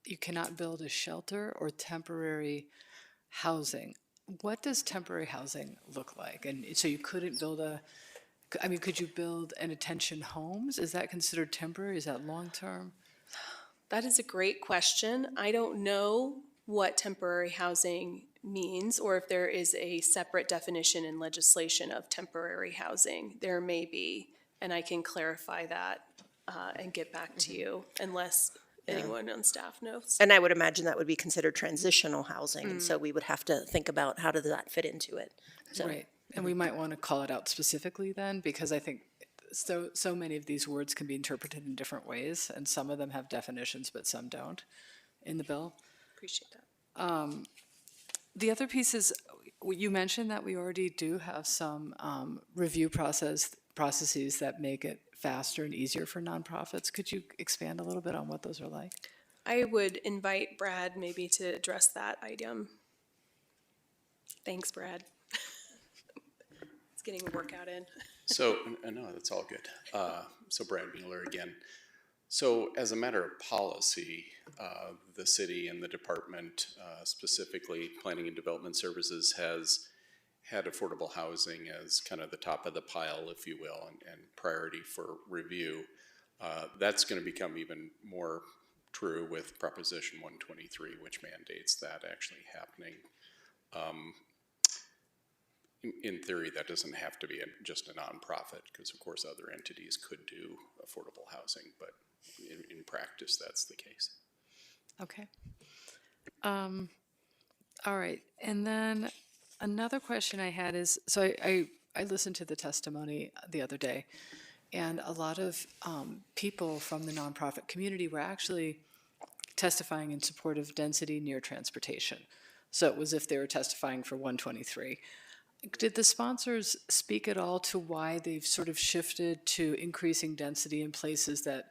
you cannot build a shelter or temporary housing. What does temporary housing look like? And so you couldn't build could you build an attention homes? Is that considered temporary? Is that long-term? That is a great question. I don't know what temporary housing means, or if there is a separate definition in legislation of temporary housing. There may be, and I can clarify that and get back to you, unless anyone on staff knows. And I would imagine that would be considered transitional housing, and so we would have to think about how does that fit into it. So, Right, and we might want to call it out specifically then, because I think so many of these words can be interpreted in different ways, and some of them have definitions, but some don't in the bill. Appreciate that. The other piece is, you mentioned that we already do have some review processes that make it faster and easier for nonprofits. Could you expand a little bit on what those are like? I would invite Brad maybe to address that item. Thanks, Brad. It's getting a workout in. So, no, that's all good. So Brad Mueller again. So as a matter of policy, the city and the department, specifically Planning and Development Services, has had affordable housing as kind of the top of the pile, if you will, and priority for review. That's going to become even more true with Proposition 123, which mandates that actually happening. In theory, that doesn't have to be just a nonprofit, because of course other entities could do affordable housing, but in practice, that's the case. Okay. All right, and then another question I had is, so I listened to the testimony the other day, and a lot of people from the nonprofit community were actually testifying in support of density near transportation. So it was if they were testifying for 123. Did the sponsors speak at all to why they've sort of shifted to increasing density in places that,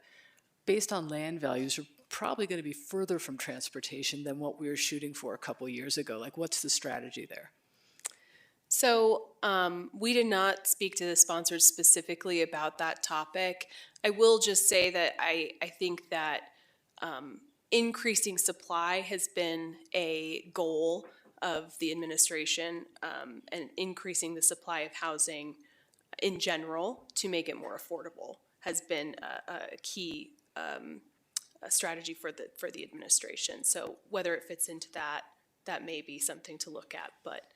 based on land values, are probably going to be further from transportation than what we were shooting for a couple years ago? Like, what's the strategy there? So we did not speak to the sponsors specifically about that topic. I will just say that I think that increasing supply has been a goal of the administration, and increasing the supply of housing in general to make it more affordable has been a key strategy for the administration. So whether it fits into that may be something to look at, but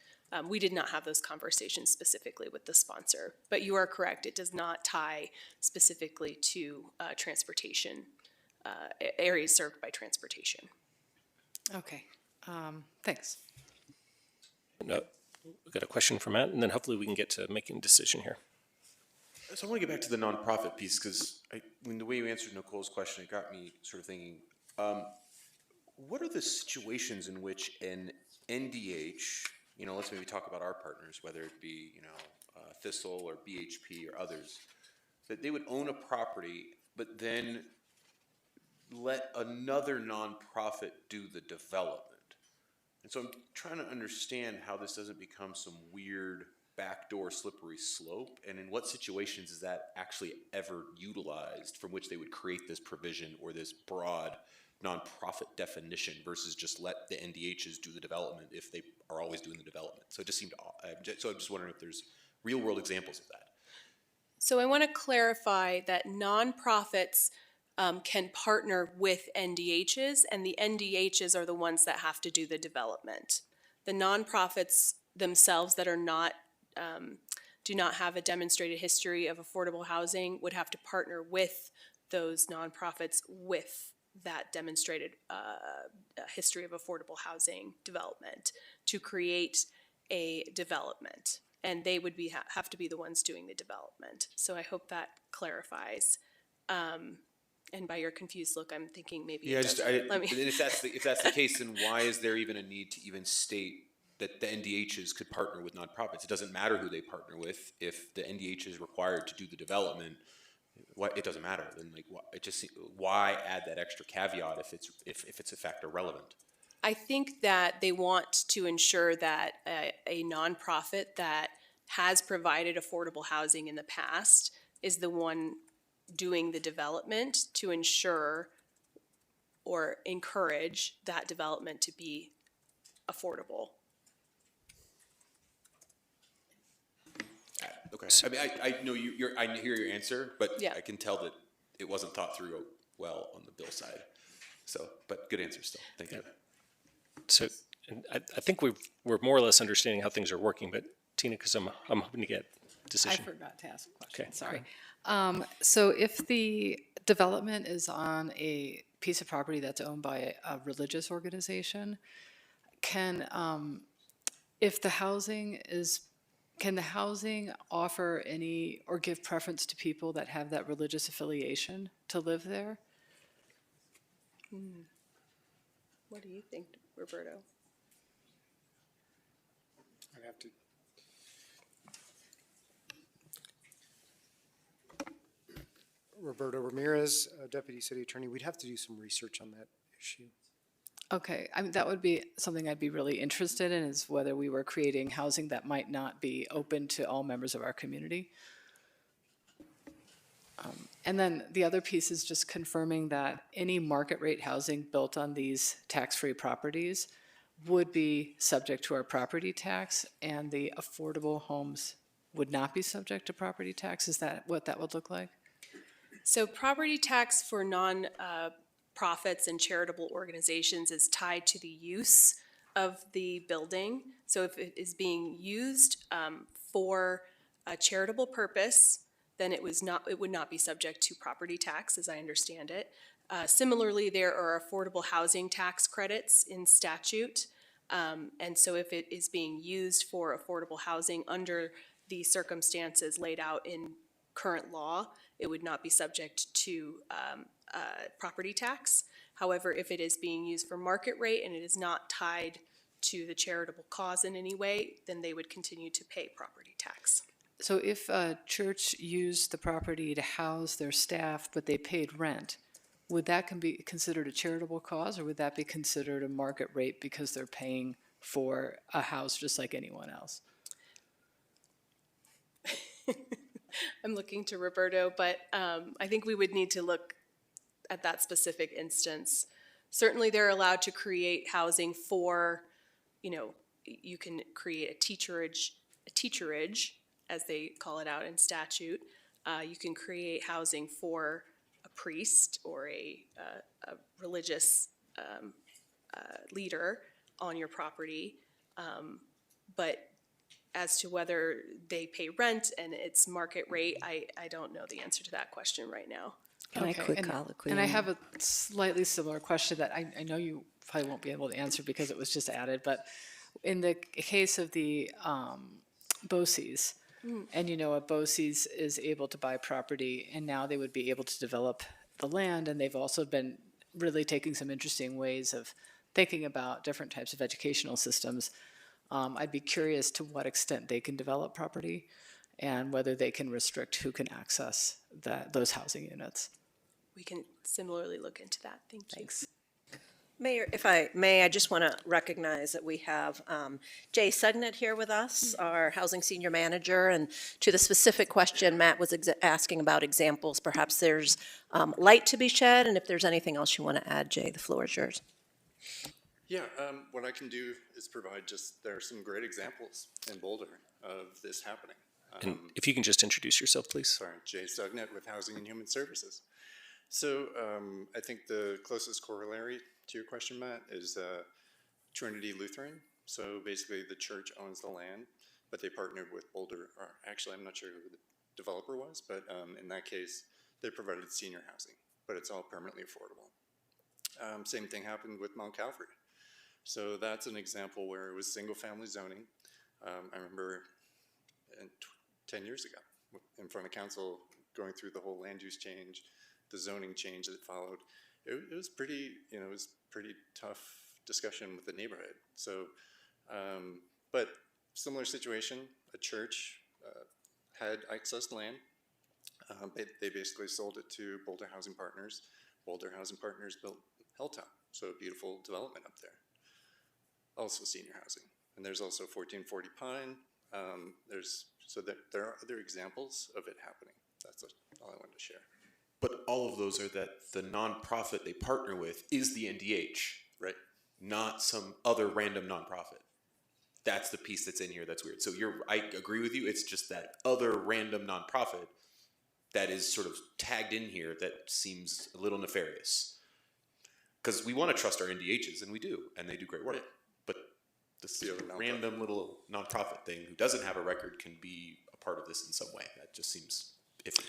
we did not have those conversations specifically with the sponsor. But you are correct, it does not tie specifically to transportation, areas served by transportation. Okay, thanks. No, we've got a question for Matt, and then hopefully we can get to making a decision here. So I want to get back to the nonprofit piece, because when the way you answered Nicole's question, it got me sort of thinking, what are the situations in which an NDH, let's maybe talk about our partners, whether it be, Thistle or BHP or others, that they would own a property, but then let another nonprofit do the development? And so I'm trying to understand how this doesn't become some weird backdoor slippery slope, and in what situations is that actually ever utilized from which they would create this provision or this broad nonprofit definition versus just let the NDHs do the development if they are always doing the development. So it just seemed odd. So I'm just wondering if there's real world examples of that. So I want to clarify that nonprofits can partner with NDHs, and the NDHs are the ones that have to do the development. The nonprofits themselves that are not do not have a demonstrated history of affordable housing would have to partner with those nonprofits with that demonstrated history of affordable housing development to create a development, and they would have to be the ones doing the development. So I hope that clarifies. And by your confused look, I'm thinking maybe if that's the case, then why is there even a need to even state that the NDHs could partner with nonprofits? It doesn't matter who they partner with. If the NDH is required to do the development, it doesn't matter. Then why add that extra caveat if it's in fact irrelevant? I think that they want to ensure that a nonprofit that has provided affordable housing in the past is the one doing the development to ensure or encourage that development to be affordable. Okay. I mean, I know I hear your answer, but yeah. I can tell that it wasn't thought through well on the bill side. So, but good answer still. Thank you. So, and I think we're more or less understanding how things are working, but Tina, because I'm hoping to get a decision. I forgot to ask a question. Okay. Sorry. So if the development is on a piece of property that's owned by a religious organization, can, if the housing is, can the housing offer any or give preference to people that have that religious affiliation to live there? What do you think, Roberto? I'd have to. Roberto Ramirez, Deputy City Attorney, we'd have to do some research on that issue. Okay, I mean, that would be something I'd be really interested in, is whether we were creating housing that might not be open to all members of our community. And then the other piece is just confirming that any market rate housing built on these tax-free properties would be subject to our property tax, and the affordable homes would not be subject to property tax. Is that what that would look like? So property tax for non-profits and charitable organizations is tied to the use of the building. So if it is being used for a charitable purpose, then it would not be subject to property tax, as I understand it. Similarly, there are affordable housing tax credits in statute. And so if it is being used for affordable housing under the circumstances laid out in current law, it would not be subject to property tax. However, if it is being used for market rate and it is not tied to the charitable cause in any way, then they would continue to pay property tax. So if a church used the property to house their staff, but they paid rent, would that be considered a charitable cause, or would that be considered a market rate because they're paying for a house just like anyone else? I'm looking to Roberto, but I think we would need to look at that specific instance. Certainly they're allowed to create housing for, you can create a teacherage, as they call it out in statute. You can create housing for a priest or a religious leader on your property. But as to whether they pay rent and it's market rate, I don't know the answer to that question right now. And I have a slightly similar question that I know you probably won't be able to answer because it was just added, but in the case of the BOCES, and a BOCES is able to buy property, and now they would be able to develop the land, and they've also been really taking some interesting ways of thinking about different types of educational systems. I'd be curious to what extent they can develop property and whether they can restrict who can access those housing units. We can similarly look into that. Thanks. Mayor, if I may, I just want to recognize that we have Jay Sugnet here with us, our housing senior manager, and to the specific question Matt was asking about examples, perhaps there's light to be shed, and if there's anything else you want to add, Jay, the floor is yours. Yeah, what I can do is provide there are some great examples in Boulder of this happening. And if you can just introduce yourself, please. Sorry, Jay Sugnet with Housing and Human Services. So I think the closest corollary to your question, Matt, is Trinity Lutheran. So basically the church owns the land, but they partnered with Boulder, or actually I'm not sure who the developer was, but in that case, they provided senior housing, but it's all permanently affordable. Same thing happened with Mount Calvary. So that's an example where it was single family zoning. I remember 10 years ago in front of council going through the whole land use change, the zoning change that followed. It was pretty, it was pretty tough discussion with the neighborhood. So, but similar situation, a church had excess land. They basically sold it to Boulder Housing Partners. Boulder Housing Partners built Hilltop, so a beautiful development up there. Also senior housing. And there's also 1440 Pine. There are other examples of it happening. That's all I wanted to share. But all of those are that the nonprofit they partner with is the NDH, right? Not some other random nonprofit. That's the piece that's in here that's weird. So I agree with you. It's just that other random nonprofit that is sort of tagged in here that seems a little nefarious. Because we want to trust our NDHs, and we do, and they do great work. But this random little nonprofit thing who doesn't have a record can be a part of this in some way. That just seems iffy.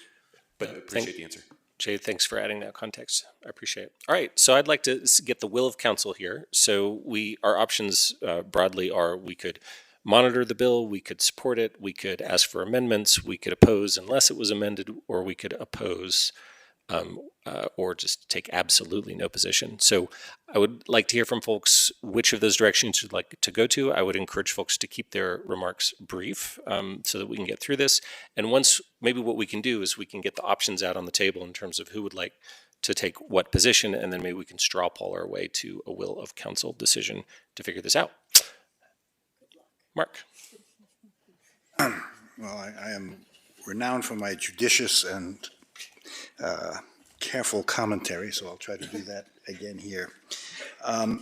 But appreciate the answer. Jay, thanks for adding that context. I appreciate it. All right, so I'd like to get the will of council here. So our options broadly are: we could monitor the bill, we could support it, we could ask for amendments, we could oppose unless it was amended, or we could oppose or just take absolutely no position. So I would like to hear from folks which of those directions you'd like to go to. I would encourage folks to keep their remarks brief so that we can get through this. And once, maybe what we can do is we can get the options out on the table in terms of who would like to take what position, and then maybe we can straw poll our way to a will of council decision to figure this out. Mark. Well, I am renowned for my judicious and careful commentary, so I'll try to do that again here. I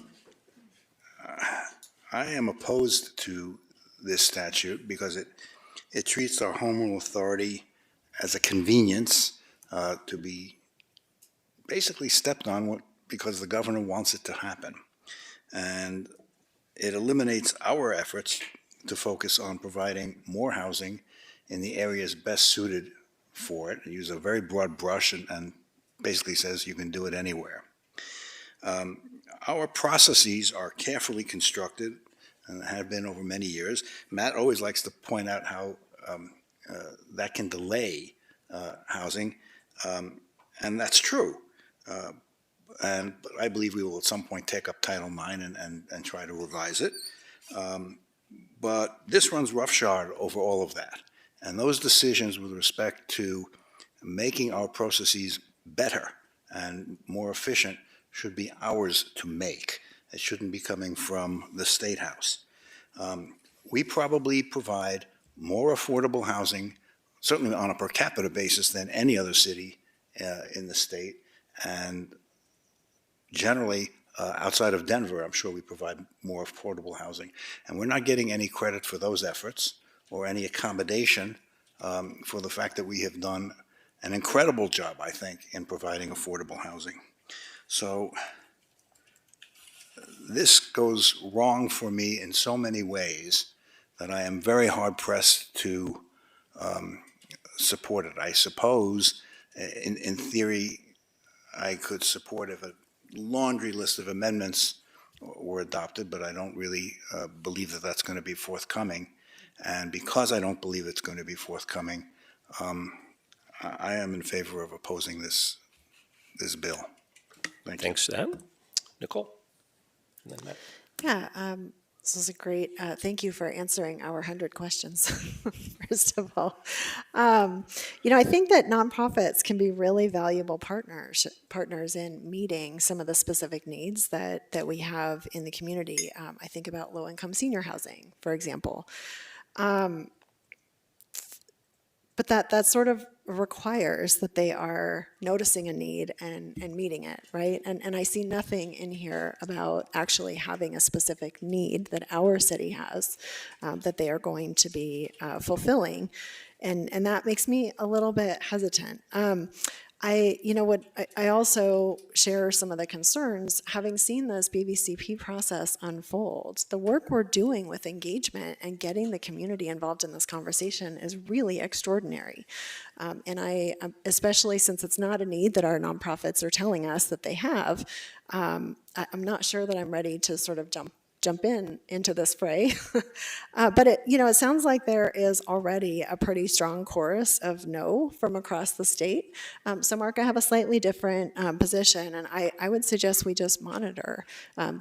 am opposed to this statute because it treats our home rule authority as a convenience to be basically stepped on because the governor wants it to happen. And it eliminates our efforts to focus on providing more housing in the areas best suited for it. It uses a very broad brush and basically says you can do it anywhere. Our processes are carefully constructed and have been over many years. Matt always likes to point out how that can delay housing, and that's true. But I believe we will at some point take up Title IX and try to revise it. But this runs roughshod over all of that. And those decisions with respect to making our processes better and more efficient should be ours to make. It shouldn't be coming from the State House. We probably provide more affordable housing, certainly on a per capita basis, than any other city in the state. And generally, outside of Denver, I'm sure we provide more affordable housing. And we're not getting any credit for those efforts or any accommodation for the fact that we have done an incredible job, I think, in providing affordable housing. So this goes wrong for me in so many ways that I am very hard pressed to support it. I suppose, in theory, I could support if a laundry list of amendments were adopted, but I don't really believe that that's going to be forthcoming. And because I don't believe it's going to be forthcoming, I am in favor of opposing this bill. Thanks for that. Nicole? And then Matt. Yeah, this was a great, thank you for answering our 100 questions, first of all. I think that nonprofits can be really valuable partners in meeting some of the specific needs that we have in the community. I think about low-income senior housing, for example. But that sort of requires that they are noticing a need and meeting it, right? And I see nothing in here about actually having a specific need that our city has that they are going to be fulfilling. And that makes me a little bit hesitant. I also share some of the concerns, having seen this BVCP process unfold. The work we're doing with engagement and getting the community involved in this conversation is really extraordinary. And especially since it's not a need that our nonprofits are telling us that they have, I'm not sure that I'm ready to sort of jump into this fray. But it sounds like there is already a pretty strong chorus of no from across the state. So Mark, I have a slightly different position, and I would suggest we just monitor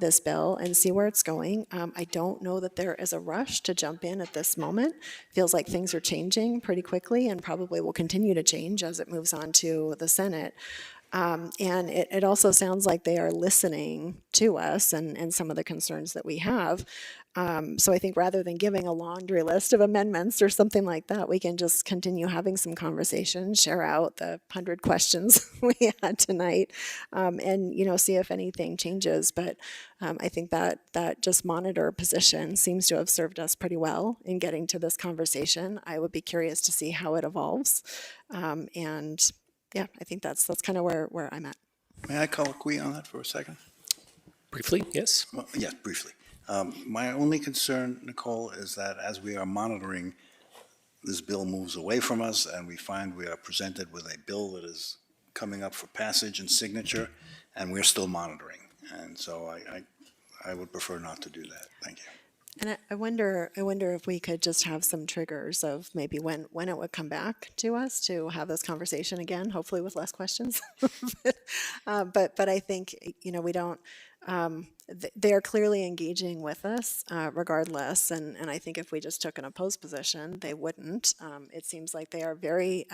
this bill and see where it's going. I don't know that there is a rush to jump in at this moment. Feels like things are changing pretty quickly and probably will continue to change as it moves on to the Senate. And it also sounds like they are listening to us and some of the concerns that we have. So I think rather than giving a laundry list of amendments or something like that, we can just continue having some conversation, share out the 100 questions we had tonight, and see if anything changes. But I think that just monitor position seems to have served us pretty well in getting to this conversation. I would be curious to see how it evolves. Yeah, I think that's kind of where I'm at. May I colloquy on that for a second? Briefly, yes. Well, yes, briefly. My only concern, Nicole, is that as we are monitoring, this bill moves away from us and we find we are presented with a bill that is coming up for passage and signature, and we're still monitoring. And so I would prefer not to do that. Thank you. And I wonder if we could just have some triggers of maybe when it would come back to us to have this conversation again, hopefully with less questions. But I think, we don't, they are clearly engaging with us regardless. And I think if we just took an opposed position, they wouldn't. It seems like they are very,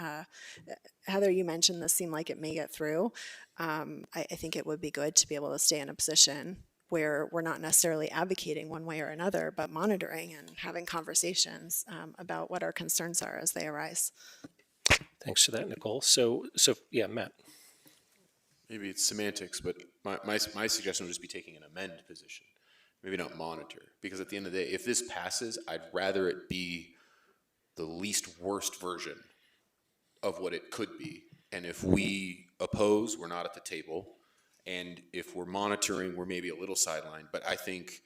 Heather, you mentioned this seemed like it may get through. I think it would be good to be able to stay in a position where we're not necessarily advocating one way or another, but monitoring and having conversations about what our concerns are as they arise. Thanks for that, Nicole. So yeah, Matt. Maybe it's semantics, but my suggestion would just be taking an amend position, maybe not monitor, because at the end of the day, if this passes, I'd rather it be the least worst version of what it could be. And if we oppose, we're not at the table. And if we're monitoring, we're maybe a little sidelined. But I think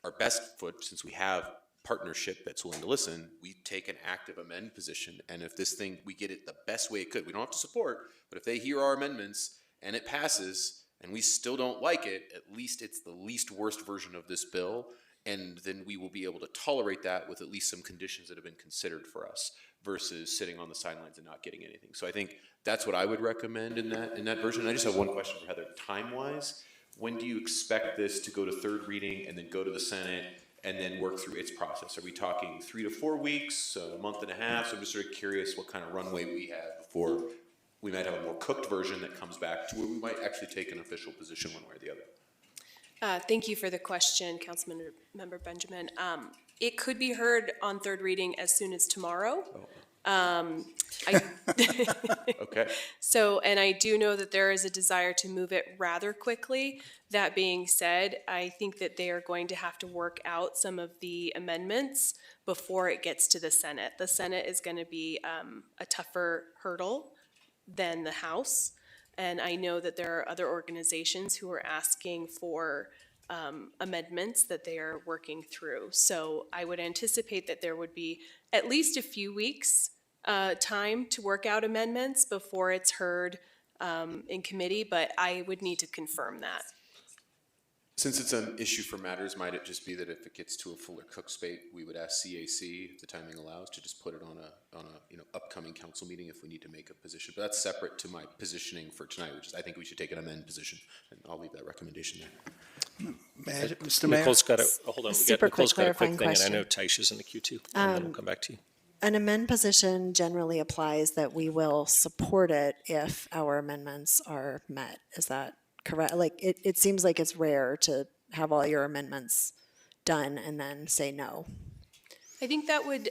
our best foot, since we have partnership that's willing to listen, we take an active amend position. And if this thing, we get it the best way it could, we don't have to support, but if they hear our amendments and it passes and we still don't like it, at least it's the least worst version of this bill. And then we will be able to tolerate that with at least some conditions that have been considered for us versus sitting on the sidelines and not getting anything. So I think that's what I would recommend in that version. I just have one question for Heather. Time-wise, when do you expect this to go to third reading and then go to the Senate and then work through its process? Are we talking 3 to 4 weeks, a month and a half? So I'm just sort of curious what kind of runway we have before we might have a more cooked version that comes back to where we might actually take an official position one way or the other. Thank you for the question, Councilmember Benjamin. It could be heard on third reading as soon as tomorrow. Okay. So, and I do know that there is a desire to move it rather quickly. That being said, I think that they are going to have to work out some of the amendments before it gets to the Senate. The Senate is going to be a tougher hurdle than the House. And I know that there are other organizations who are asking for amendments that they are working through. So I would anticipate that there would be at least a few weeks time to work out amendments before it's heard in committee, but I would need to confirm that. Since it's an issue for matters, might it just be that if it gets to a fuller cook spate, we would ask CAC, if the timing allows, to just put it on a upcoming council meeting if we need to make a position. But that's separate to my positioning for tonight, which is I think we should take an amend position, and I'll leave that recommendation there. Mr. Mayor? Nicole's got hold on. Nicole's got a quick thing, and I know Taisha's in the queue too, and then we'll come back to you. An amend position generally applies that we will support it if our amendments are met. Is that correct? Like, it seems like it's rare to have all your amendments done and then say no. I think that would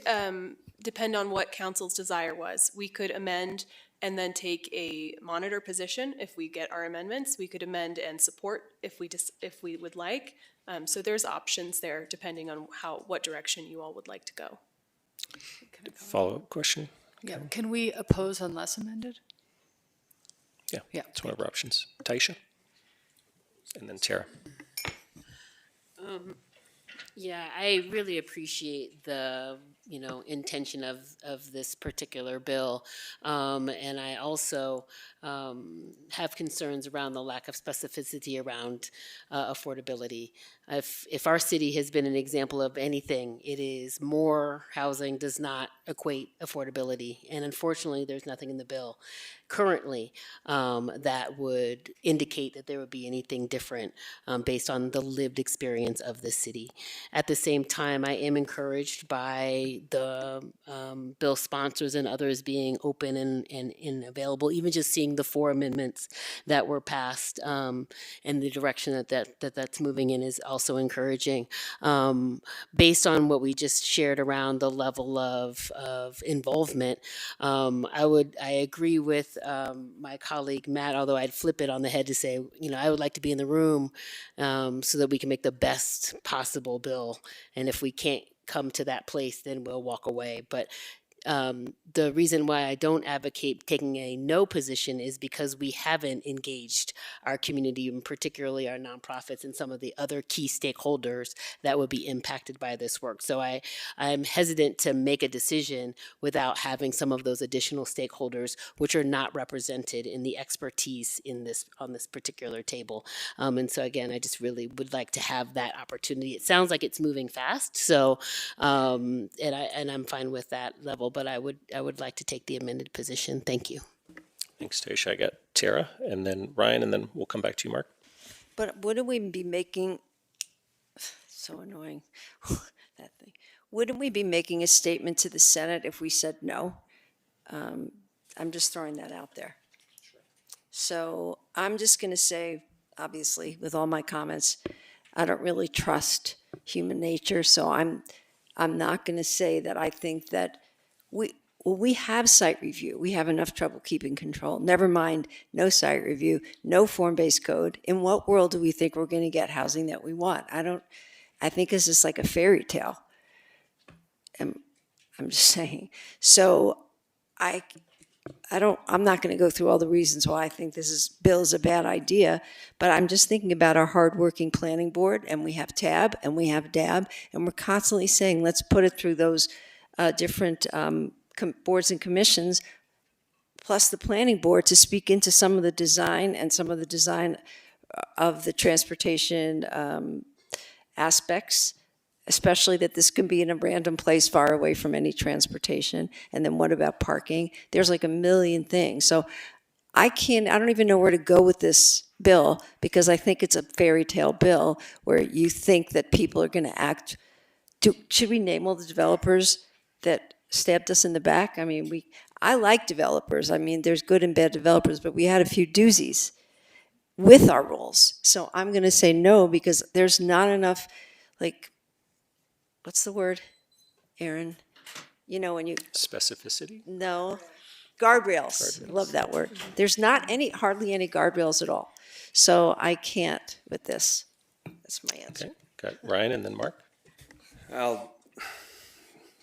depend on what council's desire was. We could amend and then take a monitor position if we get our amendments. We could amend and support if we would like. So there's options there depending on what direction you all would like to go. Follow-up question? Yeah, can we oppose unless amended? Yeah, it's one of our options. Taisha? And then Tara. Yeah, I really appreciate the intention of this particular bill, and I also have concerns around the lack of specificity around affordability. If our city has been an example of anything, it is more housing does not equate affordability, and unfortunately, there's nothing in the bill currently that would indicate that there would be anything different based on the lived experience of the city. At the same time, I am encouraged by the bill sponsors and others being open and available, even just seeing the 4 amendments that were passed and the direction that's moving in is also encouraging. Based on what we just shared around the level of involvement, I agree with my colleague Matt, although I'd flip it on the head to say, I would like to be in the room so that we can make the best possible bill. And if we can't come to that place, then we'll walk away. But The reason why I don't advocate taking a no position is because we haven't engaged our community, and particularly our nonprofits and some of the other key stakeholders that would be impacted by this work. So I'm hesitant to make a decision without having some of those additional stakeholders, which are not represented in the expertise in this on this particular table. And so again, I just really would like to have that opportunity. It sounds like it's moving fast, so and I'm fine with that level, but I would like to take the amended position. Thank you. Thanks, Tasha. I got Tara, and then Ryan, and then we'll come back to you, Mark. But wouldn't we be making, so annoying, that thing. Wouldn't we be making a statement to the Senate if we said no? I'm just throwing that out there. So I'm just going to say, obviously, with all my comments, I don't really trust human nature, so I'm not going to say that I think that we have site review. We have enough trouble keeping control. Never mind, no site review, no form-based code. In what world do we think we're going to get housing that we want? I think this is like a fairy tale. I'm just saying. So I'm not going to go through all the reasons why I think bill is a bad idea, but I'm just thinking about our hardworking planning board, and we have TAB and we have DAB, and we're constantly saying, let's put it through those different boards and commissions, plus the planning board to speak into some of the design and some of the design of the transportation aspects, especially that this can be in a random place far away from any transportation. And then what about parking? There's like a million things. So I don't even know where to go with this bill, because I think it's a fairy tale bill where you think that people are going to act. Should we name all the developers that stabbed us in the back? I mean, I like developers. I mean, there's good and bad developers, but we had a few doozies with our rules. So I'm going to say no, because there's not enough, like, what's the word, Aaron? You know, when you... Specificity? No. Guardrails. Love that word. There's not hardly any guardrails at all. So I can't with this. That's my answer. Okay, got Ryan and then Mark. I'll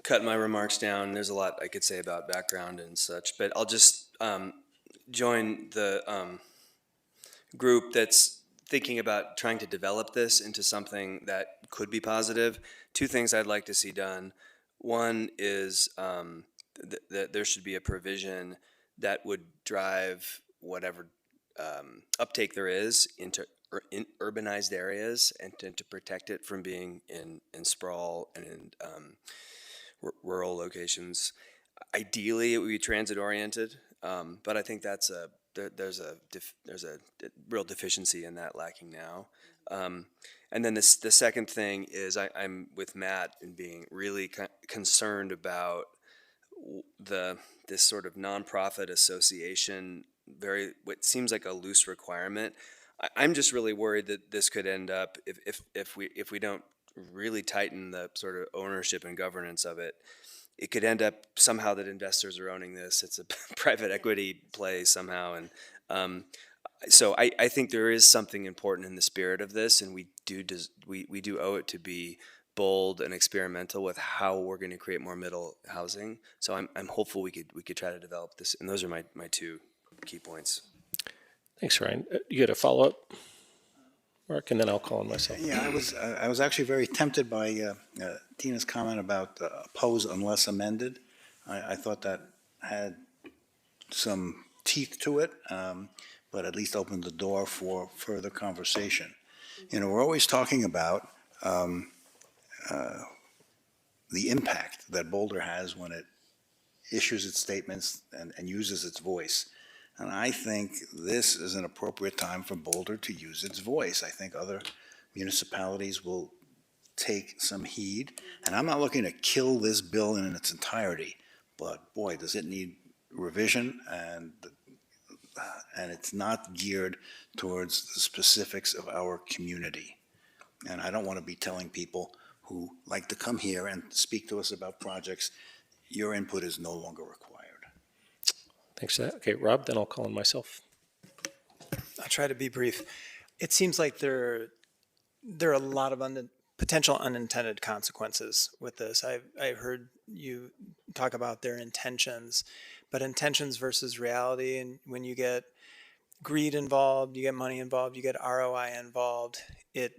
cut my remarks down. There's a lot I could say about background and such, but I'll just join the group that's thinking about trying to develop this into something that could be positive. Two things I'd like to see done. One is that there should be a provision that would drive whatever uptake there is into urbanized areas, and to protect it from being in sprawl and in rural locations. Ideally, it would be transit oriented, but I think there's a real deficiency in that, lacking now. And then the second thing is I'm with Matt in being really concerned about this sort of nonprofit association, what seems like a loose requirement. I'm just really worried that this could end up, if we don't really tighten the sort of ownership and governance of it, it could end up somehow that investors are owning this. It's a private equity play somehow, and so I think there is something important in the spirit of this, and we do owe it to be bold and experimental with how we're going to create more middle housing. So I'm hopeful we could try to develop this, and those are my two key points. Thanks, Ryan. You had a follow-up, Mark, and then I'll call on myself. Yeah, I was actually very tempted by Tina's comment about oppose unless amended. I thought that had some teeth to it, but at least opened the door for further conversation. You know, we're always talking about the impact that Boulder has when it issues its statements and uses its voice. And I think this is an appropriate time for Boulder to use its voice. I think other municipalities will take some heed. And I'm not looking to kill this bill in its entirety, but boy, does it need revision, and it's not geared towards the specifics of our community. And I don't want to be telling people who like to come here and speak to us about projects, your input is no longer required. Thanks for that. Okay, Rob, then I'll call on myself. I'll try to be brief. It seems like there are a lot of potential unintended consequences with this. I've heard you talk about their intentions, but intentions versus reality. And when you get greed involved, you get money involved, you get ROI involved, it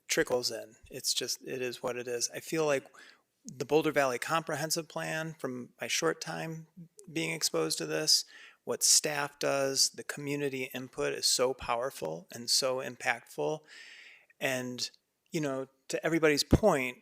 trickles in. It is what it is. I feel like the Boulder Valley Comprehensive Plan, from my short time being exposed to this, what staff does, the community input is so powerful and so impactful. And, you know, to everybody's point,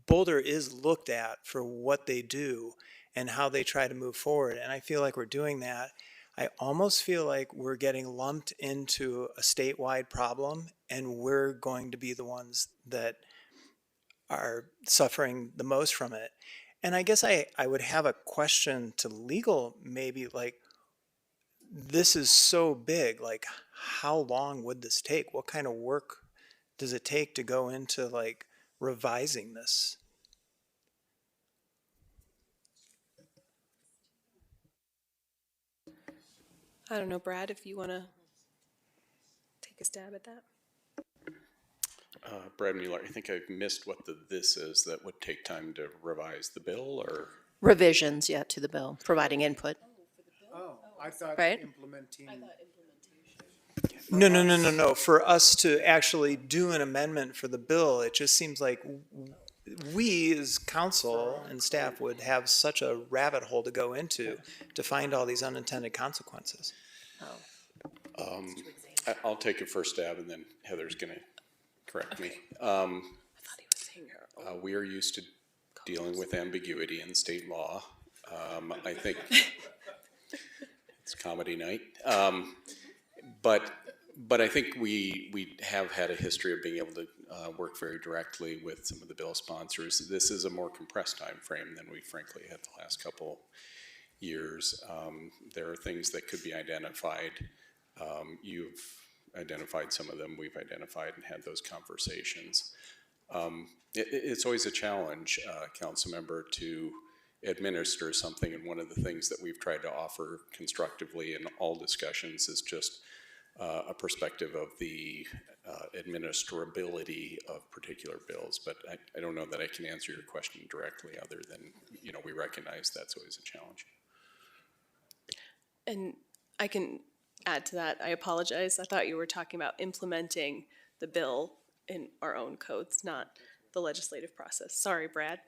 Boulder is looked at for what they do and how they try to move forward. And I feel like we're doing that. I almost feel like we're getting lumped into a statewide problem, and we're going to be the ones that are suffering the most from it. And I guess I would have a question to legal, maybe, like, this is so big, like, how long would this take? What kind of work does it take to go into, like, revising this? I don't know, Brad, if you want to take a stab at that. Brad Mueller, I think I've missed what this is that would take time to revise the bill, or? Revisions, yeah, to the bill, providing input. Oh, I thought Right? implementing. No. For us to actually do an amendment for the bill, it just seems like we as council and staff would have such a rabbit hole to go into to find all these unintended consequences. I'll take a first stab, and then Heather's going to correct me. We are used to dealing with ambiguity in state law. I think it's comedy night. But I think we have had a history of being able to work very directly with some of the bill sponsors. This is a more compressed time frame than we frankly had the last couple years. There are things that could be identified. You've identified some of them. We've identified and had those conversations. It's always a challenge, council member, to administer something, and one of the things that we've tried to offer constructively in all discussions is just a perspective of the administrability of particular bills. But I don't know that I can answer your question directly, other than, you know, we recognize that's always a challenge. And I can add to that. I apologize. I thought you were talking about implementing the bill in our own codes, not the legislative process. Sorry, Brad.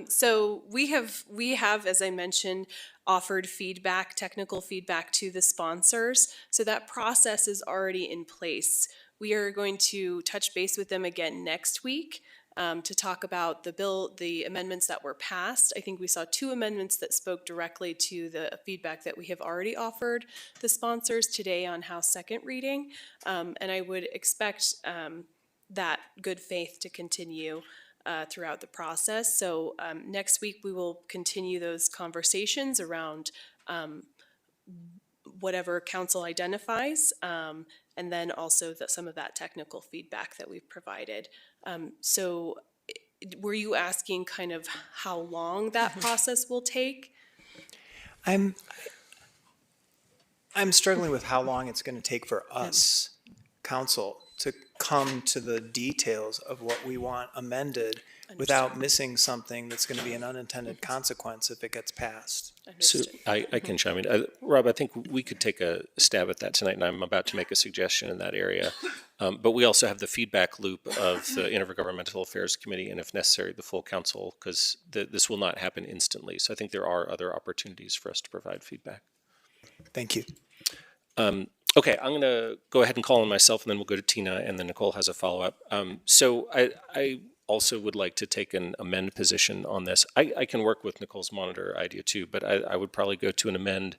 So we have, as I mentioned, offered feedback, technical feedback to the sponsors. So that process is already in place. We are going to touch base with them again next week to talk about the bill, the amendments that were passed. I think we saw 2 amendments that spoke directly to the feedback that we have already offered the sponsors today on House second reading. And I would expect that good faith to continue throughout the process. So next week we will continue those conversations around whatever council identifies, and then also some of that technical feedback that we've provided. So were you asking kind of how long that process will take? I'm struggling with how long it's going to take for us, council, to come to the details of what we want amended without missing something that's going to be an unintended consequence if it gets passed. So I can chime in. Rob, I think we could take a stab at that tonight, and I'm about to make a suggestion in that area. But we also have the feedback loop of the Intergovernmental Affairs Committee, and if necessary, the full council, because this will not happen instantly. So I think there are other opportunities for us to provide feedback. Thank you. Okay, I'm going to go ahead and call on myself, and then we'll go to Tina, and then Nicole has a follow-up. So I also would like to take an amend position on this. I can work with Nicole's monitor idea too, but I would probably go to an amend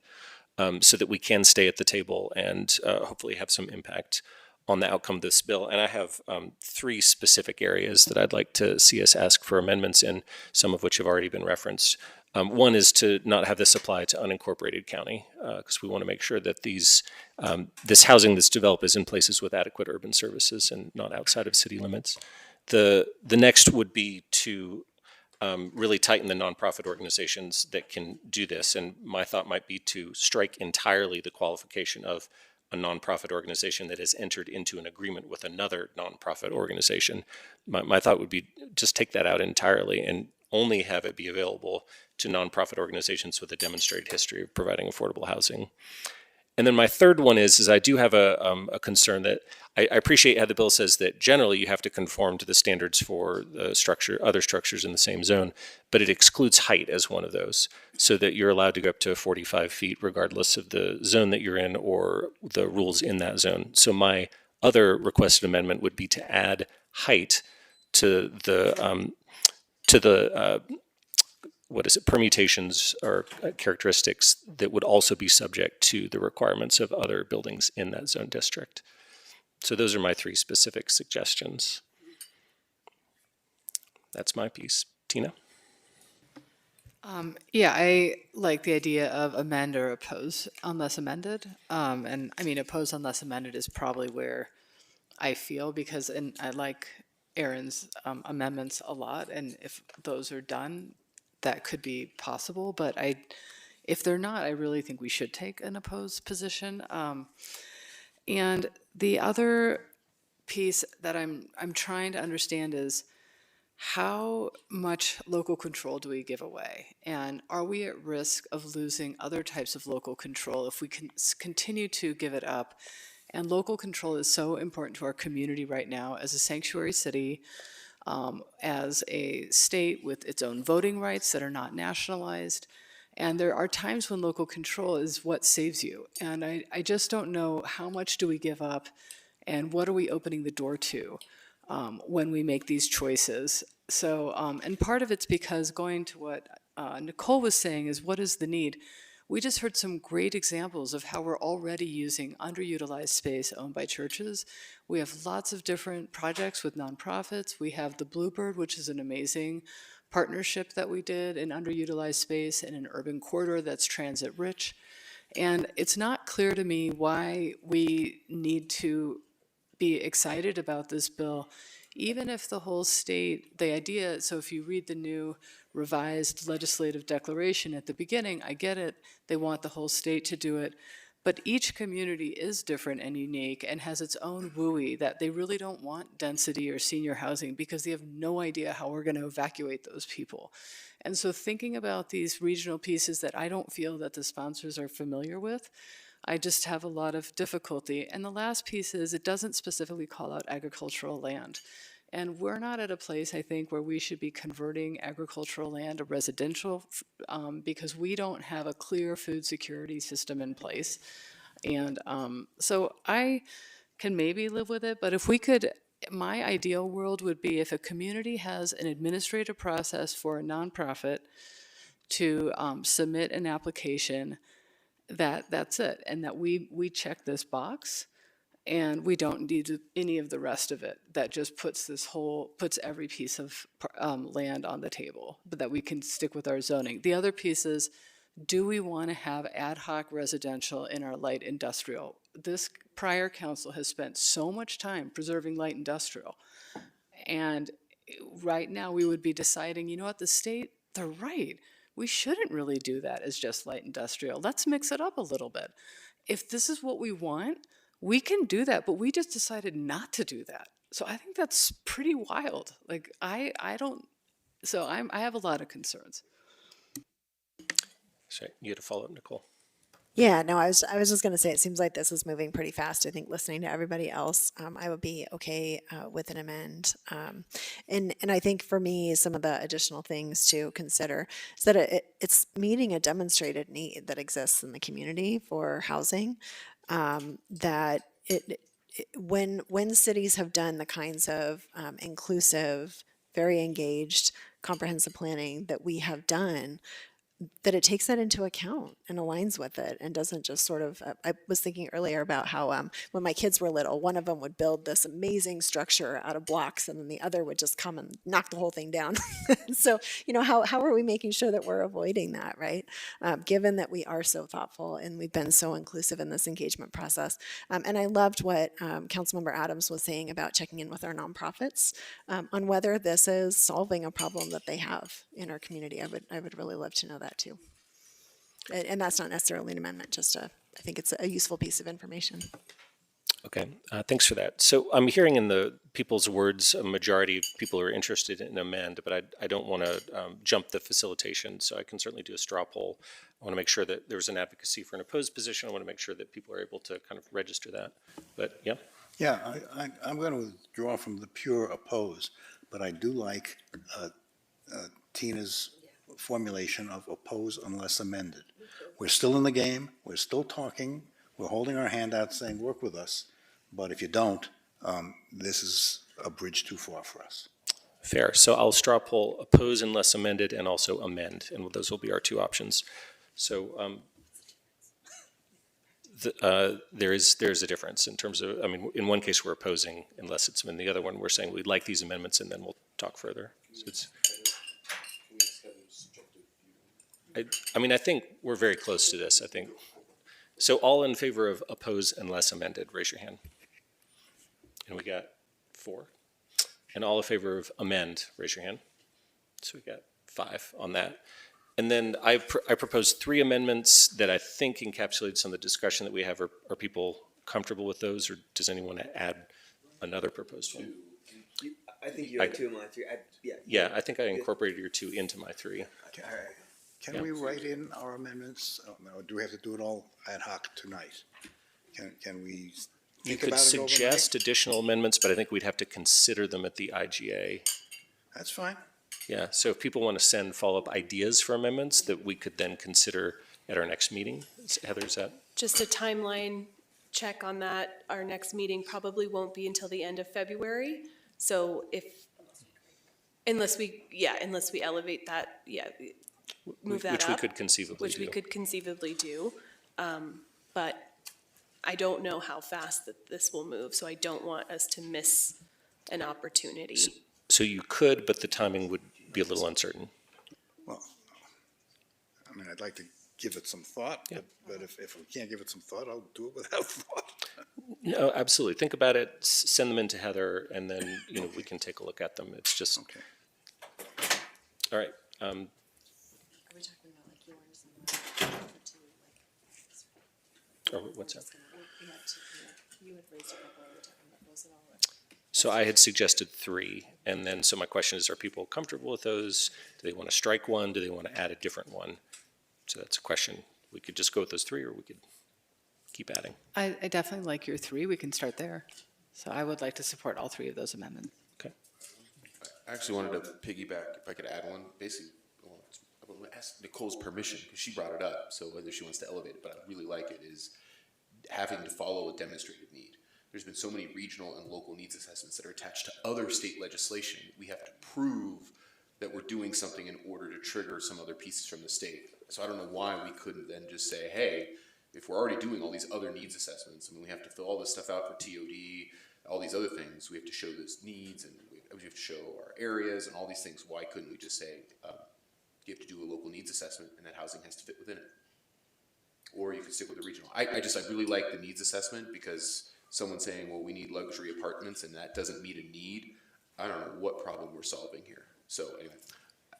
so that we can stay at the table and hopefully have some impact on the outcome of this bill. And I have 3 specific areas that I'd like to see us ask for amendments in, some of which have already been referenced. One is to not have this apply to unincorporated county, because we want to make sure that this housing that's developed is in places with adequate urban services and not outside of city limits. The next would be to really tighten the nonprofit organizations that can do this. And my thought might be to strike entirely the qualification of a nonprofit organization that has entered into an agreement with another nonprofit organization. My thought would be just take that out entirely and only have it be available to nonprofit organizations with a demonstrated history of providing affordable housing. And then my third one is I do have a concern that I appreciate how the bill says that generally you have to conform to the standards for the structure, other structures in the same zone, but it excludes height as one of those, so that you're allowed to go up to 45 feet regardless of the zone that you're in or the rules in that zone. So my other requested amendment would be to add height to the permutations or characteristics that would also be subject to the requirements of other buildings in that zone district. So those are my three specific suggestions. That's my piece. Tina? Yeah, I like the idea of amend or oppose unless amended. And I mean, oppose unless amended is probably where I feel, because, and I like Aaron's amendments a lot, and if those are done, that could be possible, but if they're not, I really think we should take an opposed position. And the other piece that I'm trying to understand is, how much local control do we give away? And are we at risk of losing other types of local control if we can continue to give it up? And local control is so important to our community right now as a sanctuary city, as a state with its own voting rights that are not nationalized. And there are times when local control is what saves you. And I just don't know, how much do we give up, and what are we opening the door to when we make these choices? So, and part of it's because, going to what Nicole was saying, is what is the need? We just heard some great examples of how we're already using underutilized space owned by churches. We have lots of different projects with nonprofits. We have the Bluebird, which is an amazing partnership that we did in underutilized space in an urban corridor that's transit rich. And it's not clear to me why we need to be excited about this bill, even if the whole state, the idea, so if you read the new revised legislative declaration at the beginning, I get it, they want the whole state to do it, but each community is different and unique and has its own WUI, that they really don't want density or senior housing because they have no idea how we're going to evacuate those people. And so thinking about these regional pieces that I don't feel that the sponsors are familiar with, I just have a lot of difficulty. And the last piece is, it doesn't specifically call out agricultural land. And we're not at a place, I think, where we should be converting agricultural land to residential, because we don't have a clear food security system in place. And so I can maybe live with it, but if we could, my ideal world would be if a community has an administrative process for a nonprofit to submit an application, that's it, and that we check this box, and we don't need any of the rest of it. That just puts every piece of land on the table, but that we can stick with our zoning. The other piece is, do we want to have ad hoc residential in our light industrial? This prior council has spent so much time preserving light industrial, and right now we would be deciding, you know what, the state, they're right. We shouldn't really do that as just light industrial. Let's mix it up a little bit. If this is what we want, we can do that, but we just decided not to do that. So I think that's pretty wild. Like, I have a lot of concerns. Sorry, you had to follow up, Nicole. Yeah, no, I was just going to say, it seems like this is moving pretty fast. I think listening to everybody else, I would be okay with an amend. And I think for me, some of the additional things to consider is that it's meeting a demonstrated need that exists in the community for housing. That when cities have done the kinds of inclusive, very engaged, comprehensive planning that we have done, that it takes that into account and aligns with it, and doesn't just sort of, I was thinking earlier about how when my kids were little, one of them would build this amazing structure out of blocks, and then the other would just come and knock the whole thing down. So, how are we making sure that we're avoiding that, right? Given that we are so thoughtful and we've been so inclusive in this engagement process. And I loved what Councilmember Adams was saying about checking in with our nonprofits on whether this is solving a problem that they have in our community. I would really love to know that too. And that's not necessarily an amendment, I think it's a useful piece of information. Okay, thanks for that. So I'm hearing in the people's words, a majority of people are interested in amend, but I don't want to jump the facilitation, so I can certainly do a straw poll. I want to make sure that there's an advocacy for an opposed position. I want to make sure that people are able to kind of register that. But yeah, Yeah, I'm going to withdraw from the pure oppose, but I do like Tina's formulation of oppose unless amended. We're still in the game, we're still talking, we're holding our hand out saying, work with us, but if you don't, this is a bridge too far for us. fair. So I'll straw poll oppose unless amended and also amend, and those will be our two options. So there's a difference in terms of, I mean, in one case we're opposing unless it's, in the other one we're saying we'd like these amendments and then we'll talk further. So it's, I mean, I think we're very close to this, I think. So all in favor of oppose unless amended, raise your hand. And we got 4. And all in favor of amend, raise your hand. So we got 5 on that. And then I proposed 3 amendments that I think encapsulate some of the discussion that we have. Are people comfortable with those, or does anyone add another proposed one? I think you had 2 and 3. Yeah, I think I incorporated your 2 into my 3. Okay. Can we write in our amendments, or do we have to do it all ad hoc tonight? Can we You think could about it overnight? suggest additional amendments, but I think we'd have to consider them at the IGA. That's fine. Yeah, so if people want to send follow-up ideas for amendments that we could then consider at our next meeting. Heather, is that? Just a timeline check on that. Our next meeting probably won't be until the end of February. So unless we elevate that, move that Which up. we could conceivably do. Which we could conceivably do. But I don't know how fast that this will move, so I don't want us to miss an opportunity. So you could, but the timing would be a little uncertain. Well, I mean, I'd like to give it some thought, but if we can't give it some thought, I'll do it without thought. No, absolutely. Think about it, send them in to Heather, and then, we can take a look at them. It's just. Okay. All right. Are we talking about like yours and Or what's that? You had raised a couple, are we talking about those at all? So I had suggested 3, and then, so my question is, are people comfortable with those? Do they want to strike one? Do they want to add a different one? So that's a question. We could just go with those 3, or we could keep adding. I definitely like your 3. We can start there. So I would like to support all 3 of those amendments. Okay. I actually wanted to piggyback, if I could add one, basically, I want to ask Nicole's permission, because she brought it up, so whether she wants to elevate it, but I really like it, is having to follow a demonstrated need. There's been so many regional and local needs assessments that are attached to other state legislation. We have to prove that we're doing something in order to trigger some other pieces from the state. So I don't know why we couldn't then just say, hey, if we're already doing all these other needs assessments, I mean, we have to fill all this stuff out for TOD, all these other things, we have to show those needs, and we have to show our areas and all these things. Why couldn't we just say, you have to do a local needs assessment and that housing has to fit within it? Or you could stick with the regional. I really like the needs assessment, because someone saying, well, we need luxury apartments and that doesn't meet a need, I don't know what problem we're solving here. So anyway,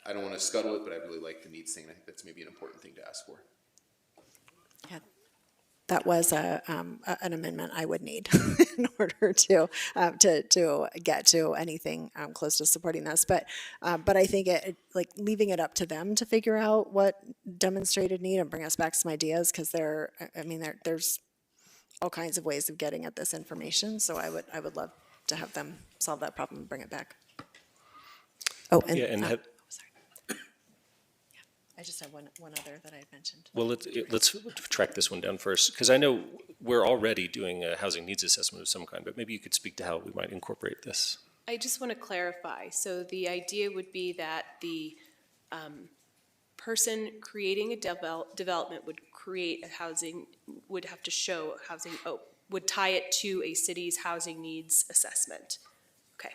I don't want to scuttle it, but I really like the needs thing. I think that's maybe an important thing to ask for. Yeah, that was an amendment I would need in order to get to anything close to supporting this. But I think it like leaving it up to them to figure out what demonstrated need and bring us back some ideas, because there's all kinds of ways of getting at this information. So I would love to have them solve that problem and bring it back. Oh, and, Yeah, and sorry. Yeah, I just have one other that I had mentioned. Well, let's track this one down first, because I know we're already doing a housing needs assessment of some kind, but maybe you could speak to how we might incorporate this. I just want to clarify. So the idea would be that the person creating a development would create a housing, would have to show housing, would tie it to a city's housing needs assessment. Okay.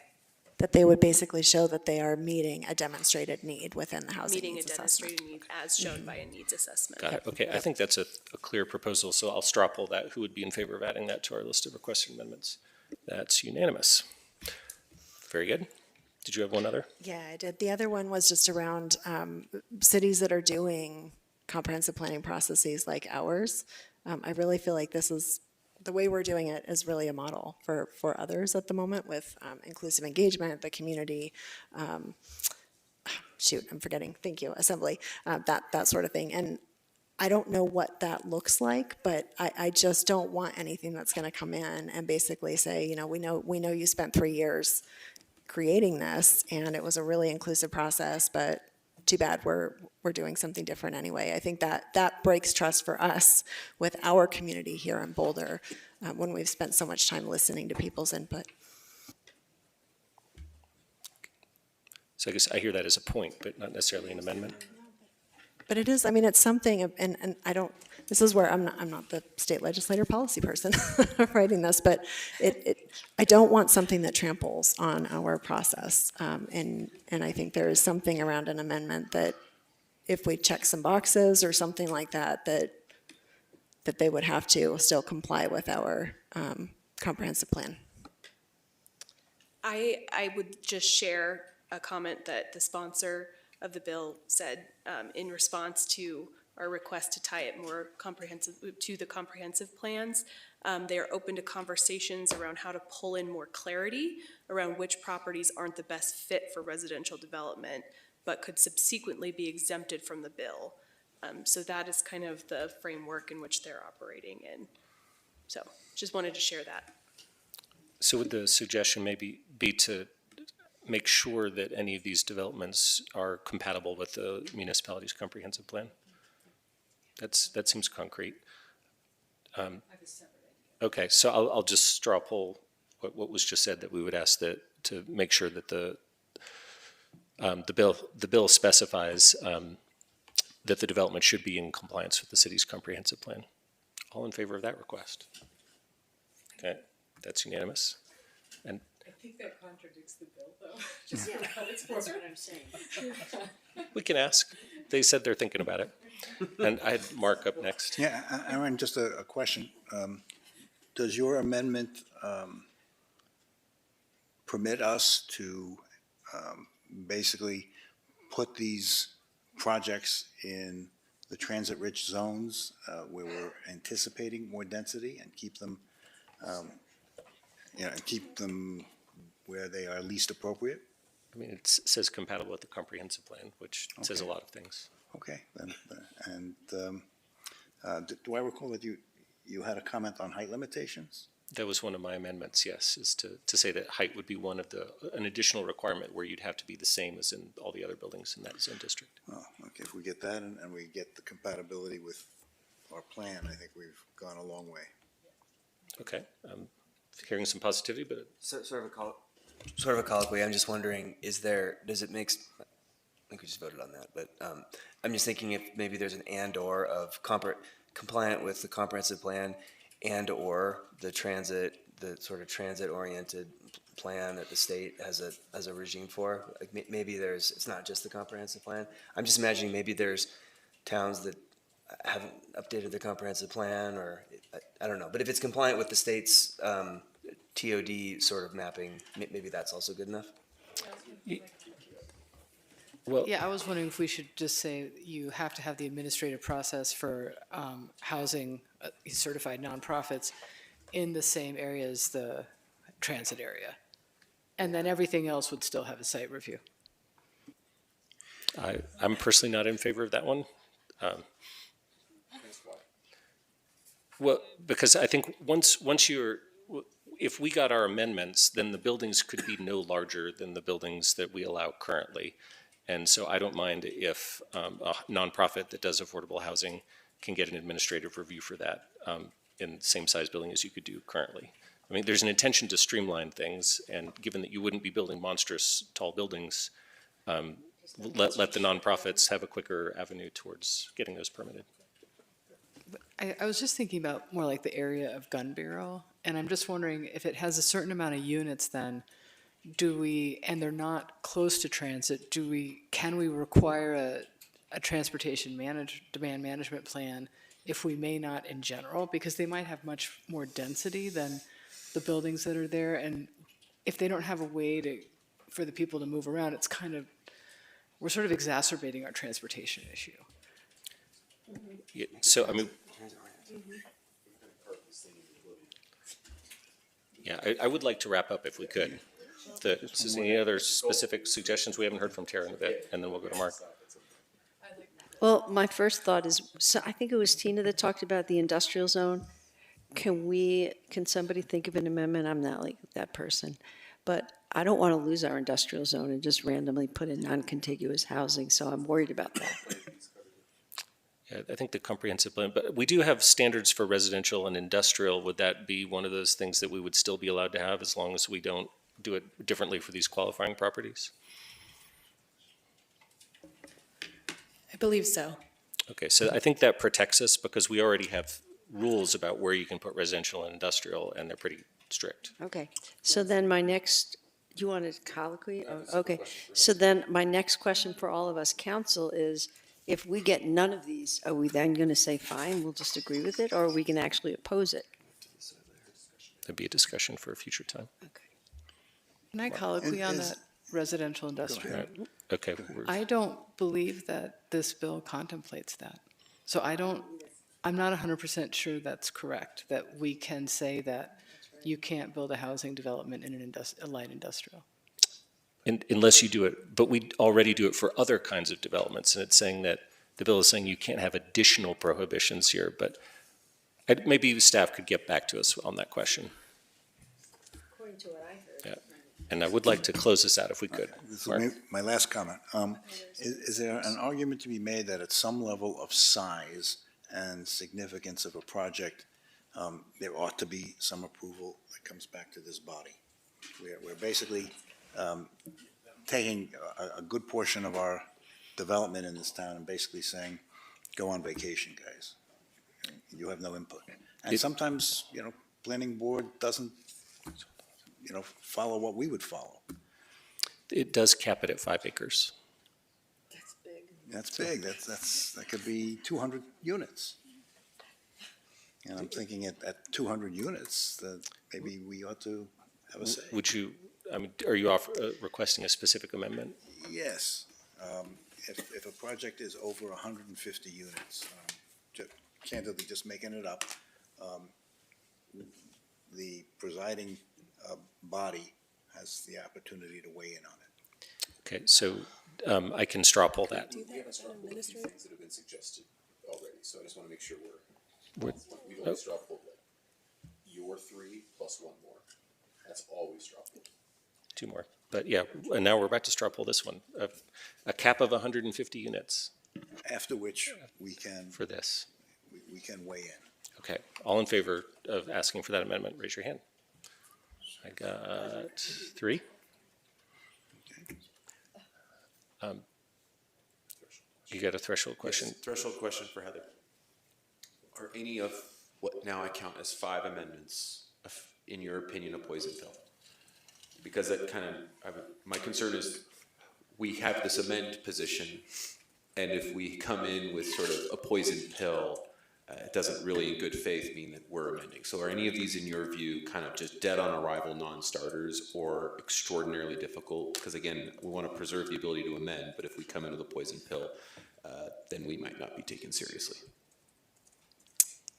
That they would basically show that they are meeting a demonstrated need within the housing Meeting a needs assessment. demonstrated need as shown by a needs assessment. Got it. Okay, I think that's a clear proposal, so I'll straw poll that. Who would be in favor of adding that to our list of requested amendments? That's unanimous. Very good. Did you have one other? Yeah, I did. The other one was just around cities that are doing comprehensive planning processes like ours. I really feel like this is the way we're doing it is really a model for others at the moment with inclusive engagement, the community, I'm forgetting, thank you, assembly, that sort of thing. And I don't know what that looks like, but I just don't want anything that's going to come in and basically say, you know, we know you spent 3 years creating this, and it was a really inclusive process, but too bad we're doing something different anyway. I think that breaks trust for us with our community here in Boulder when we've spent so much time listening to people's input. So I guess I hear that as a point, but not necessarily an amendment. But it is, I mean, it's something, and I don't, this is where I'm not the state legislator policy person writing this, but I don't want something that tramples on our process. And I think there is something around an amendment that if we check some boxes or something like that, that they would have to still comply with our comprehensive plan. I would just share a comment that the sponsor of the bill said in response to our request to tie it more comprehensive to the comprehensive plans. They are open to conversations around how to pull in more clarity around which properties aren't the best fit for residential development, but could subsequently be exempted from the bill. So that is kind of the framework in which they're operating in. So just wanted to share that. So would the suggestion maybe be to make sure that any of these developments are compatible with the municipality's comprehensive plan? That seems concrete. Okay, so I'll just straw poll what was just said, that we would ask that to make sure that the bill specifies that the development should be in compliance with the city's comprehensive plan. All in favor of that request? Okay, that's unanimous. And I think that contradicts the bill, though. Just that's what I'm saying. we can ask. They said they're thinking about it. And I had Mark up next. Yeah, Aaron, just a question. Does your amendment permit us to basically put these projects in the transit-rich zones where we're anticipating more density and keep them, where they are least appropriate? I mean, it says compatible with the comprehensive plan, which says a lot of things. Okay, then, and do I recall that you had a comment on height limitations? That was one of my amendments, yes, is to say that height would be an additional requirement where you'd have to be the same as in all the other buildings in that zone district. Oh, okay, if we get that and we get the compatibility with our plan, I think we've gone a long way. Okay, hearing some positivity, but Sort of a colloquy. I'm just wondering, does it make, I think we just voted on that, but I'm just thinking if maybe there's an and/or of compliant with the comprehensive plan and/or the sort of transit-oriented plan that the state has a regime for. Like maybe it's not just the comprehensive plan. I'm just imagining maybe there's towns that haven't updated the comprehensive plan, or I don't know. But if it's compliant with the state's TOD sort of mapping, maybe that's also good enough. Well, yeah, I was wondering if we should just say you have to have the administrative process for housing certified nonprofits in the same area as the transit area. And then everything else would still have a site review. I'm personally not in favor of that one. Well, because I think if we got our amendments, then the buildings could be no larger than the buildings that we allow currently. And so I don't mind if a nonprofit that does affordable housing can get an administrative review for that in the same size building as you could do currently. I mean, there's an intention to streamline things, and given that you wouldn't be building monstrous tall buildings, let the nonprofits have a quicker avenue towards getting those permitted. I was just thinking about more like the area of gun barrel, and I'm just wondering if it has a certain amount of units, then and they're not close to transit, can we require a transportation demand management plan if we may not in general? Because they might have much more density than the buildings that are there, and if they don't have a way for the people to move around, we're sort of exacerbating our transportation issue. Yeah, so, I mean, Yeah, I would like to wrap up if we could. Any other specific suggestions? We haven't heard from Tara in a bit, and then we'll go to Mark. Well, my first thought is, so I think it was Tina that talked about the industrial zone. Can somebody think of an amendment? I'm not like that person. But I don't want to lose our industrial zone and just randomly put in non-contiguous housing, so I'm worried about that. Yeah, I think the comprehensive plan, but we do have standards for residential and industrial. Would that be one of those things that we would still be allowed to have as long as we don't do it differently for these qualifying properties? I believe so. Okay, so I think that protects us because we already have rules about where you can put residential and industrial, and they're pretty strict. Okay, so then my next, you wanted colloquy? Oh, okay, so then my next question for all of us council is, if we get none of these, are we then going to say, fine, we'll just agree with it, or are we going to actually oppose it? That'd be a discussion for a future time. Can I colloquy on that residential industrial? Okay. I don't believe that this bill contemplates that. So I'm not 100% sure that's correct, that we can say that you can't build a housing development in a light industrial. Unless you do it, but we already do it for other kinds of developments, and it's saying that, the bill is saying you can't have additional prohibitions here, but maybe staff could get back to us on that question. According to what I heard. Yeah. And I would like to close this out if we could. This Mark? is my last comment. Is there an argument to be made that at some level of size and significance of a project, there ought to be some approval that comes back to this body? We're basically taking a good portion of our development in this town and basically saying, go on vacation, guys. You have no input. And sometimes, planning board doesn't, follow what we would follow. It does cap it at 5 acres. That's big. That could be 200 units. And I'm thinking at 200 units, that maybe we ought to have a say. Would you, are you requesting a specific amendment? Yes. If a project is over 150 units, candidly just making it up, the presiding body has the opportunity to weigh in on it. Okay, so I can straw poll that. We have a straw poll of things that have been suggested already, so I just want to make sure We're- we've only straw polled your 3 plus 1 more. That's all we straw polled. 2 more. But yeah, and now we're about to straw poll this one. A cap of 150 units. After which we can. For this. We can weigh in. Okay, all in favor of asking for that amendment, raise your hand. I got 3. You got a threshold question? Yes, threshold question for Heather. Are any of what now I count as 5 amendments, in your opinion, a poison pill? Because that my concern is we have this amend position, and if we come in with sort of a poison pill, it doesn't really in good faith mean that we're amending. So are any of these, in your view, kind of just dead on arrival non-starters or extraordinarily difficult? Because again, we want to preserve the ability to amend, but if we come in with a poison pill, then we might not be taken seriously.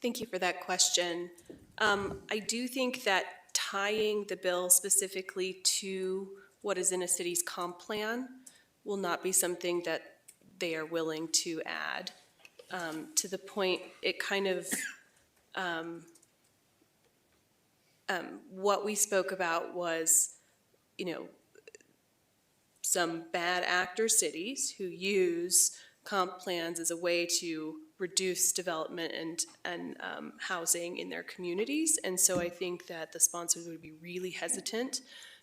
Thank you for that question. I do think that tying the bill specifically to what is in a city's comp plan will not be something that they are willing to add. To the point, it kind of, what we spoke about was, some bad actor cities who use comp plans as a way to reduce development and housing in their communities. And so I think that the sponsors would be really hesitant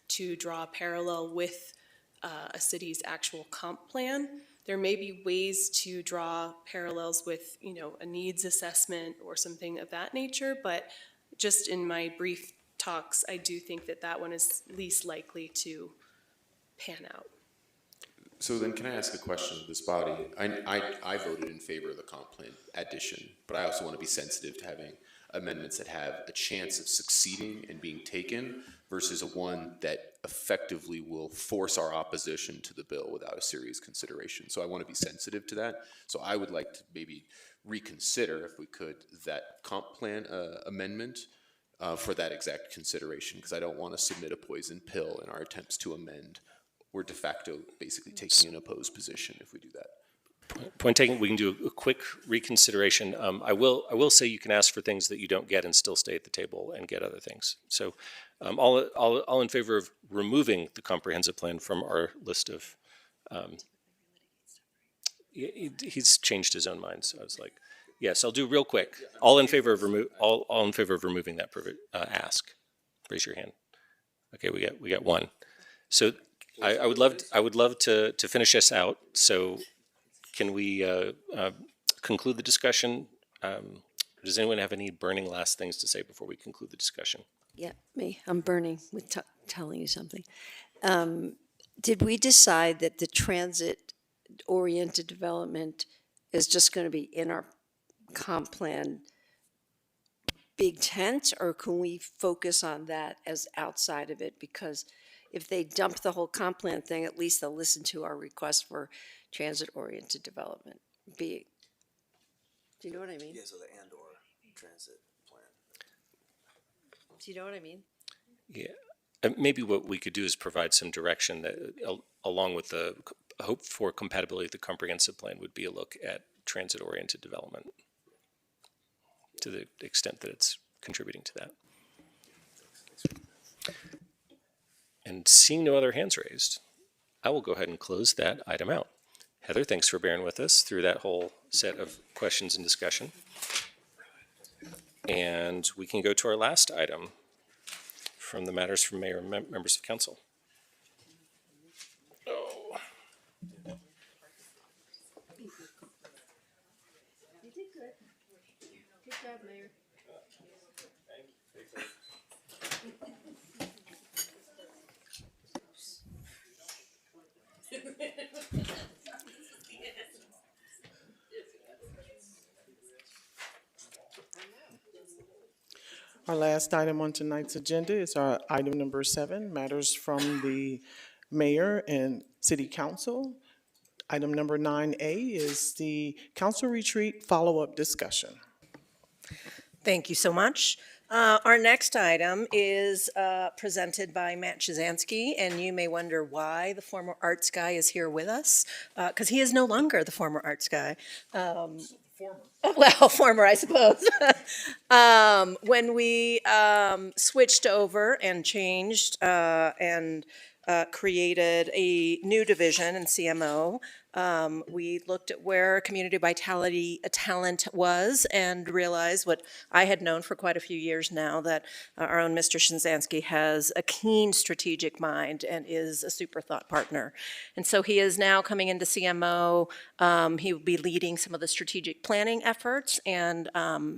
to draw a parallel with a city's actual comp plan. There may be ways to draw parallels with, a needs assessment or something of that nature, but just in my brief talks, I do think that that one is least likely to pan out. So then can I ask a question of this body? I voted in favor of the comp plan addition, but I also want to be sensitive to having amendments that have a chance of succeeding and being taken versus a one that effectively will force our opposition to the bill without a serious consideration. So I want to be sensitive to that. So I would like to maybe reconsider, if we could, that comp plan amendment for that exact consideration, because I don't want to submit a poison pill in our attempts to amend. We're de facto basically taking an opposed position if we do that. Point taken. We can do a quick reconsideration. I will say you can ask for things that you don't get and still stay at the table and get other things. So, all in favor of removing the comprehensive plan from our list of. He's changed his own mind, so I was like, yes, I'll do real quick. All in favor of all in favor of removing that ask. Raise your hand. Okay, we got one. So I would love to finish this out. So. Can we conclude the discussion? Does anyone have any burning last things to say before we conclude the discussion? Yeah, me. I'm burning with telling you something. Did we decide that the transit-oriented development is just going to be in our comp plan big tent, or can we focus on that as outside of it? Because if they dump the whole comp plan thing, at least they'll listen to our request for transit-oriented development. Do you know what I mean? Yeah, so the and/or transit plan. Do you know what I mean? Yeah. Maybe what we could do is provide some direction that, along with the hope for compatibility of the comprehensive plan, would be a look at transit-oriented development to the extent that it's contributing to that. And seeing no other hands raised, I will go ahead and close that item out. Heather, thanks for bearing with us through that whole set of questions and discussion. And we can go to our last item from the matters from mayor and members of council. Oh. You did good. Good job, Mayor. Our last item on tonight's agenda is our item number 7, matters from the mayor and city council. Item number 9A is the council retreat follow-up discussion. Thank you so much. Our next item is presented by Matt Chizansky, and you may wonder why the former arts guy is here with us, because he is no longer the former arts guy. Well, former, I suppose. When we switched over and changed and created a new division in CMO, we looked at where community vitality talent was and realized what I had known for quite a few years now, that our own Mr. Shinzansky has a keen strategic mind and is a super thought partner. And so he is now coming into CMO. He will be leading some of the strategic planning efforts and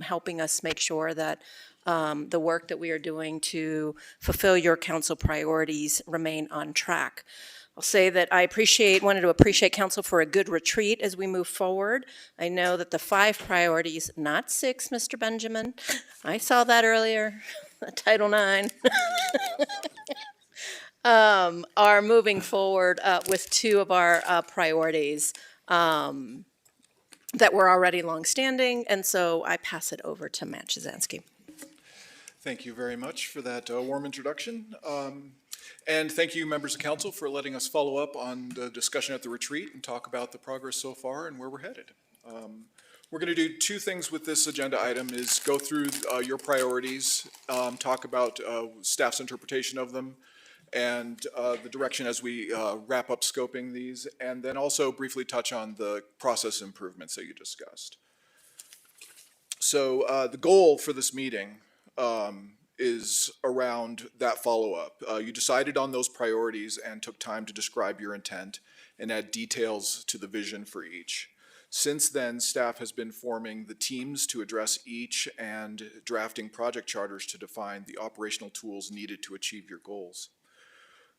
helping us make sure that the work that we are doing to fulfill your council priorities remain on track. I'll say that I wanted to appreciate council for a good retreat as we move forward. I know that the 5 priorities, not 6, Mr. Benjamin, I saw that earlier, Title IX, are moving forward with 2 of our priorities that were already longstanding, and so I pass it over to Matt Chizansky. Thank you very much for that warm introduction. And thank you, members of council, for letting us follow up on the discussion at the retreat and talk about the progress so far and where we're headed. We're going to do 2 things with this agenda item: is go through your priorities, talk about staff's interpretation of them, and the direction as we wrap up scoping these, and then also briefly touch on the process improvements that you discussed. So the goal for this meeting is around that follow-up. You decided on those priorities and took time to describe your intent and add details to the vision for each. Since then, staff has been forming the teams to address each and drafting project charters to define the operational tools needed to achieve your goals.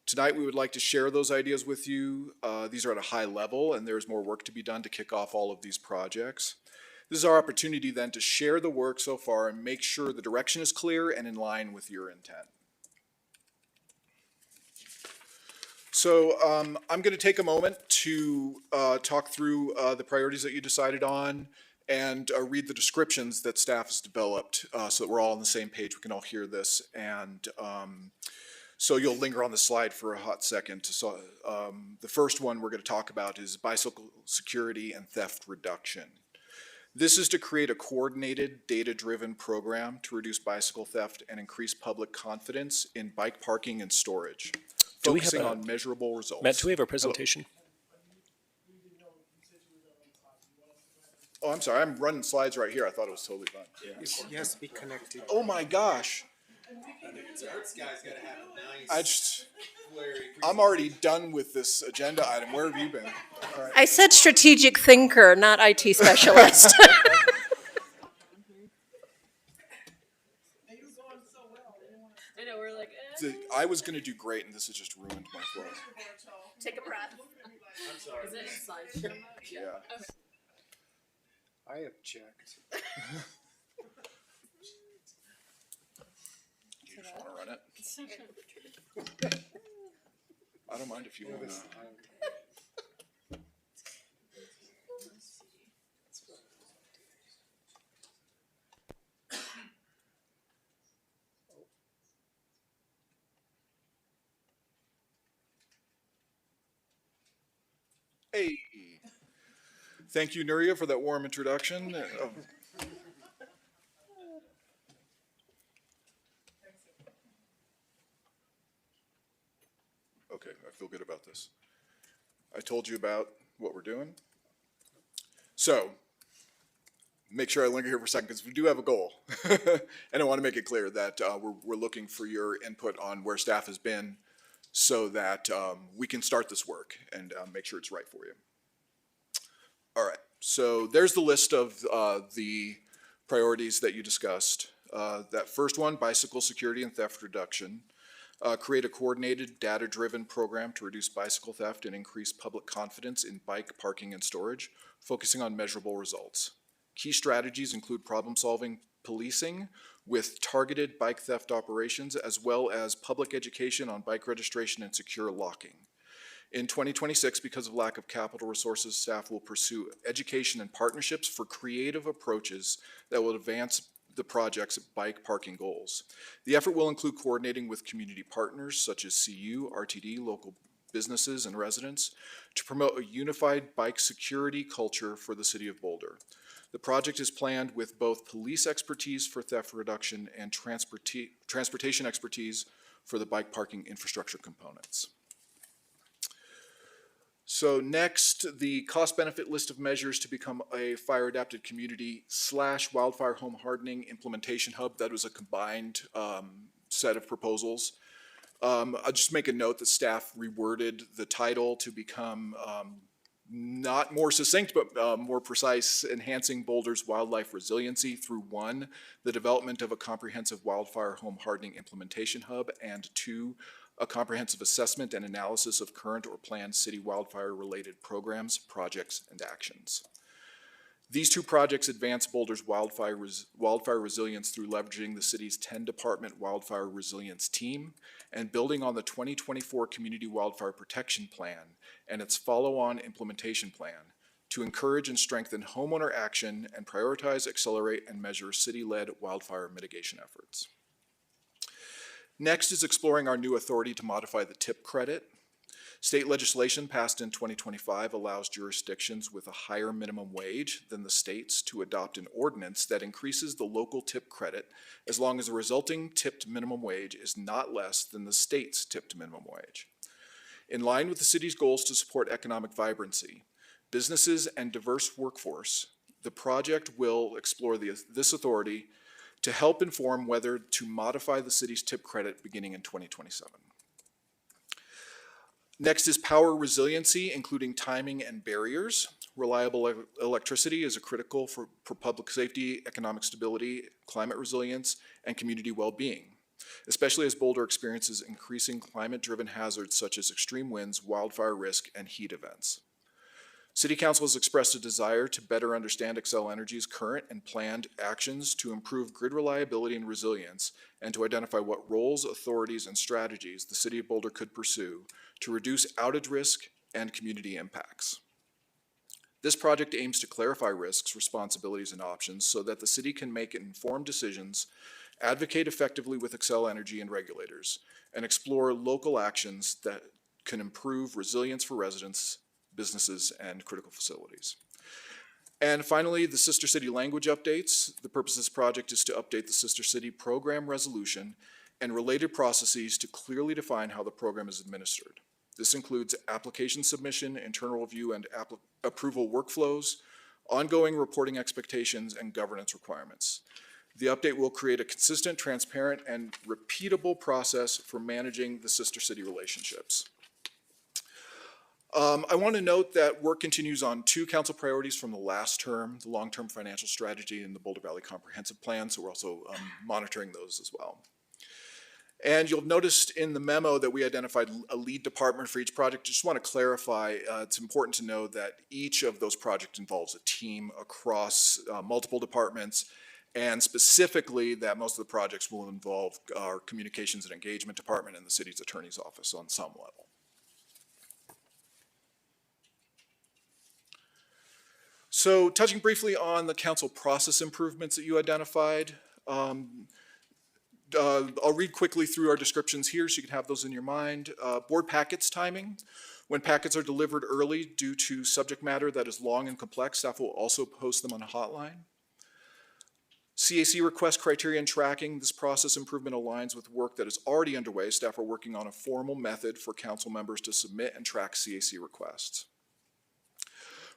Tonight, we would like to share those ideas with you. These are at a high level, and there's more work to be done to kick off all of these projects. This is our opportunity then to share the work so far and make sure the direction is clear and in line with your intent. So I'm going to take a moment to talk through the priorities that you decided on and read the descriptions that staff has developed so that we're all on the same page. We can all hear this. And so you'll linger on the slide for a hot second. So the first one we're going to talk about is bicycle security and theft reduction. This is to create a coordinated, data-driven program to reduce bicycle theft and increase public confidence in bike parking and storage, focusing on measurable results. Matt, do we have a presentation? Oh, I'm sorry. I'm running slides right here. I thought it was totally fine. He has to be connected. Oh my gosh. I'm already done with this agenda item. Where have you been? All right. I said strategic thinker, not IT specialist. I was going to do great, and this has just ruined my flow. Take a breath. I'm sorry. Is it in slideshow? Yeah. Okay. I object. You just want to run it? I don't mind if you want to. Hey. Thank you, Nuria, for that warm introduction. Okay, I feel good about this. I told you about what we're doing. So, make sure I linger here for a second because we do have a goal. And I want to make it clear that we're looking for your input on where staff has been so that we can start this work and make sure it's right for you. All right, so there's the list of the priorities that you discussed. That first one, bicycle security and theft reduction. Create a coordinated, data-driven program to reduce bicycle theft and increase public confidence in bike parking and storage, focusing on measurable results. Key strategies include problem-solving policing with targeted bike theft operations, as well as public education on bike registration and secure locking. In 2026, because of lack of capital resources, staff will pursue education and partnerships for creative approaches that will advance the project's bike parking goals. The effort will include coordinating with community partners such as CU, RTD, local businesses, and residents to promote a unified bike security culture for the city of Boulder. The project is planned with both police expertise for theft reduction and transportation expertise for the bike parking infrastructure components. So next, the cost-benefit list of measures to become a fire-adapted community / wildfire home hardening implementation hub. That was a combined set of proposals. I'll just make a note that staff reworded the title to become not more succinct, but more precise, enhancing Boulder's wildlife resiliency through 1, the development of a comprehensive wildfire home hardening implementation hub, and 2, a comprehensive assessment and analysis of current or planned city wildfire-related programs, projects, and actions. These 2 projects advance Boulder's wildfire resilience through leveraging the city's 10-department wildfire resilience team and building on the 2024 Community Wildfire Protection Plan and its follow-on implementation plan to encourage and strengthen homeowner action and prioritize, accelerate, and measure city-led wildfire mitigation efforts. Next is exploring our new authority to modify the tip credit. State legislation passed in 2025 allows jurisdictions with a higher minimum wage than the states to adopt an ordinance that increases the local tip credit as long as the resulting tipped minimum wage is not less than the state's tipped minimum wage. In line with the city's goals to support economic vibrancy, businesses, and diverse workforce, the project will explore this authority to help inform whether to modify the city's tip credit beginning in 2027. Next is power resiliency, including timing and barriers. Reliable electricity is critical for public safety, economic stability, climate resilience, and community well-being, especially as Boulder experiences increasing climate-driven hazards such as extreme winds, wildfire risk, and heat events. City Council has expressed a desire to better understand Xcel Energy's current and planned actions to improve grid reliability and resilience, and to identify what roles, authorities, and strategies the City of Boulder could pursue to reduce outage risk and community impacts. This project aims to clarify risks, responsibilities, and options so that the city can make informed decisions, advocate effectively with Xcel Energy and regulators, and explore local actions that can improve resilience for residents, businesses, and critical facilities. And finally, the Sister City language updates. The purpose of this project is to update the Sister City program resolution and related processes to clearly define how the program is administered. This includes application submission, internal review, and approval workflows, ongoing reporting expectations, and governance requirements. The update will create a consistent, transparent, and repeatable process for managing the Sister City relationships. I want to note that work continues on 2 council priorities from the last term, the long-term financial strategy and the Boulder Valley Comprehensive Plan, so we're also monitoring those as well. And you'll notice in the memo that we identified a lead department for each project. Just want to clarify, it's important to know that each of those projects involves a team across multiple departments, and specifically that most of the projects will involve our communications and engagement department and the city's attorney's office on some level. So touching briefly on the council process improvements that you identified, I'll read quickly through our descriptions here so you can have those in your mind. Board packets timing. When packets are delivered early due to subject matter that is long and complex, staff will also post them on a hotline. CAC request criteria and tracking. This process improvement aligns with work that is already underway. Staff are working on a formal method for council members to submit and track CAC requests.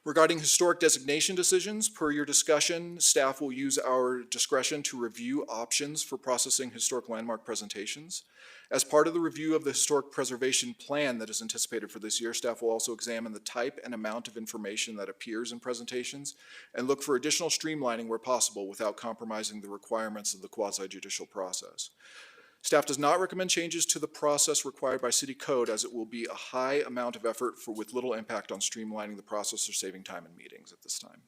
Regarding historic designation decisions, per your discussion, staff will use our discretion to review options for processing historic landmark presentations. As part of the review of the historic preservation plan that is anticipated for this year, staff will also examine the type and amount of information that appears in presentations and look for additional streamlining where possible without compromising the requirements of the quasi-judicial process. Staff does not recommend changes to the process required by city code, as it will be a high amount of effort with little impact on streamlining the process or saving time in meetings at this time.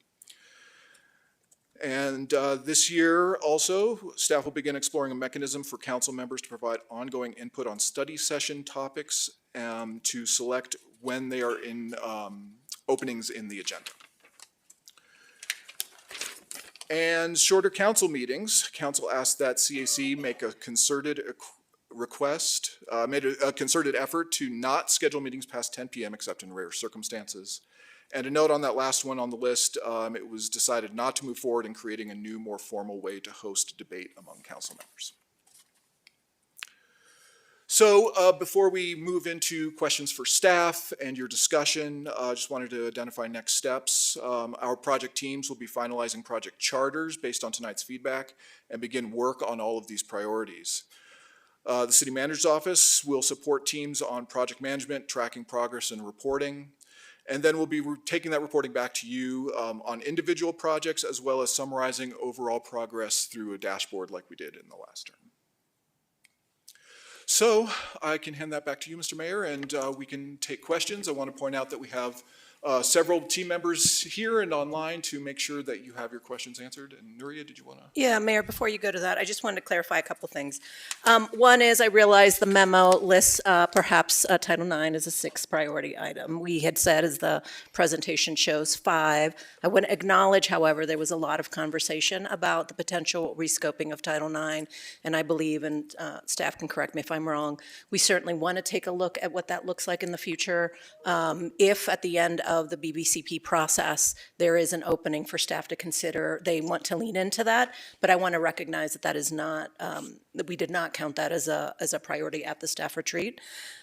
And this year also, staff will begin exploring a mechanism for council members to provide ongoing input on study session topics to select when they are in openings in the agenda. And shorter council meetings. Council asked that CAC make a concerted request, made a concerted effort to not schedule meetings past 10 p.m. except in rare circumstances. And a note on that last one on the list, it was decided not to move forward in creating a new, more formal way to host debate among council members. So before we move into questions for staff and your discussion, I just wanted to identify next steps. Our project teams will be finalizing project charters based on tonight's feedback and begin work on all of these priorities. The city manager's office will support teams on project management, tracking progress, and reporting. And then we'll be taking that reporting back to you on individual projects, as well as summarizing overall progress through a dashboard like we did in the last term. So I can hand that back to you, Mr. Mayor, and we can take questions. I want to point out that we have several team members here and online to make sure that you have your questions answered. And Nuria, did you want to? Yeah, Mayor, before you go to that, I just wanted to clarify a couple things. One is I realize the memo lists perhaps Title IX as a 6th priority item. We had said, as the presentation shows, 5. I want to acknowledge, however, there was a lot of conversation about the potential rescoping of Title IX, and I believe, and staff can correct me if I'm wrong, we certainly want to take a look at what that looks like in the future. If at the end of the BBCP process, there is an opening for staff to consider, they want to lean into that, but I want to recognize that that is not, that we did not count that as a priority at the staff retreat.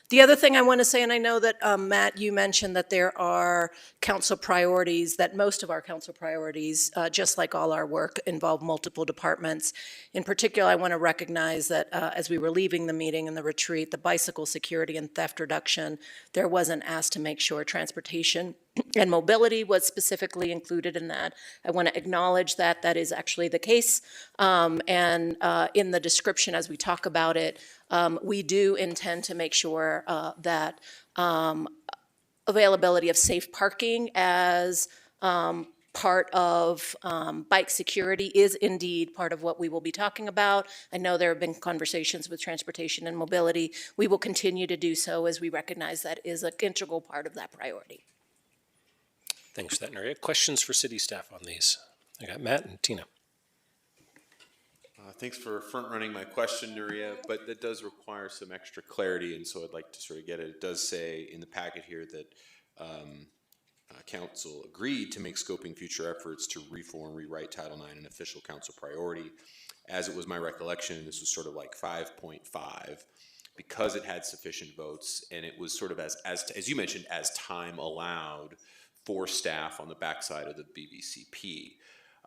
The other thing I want to say, and I know that Matt, you mentioned that there are council priorities, that most of our council priorities, just like all our work, involve multiple departments. In particular, I want to recognize that as we were leaving the meeting and the retreat, the bicycle security and theft reduction, there was an ask to make sure transportation and mobility was specifically included in that. I want to acknowledge that that is actually the case. And in the description as we talk about it, we do intend to make sure that availability of safe parking as part of bike security is indeed part of what we will be talking about. I know there have been conversations with transportation and mobility. We will continue to do so as we recognize that is an integral part of that priority. Thanks for that, Nuria. Questions for city staff on these? I got Matt and Tina. Thanks for front running my question, Nuria, but that does require some extra clarity, and so I'd like to sort of get it. It does say in the packet here that council agreed to make scoping future efforts to reform, rewrite Title IX an official council priority. As it was my recollection, this was sort of like 5.5 because it had sufficient votes, and it was sort of as you mentioned, as time allowed for staff on the backside of the BVCP.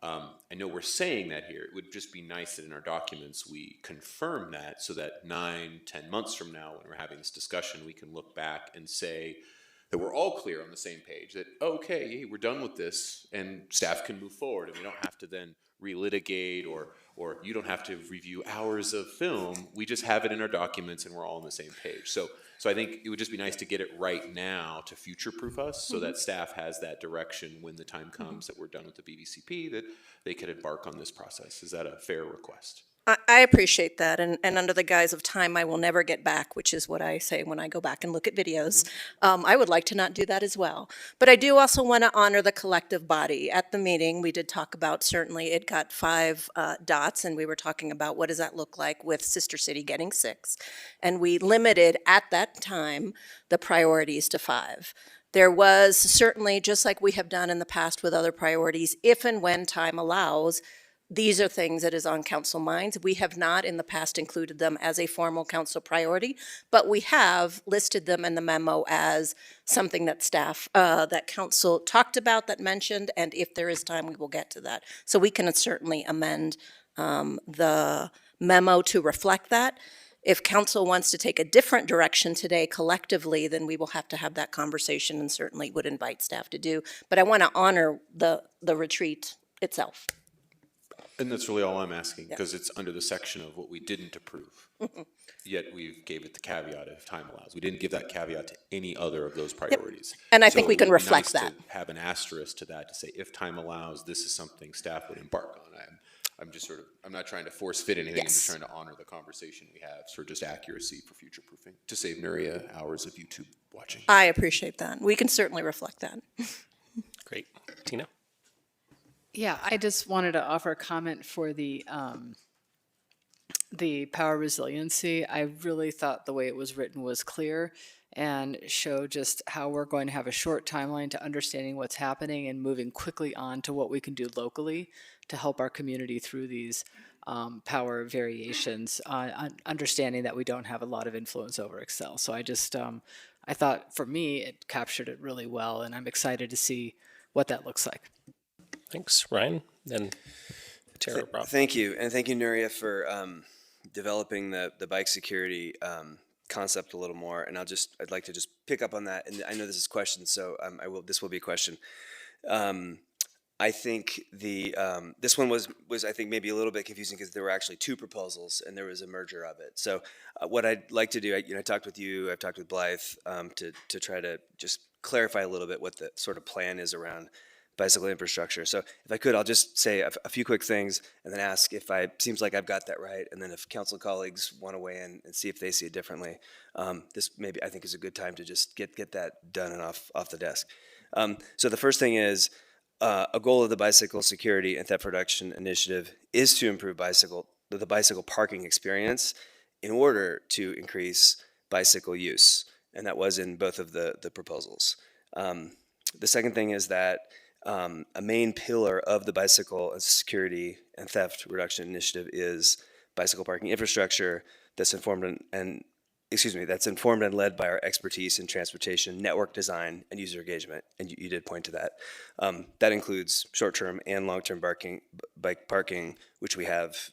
I know we're saying that here. It would just be nice that in our documents we confirm that so that 9-10 months from now when we're having this discussion, we can look back and say that we're all clear on the same page, that, okay, hey, we're done with this and staff can move forward and we don't have to then relitigate or you don't have to review hours of film. We just have it in our documents and we're all on the same page. So I think it would just be nice to get it right now to future-proof us so that staff has that direction when the time comes that we're done with the BVCP, that they could embark on this process. Is that a fair request? I appreciate that, and under the guise of time I will never get back, which is what I say when I go back and look at videos, I would like to not do that as well. But I do also want to honor the collective body. At the meeting, we did talk about, certainly it got 5 dots, and we were talking about what does that look like with Sister City getting 6. And we limited, at that time, the priorities to 5. There was certainly, just like we have done in the past with other priorities, if and when time allows, these are things that is on council minds. We have not in the past included them as a formal council priority, but we have listed them in the memo as something that staff, that council talked about, that mentioned, and if there is time, we will get to that. So we can certainly amend the memo to reflect that. If council wants to take a different direction today collectively, then we will have to have that conversation and certainly would invite staff to do. But I want to honor the retreat itself. And that's really all I'm asking, because it's under the section of what we didn't approve. Yet we gave it the caveat if time allows. We didn't give that caveat to any other of those priorities. Yep. And I think we can reflect that. To have an asterisk to that to say, if time allows, this is something staff would embark on. I'm just sort of, I'm not trying to force fit anything. I'm just trying to honor the conversation we have for just accuracy for future proofing, to save Nuria hours of YouTube watching. I appreciate that. We can certainly reflect that. Great. Tina? Yeah, I just wanted to offer a comment for the power resiliency. I really thought the way it was written was clear and showed just how we're going to have a short timeline to understanding what's happening and moving quickly on to what we can do locally to help our community through these power variations, understanding that we don't have a lot of influence over Excel. So I just, I thought for me, it captured it really well, and I'm excited to see what that looks like. Thanks, Ryan. Then Tara, Rob. Thank you, and thank you, Nuria, for developing the bike security concept a little more. And I'd like to just pick up on that. And I know this is questions, so this will be a question. I think this one was I think maybe a little bit confusing because there were actually 2 proposals and there was a merger of it. So what I'd like to do, I talked with you, I've talked with Blythe to try to just clarify a little bit what the sort of plan is around bicycle infrastructure. So if I could, I'll just say a few quick things and then ask if seems like I've got that right. And then if council colleagues want to weigh in and see if they see it differently, this maybe I think is a good time to just get that done and off the desk. So the first thing is a goal of the Bicycle Security and Theft Reduction Initiative is to improve the bicycle parking experience in order to increase bicycle use. And that was in both of the proposals. The second thing is that a main pillar of the Bicycle Security and Theft Reduction Initiative is bicycle parking infrastructure that's informed and led by our expertise in transportation, network design, and user engagement. And you did point to that. That includes short-term and long-term bike parking, which we have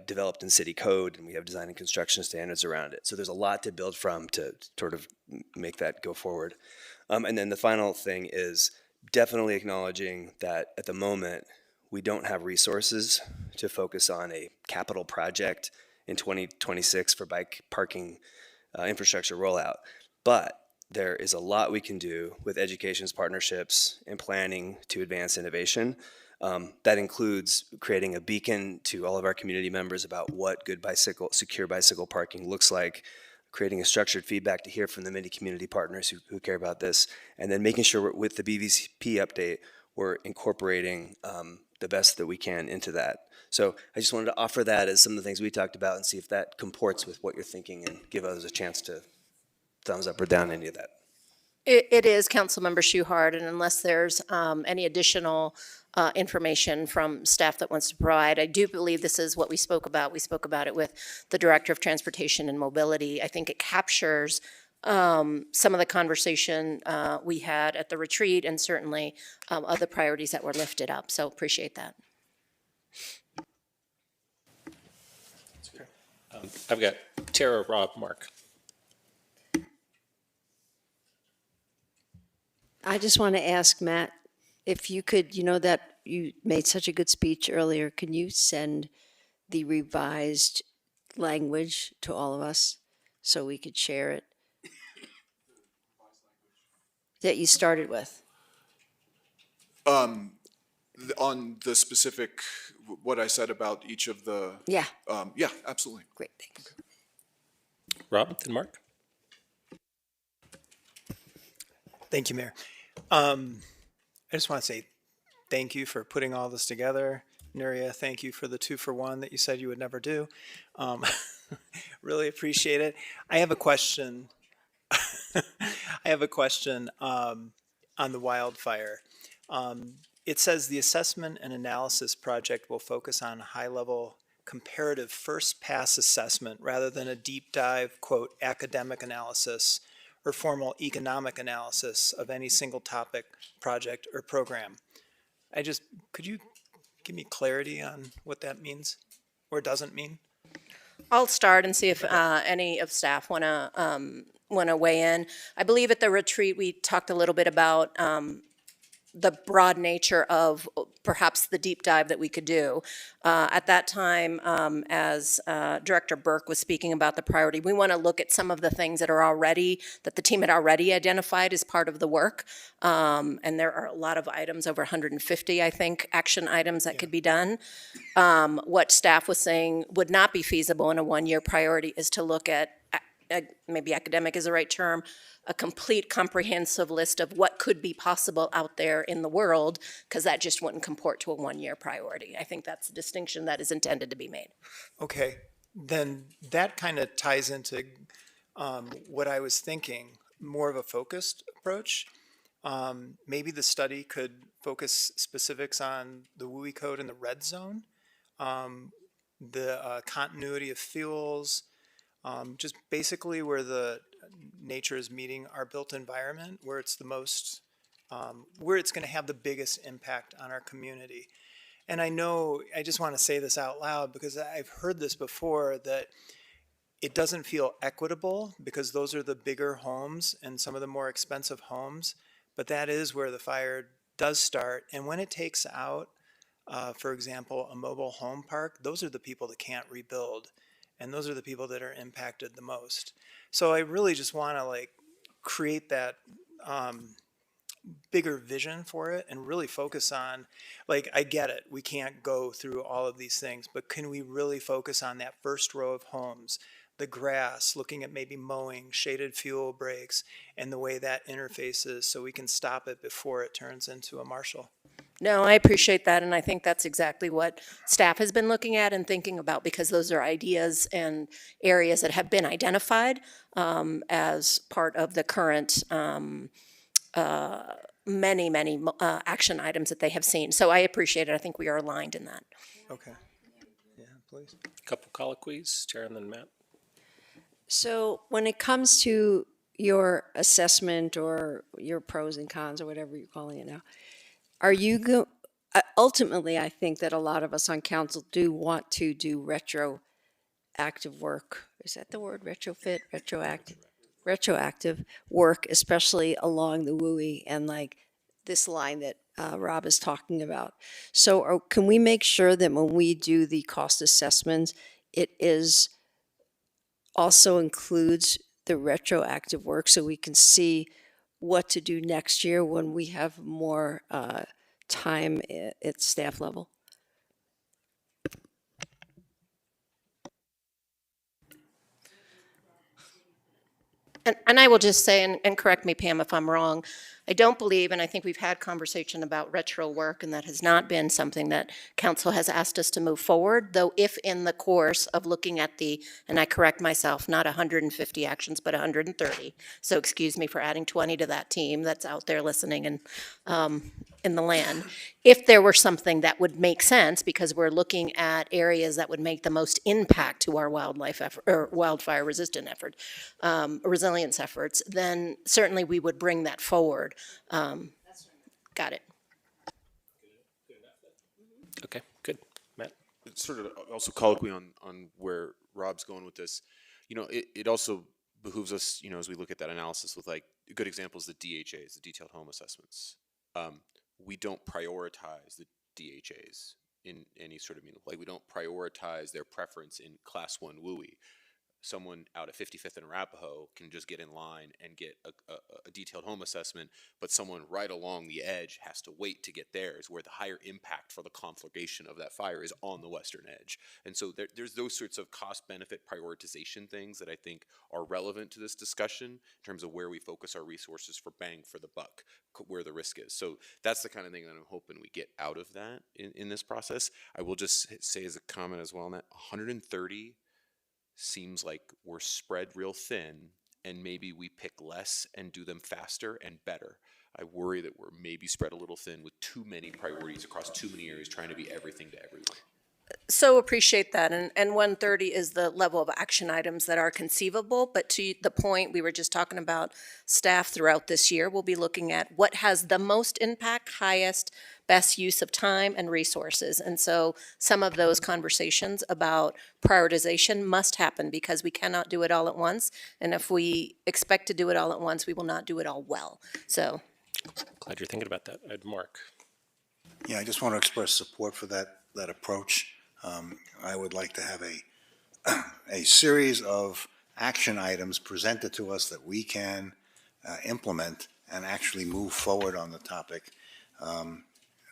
developed in city code, and we have design and construction standards around it. So there's a lot to build from to sort of make that go forward. And then the final thing is definitely acknowledging that at the moment, we don't have resources to focus on a capital project in 2026 for bike parking infrastructure rollout. But there is a lot we can do with education's partnerships and planning to advance innovation. That includes creating a beacon to all of our community members about what good secure bicycle parking looks like, creating a structured feedback to hear from the many community partners who care about this, and then making sure with the BVCP update, we're incorporating the best that we can into that. So I just wanted to offer that as some of the things we talked about and see if that comports with what you're thinking and give others a chance to thumbs up or down any of that. It is Councilmember Shuhart, and unless there's any additional information from staff that wants to provide, I do believe this is what we spoke about. We spoke about it with the Director of Transportation and Mobility. I think it captures some of the conversation we had at the retreat and certainly other priorities that were lifted up. So appreciate that. I've got Tara, Rob, Mark. I just want to ask Matt, if you could, you know that you made such a good speech earlier, can you send the revised language to all of us so we could share it? That you started with. On the specific, what I said about each of the. Yeah. Yeah, absolutely. Great, thanks. Rob, then Mark. Thank you, Mayor. I just want to say thank you for putting all this together. Nuria, thank you for the 2-for-1 that you said you would never do. Really appreciate it. I have a question. I have a question on the wildfire. It says the assessment and analysis project will focus on high-level comparative first pass assessment rather than a deep dive, quote, academic analysis or formal economic analysis of any single topic, project, or program. Could you give me clarity on what that means or doesn't mean? I'll start and see if any of staff want to weigh in. I believe at the retreat we talked a little bit about the broad nature of perhaps the deep dive that we could do. At that time, as Director Burke was speaking about the priority, we want to look at some of the things that the team had already identified as part of the work. And there are a lot of items, over 150, I think, action items that could be done. What staff was saying would not be feasible in a one-year priority is to look at, maybe academic is the right term, a complete comprehensive list of what could be possible out there in the world, because that just wouldn't comport to a one-year priority. I think that's a distinction that is intended to be made. Okay, then that kind of ties into what I was thinking, more of a focused approach. Maybe the study could focus specifics on the WUI code in the red zone, the continuity of fuels, just basically where the nature is meeting our built environment, where it's the most, where it's going to have the biggest impact on our community. And I know, I just want to say this out loud because I've heard this before, that it doesn't feel equitable because those are the bigger homes and some of the more expensive homes, but that is where the fire does start. And when it takes out, for example, a mobile home park, those are the people that can't rebuild. And those are the people that are impacted the most. So I really just want to create that bigger vision for it and really focus on, I get it, we can't go through all of these things, but can we really focus on that first row of homes, the grass, looking at maybe mowing, shaded fuel breaks, and the way that interfaces so we can stop it before it turns into a Marshall. No, I appreciate that, and I think that's exactly what staff has been looking at and thinking about, because those are ideas and areas that have been identified as part of the current many action items that they have seen. So I appreciate it. I think we are aligned in that. Okay. Yeah, please. Couple colloquies, Tara and then Matt. So when it comes to your assessment or your pros and cons or whatever you're calling it now, are you ultimately, I think that a lot of us on council do want to do retroactive work. Is that the word? Retrofit? Retroactive work, especially along the WUI and this line that Rob is talking about. So can we make sure that when we do the cost assessments, it also includes the retroactive work so we can see what to do next year when we have more time at staff level? And I will just say, and correct me, Pam, if I'm wrong, I don't believe, and I think we've had conversation about retro work, and that has not been something that council has asked us to move forward, though if in the course of looking at and I correct myself, not 150 actions, but 130. So excuse me for adding 20 to that team that's out there listening and in the land. If there were something that would make sense, because we're looking at areas that would make the most impact to our wildlife effort, or wildfire resistant effort, resilience efforts, then certainly we would bring that forward. Got it. Okay, good. Matt? It's sort of also colloquy on where Rob's going with this. You know, it also behooves us, you know, as we look at that analysis with like a good example is the DHAs, the detailed home assessments. We don't prioritize the DHAs in any sort of like we don't prioritize their preference in class 1 WUI. Someone out at 55th and Arapahoe can just get in line and get a detailed home assessment, but someone right along the edge has to wait to get theirs, where the higher impact for the conflagration of that fire is on the western edge. And so there's those sorts of cost-benefit prioritization things that I think are relevant to this discussion in terms of where we focus our resources for bang for the buck, where the risk is. So that's the kind of thing that I'm hoping we get out of that in this process. I will just say as a comment as well, Matt, 130 seems like we're spread real thin, and maybe we pick less and do them faster and better. I worry that we're maybe spread a little thin with too many priorities across too many areas, trying to be everything to everyone. So appreciate that. And 130 is the level of action items that are conceivable. But to the point we were just talking about, staff throughout this year will be looking at what has the most impact, highest, best use of time and resources. And so some of those conversations about prioritization must happen, because we cannot do it all at once. And if we expect to do it all at once, we will not do it all well. So Glad you're thinking about that. Mark. Yeah, I just want to express support for that approach. I would like to have a series of action items presented to us that we can implement and actually move forward on the topic.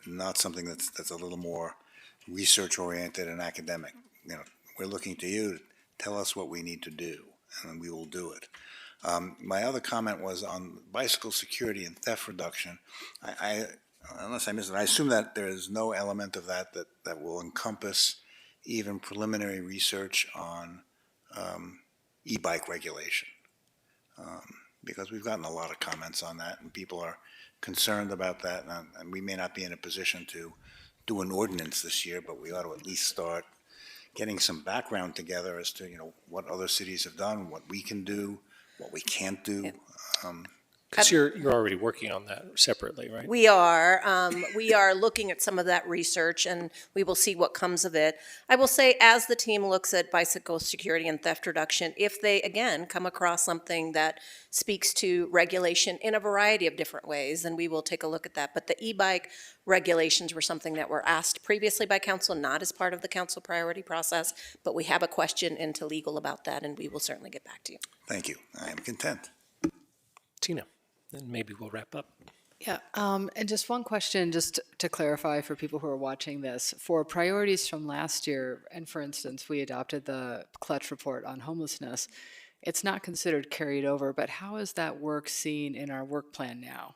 Not something that's a little more research oriented and academic. You know, we're looking to you to tell us what we need to do, and we will do it. My other comment was on bicycle security and theft reduction. Unless I missed it, I assume that there is no element of that will encompass even preliminary research on e-bike regulation. Because we've gotten a lot of comments on that, and people are concerned about that, and we may not be in a position to do an ordinance this year, but we ought to at least start getting some background together as to, you know, what other cities have done, what we can do, what we can't do. Because you're already working on that separately, right? we are looking at some of that research, and we will see what comes of it. I will say, as the team looks at bicycle security and theft reduction, if they, again, come across something that speaks to regulation in a variety of different ways, then we will take a look at that. But the e-bike regulations were something that were asked previously by council, not as part of the council priority process, but we have a question into legal about that, and we will certainly get back to you. Thank you. I am content. Tina, then maybe we'll wrap up. Yeah, and just one question, just to clarify for people who are watching this. For priorities from last year, and for instance, we adopted the clutch report on homelessness, it's not considered carried over, but how is that work seen in our work plan now?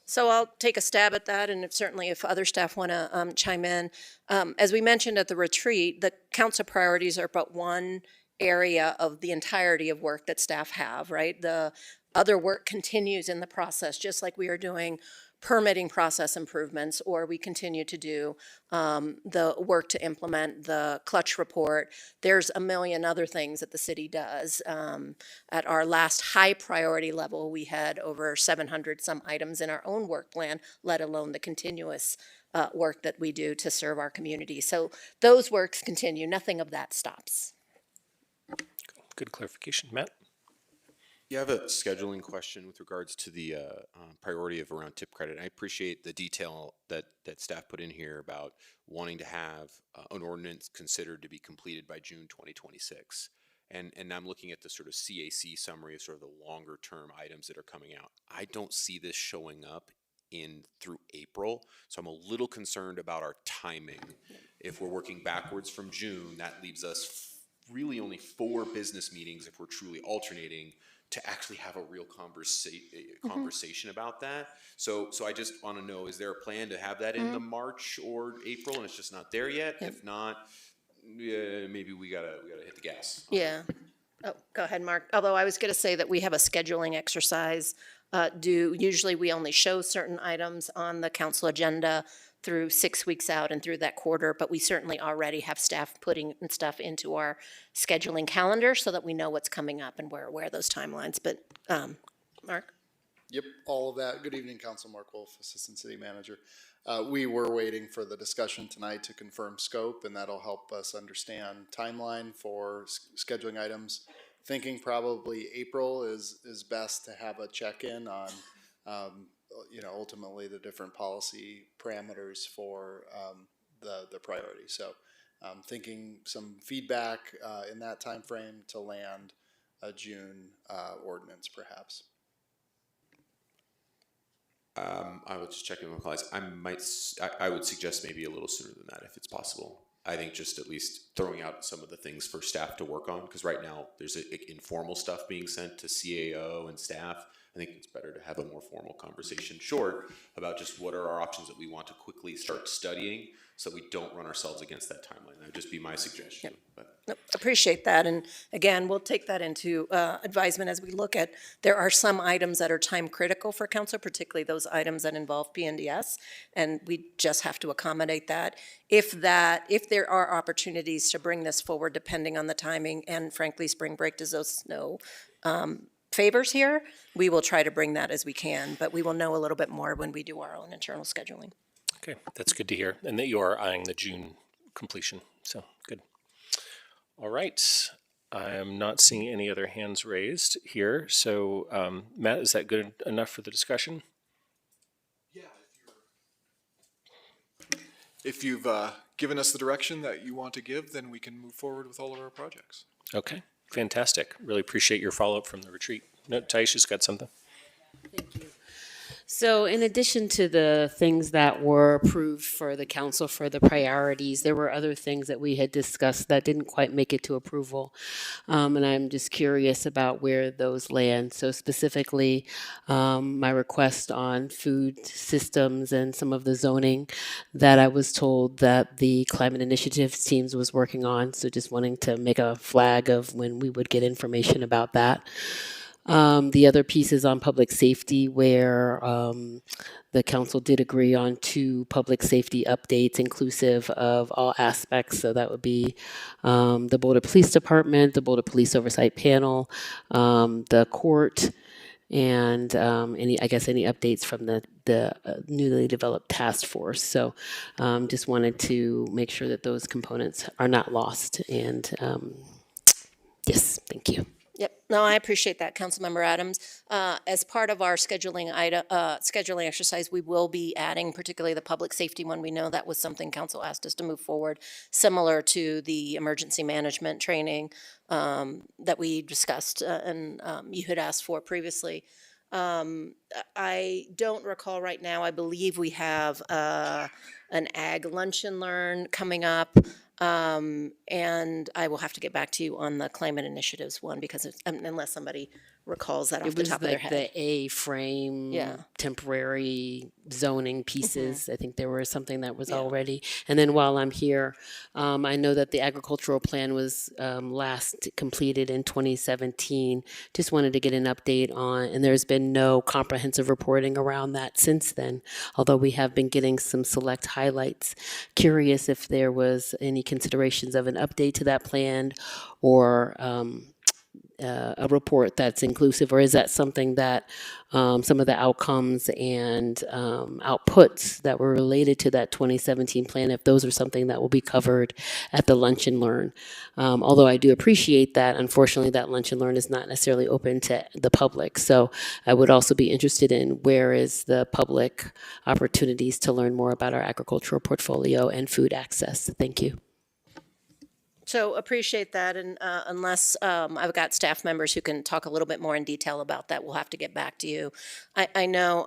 So I'll take a stab at that, and certainly if other staff want to chime in. As we mentioned at the retreat, the council priorities are but one area of the entirety of work that staff have, right? The other work continues in the process, just like we are doing permitting process improvements, or we continue to do the work to implement the clutch report. There's a million other things that the city does. At our last high priority level, we had over 700 some items in our own work plan, let alone the continuous work that we do to serve our community. So those works continue. Nothing of that stops. Good clarification. Matt? Yeah, I have a scheduling question with regards to the priority of around tip credit. I appreciate the detail that staff put in here about wanting to have an ordinance considered to be completed by June 2026. And I'm looking at the sort of CAC summary of sort of the longer term items that are coming out. I don't see this showing up through April, so I'm a little concerned about our timing. If we're working backwards from June, that leaves us really only 4 business meetings if we're truly alternating to actually have a real conversation about that. So I just want to know, is there a plan to have that in the March or April, and it's just not there yet? If not, maybe we gotta hit the gas. Yeah. Oh, go ahead, Mark. Although I was going to say that we have a scheduling exercise. Usually we only show certain items on the council agenda through 6 weeks out and through that quarter, but we certainly already have staff putting stuff into our scheduling calendar so that we know what's coming up and we're aware of those timelines. But Mark? Yep, all of that. Good evening, Council. Mark Wolf, Assistant City Manager. We were waiting for the discussion tonight to confirm scope, and that'll help us understand timeline for scheduling items. Thinking probably April is best to have a check-in on, ultimately the different policy parameters for the priority. So thinking some feedback in that time frame to land a June ordinance perhaps. I will just check in with my colleagues. I would suggest maybe a little sooner than that if it's possible. I think just at least throwing out some of the things for staff to work on, because right now there's informal stuff being sent to CAO and staff. I think it's better to have a more formal conversation short about just what are our options that we want to quickly start studying so we don't run ourselves against that timeline. That would just be my suggestion. Yep. Nope, appreciate that. And again, we'll take that into advisement as we look at, there are some items that are time critical for council, particularly those items that involve PNDS, and we just have to accommodate that. If there are opportunities to bring this forward, depending on the timing, and frankly, spring break does those no favors here, we will try to bring that as we can, but we will know a little bit more when we do our own internal scheduling. Okay, that's good to hear, and that you are eyeing the June completion, so good. All right, I am not seeing any other hands raised here, so Matt, is that good enough for the discussion? Yeah, if you've given us the direction that you want to give, then we can move forward with all of our projects. Okay, fantastic. Really appreciate your follow-up from the retreat. No, Taisha's got something. Thank you. So in addition to the things that were approved for the council for the priorities, there were other things that we had discussed that didn't quite make it to approval. And I'm just curious about where those land. So specifically, my request on food systems and some of the zoning that I was told that the climate initiative teams was working on. So just wanting to make a flag of when we would get information about that. The other piece is on public safety, where the council did agree on 2 public safety updates inclusive of all aspects. So that would be the Boulder Police Department, the Boulder Police Oversight Panel, the court, and any updates from the newly developed task force. So just wanted to make sure that those components are not lost. And yes, thank you. Yep. No, I appreciate that, Councilmember Adams. As part of our scheduling exercise, we will be adding particularly the public safety one. We know that was something council asked us to move forward, similar to the emergency management training that we discussed and you had asked for previously. I don't recall right now. I believe we have an ag lunch and learn coming up. And I will have to get back to you on the climate initiatives one because unless somebody recalls that off the top of their head. It was like the A-frame temporary zoning pieces. I think there was something that was already. And then while I'm here, I know that the agricultural plan was last completed in 2017. Just wanted to get an update on, and there's been no comprehensive reporting around that since then, although we have been getting some select highlights. Curious if there was any considerations of an update to that plan or a report that's inclusive, or is that something that some of the outcomes and outputs that were related to that 2017 plan, if those are something that will be covered at the Lunch and Learn. Although I do appreciate that, unfortunately, that Lunch and Learn is not necessarily open to the public. So I would also be interested in where is the public opportunities to learn more about our agricultural portfolio and food access. Thank you. So appreciate that, and unless I've got staff members who can talk a little bit more in detail about that, we'll have to get back to you. I know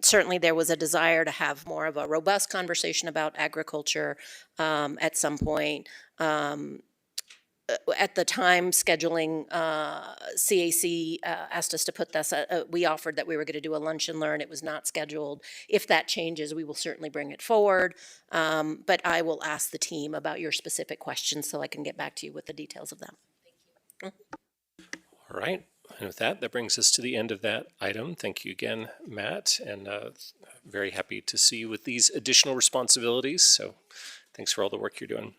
certainly there was a desire to have more of a robust conversation about agriculture at some point. at the time, scheduling, CAC asked us to put this, we offered that we were going to do a lunch and learn. It was not scheduled. If that changes, we will certainly bring it forward. But I will ask the team about your specific questions so I can get back to you with the details of them. All right. And with that, that brings us to the end of that item. Thank you again, Matt, and very happy to see you with these additional responsibilities. So thanks for all the work you're doing.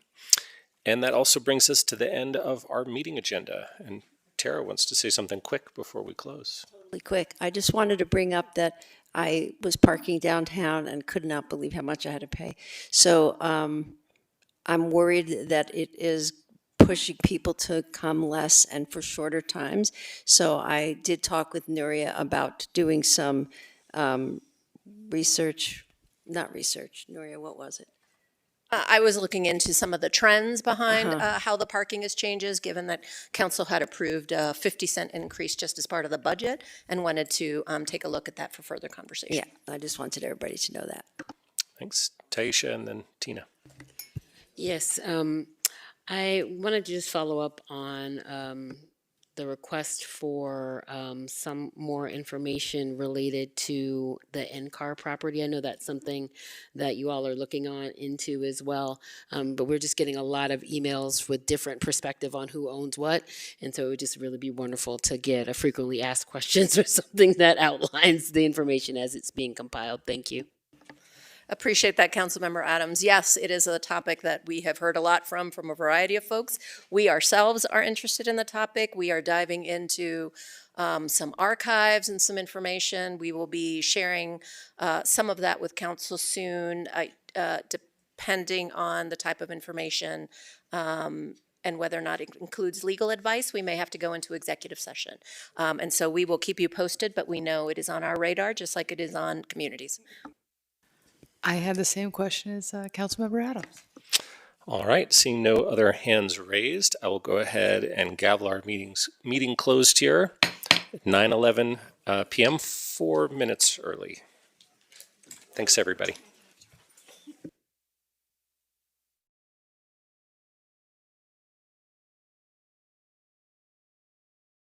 And that also brings us to the end of our meeting agenda. And Tara wants to say something quick before we close. Really quick. I just wanted to bring up that I was parking downtown and could not believe how much I had to pay. So I'm worried that it is pushing people to come less and for shorter times. So I did talk with Nuria about doing some research, not research. Nuria, what was it? I was looking into some of the trends behind how the parking is changes, given that council had approved a 50-cent increase just as part of the budget, and wanted to take a look at that for further conversation. Yeah, I just wanted everybody to know that. Thanks, Taisha, and then Tina. Yes, I wanted to just follow up on the request for some more information related to the in-car property. I know that's something that you all are looking into as well, but we're just getting a lot of emails with different perspective on who owns what, and so it would just really be wonderful to get a frequently asked questions or something that outlines the information as it's being compiled. Thank you. Appreciate that, Councilmember Adams. Yes, it is a topic that we have heard a lot from a variety of folks. We ourselves are interested in the topic. We are diving into some archives and some information. We will be sharing some of that with council soon, depending on the type of information and whether or not it includes legal advice. We may have to go into executive session. And so we will keep you posted, but we know it is on our radar, just like it is on communities. I had the same question as Councilmember Adams. All right, seeing no other hands raised, I will go ahead and gavel our meeting closed here at 9:11 p.m., 4 minutes early. Thanks, everybody.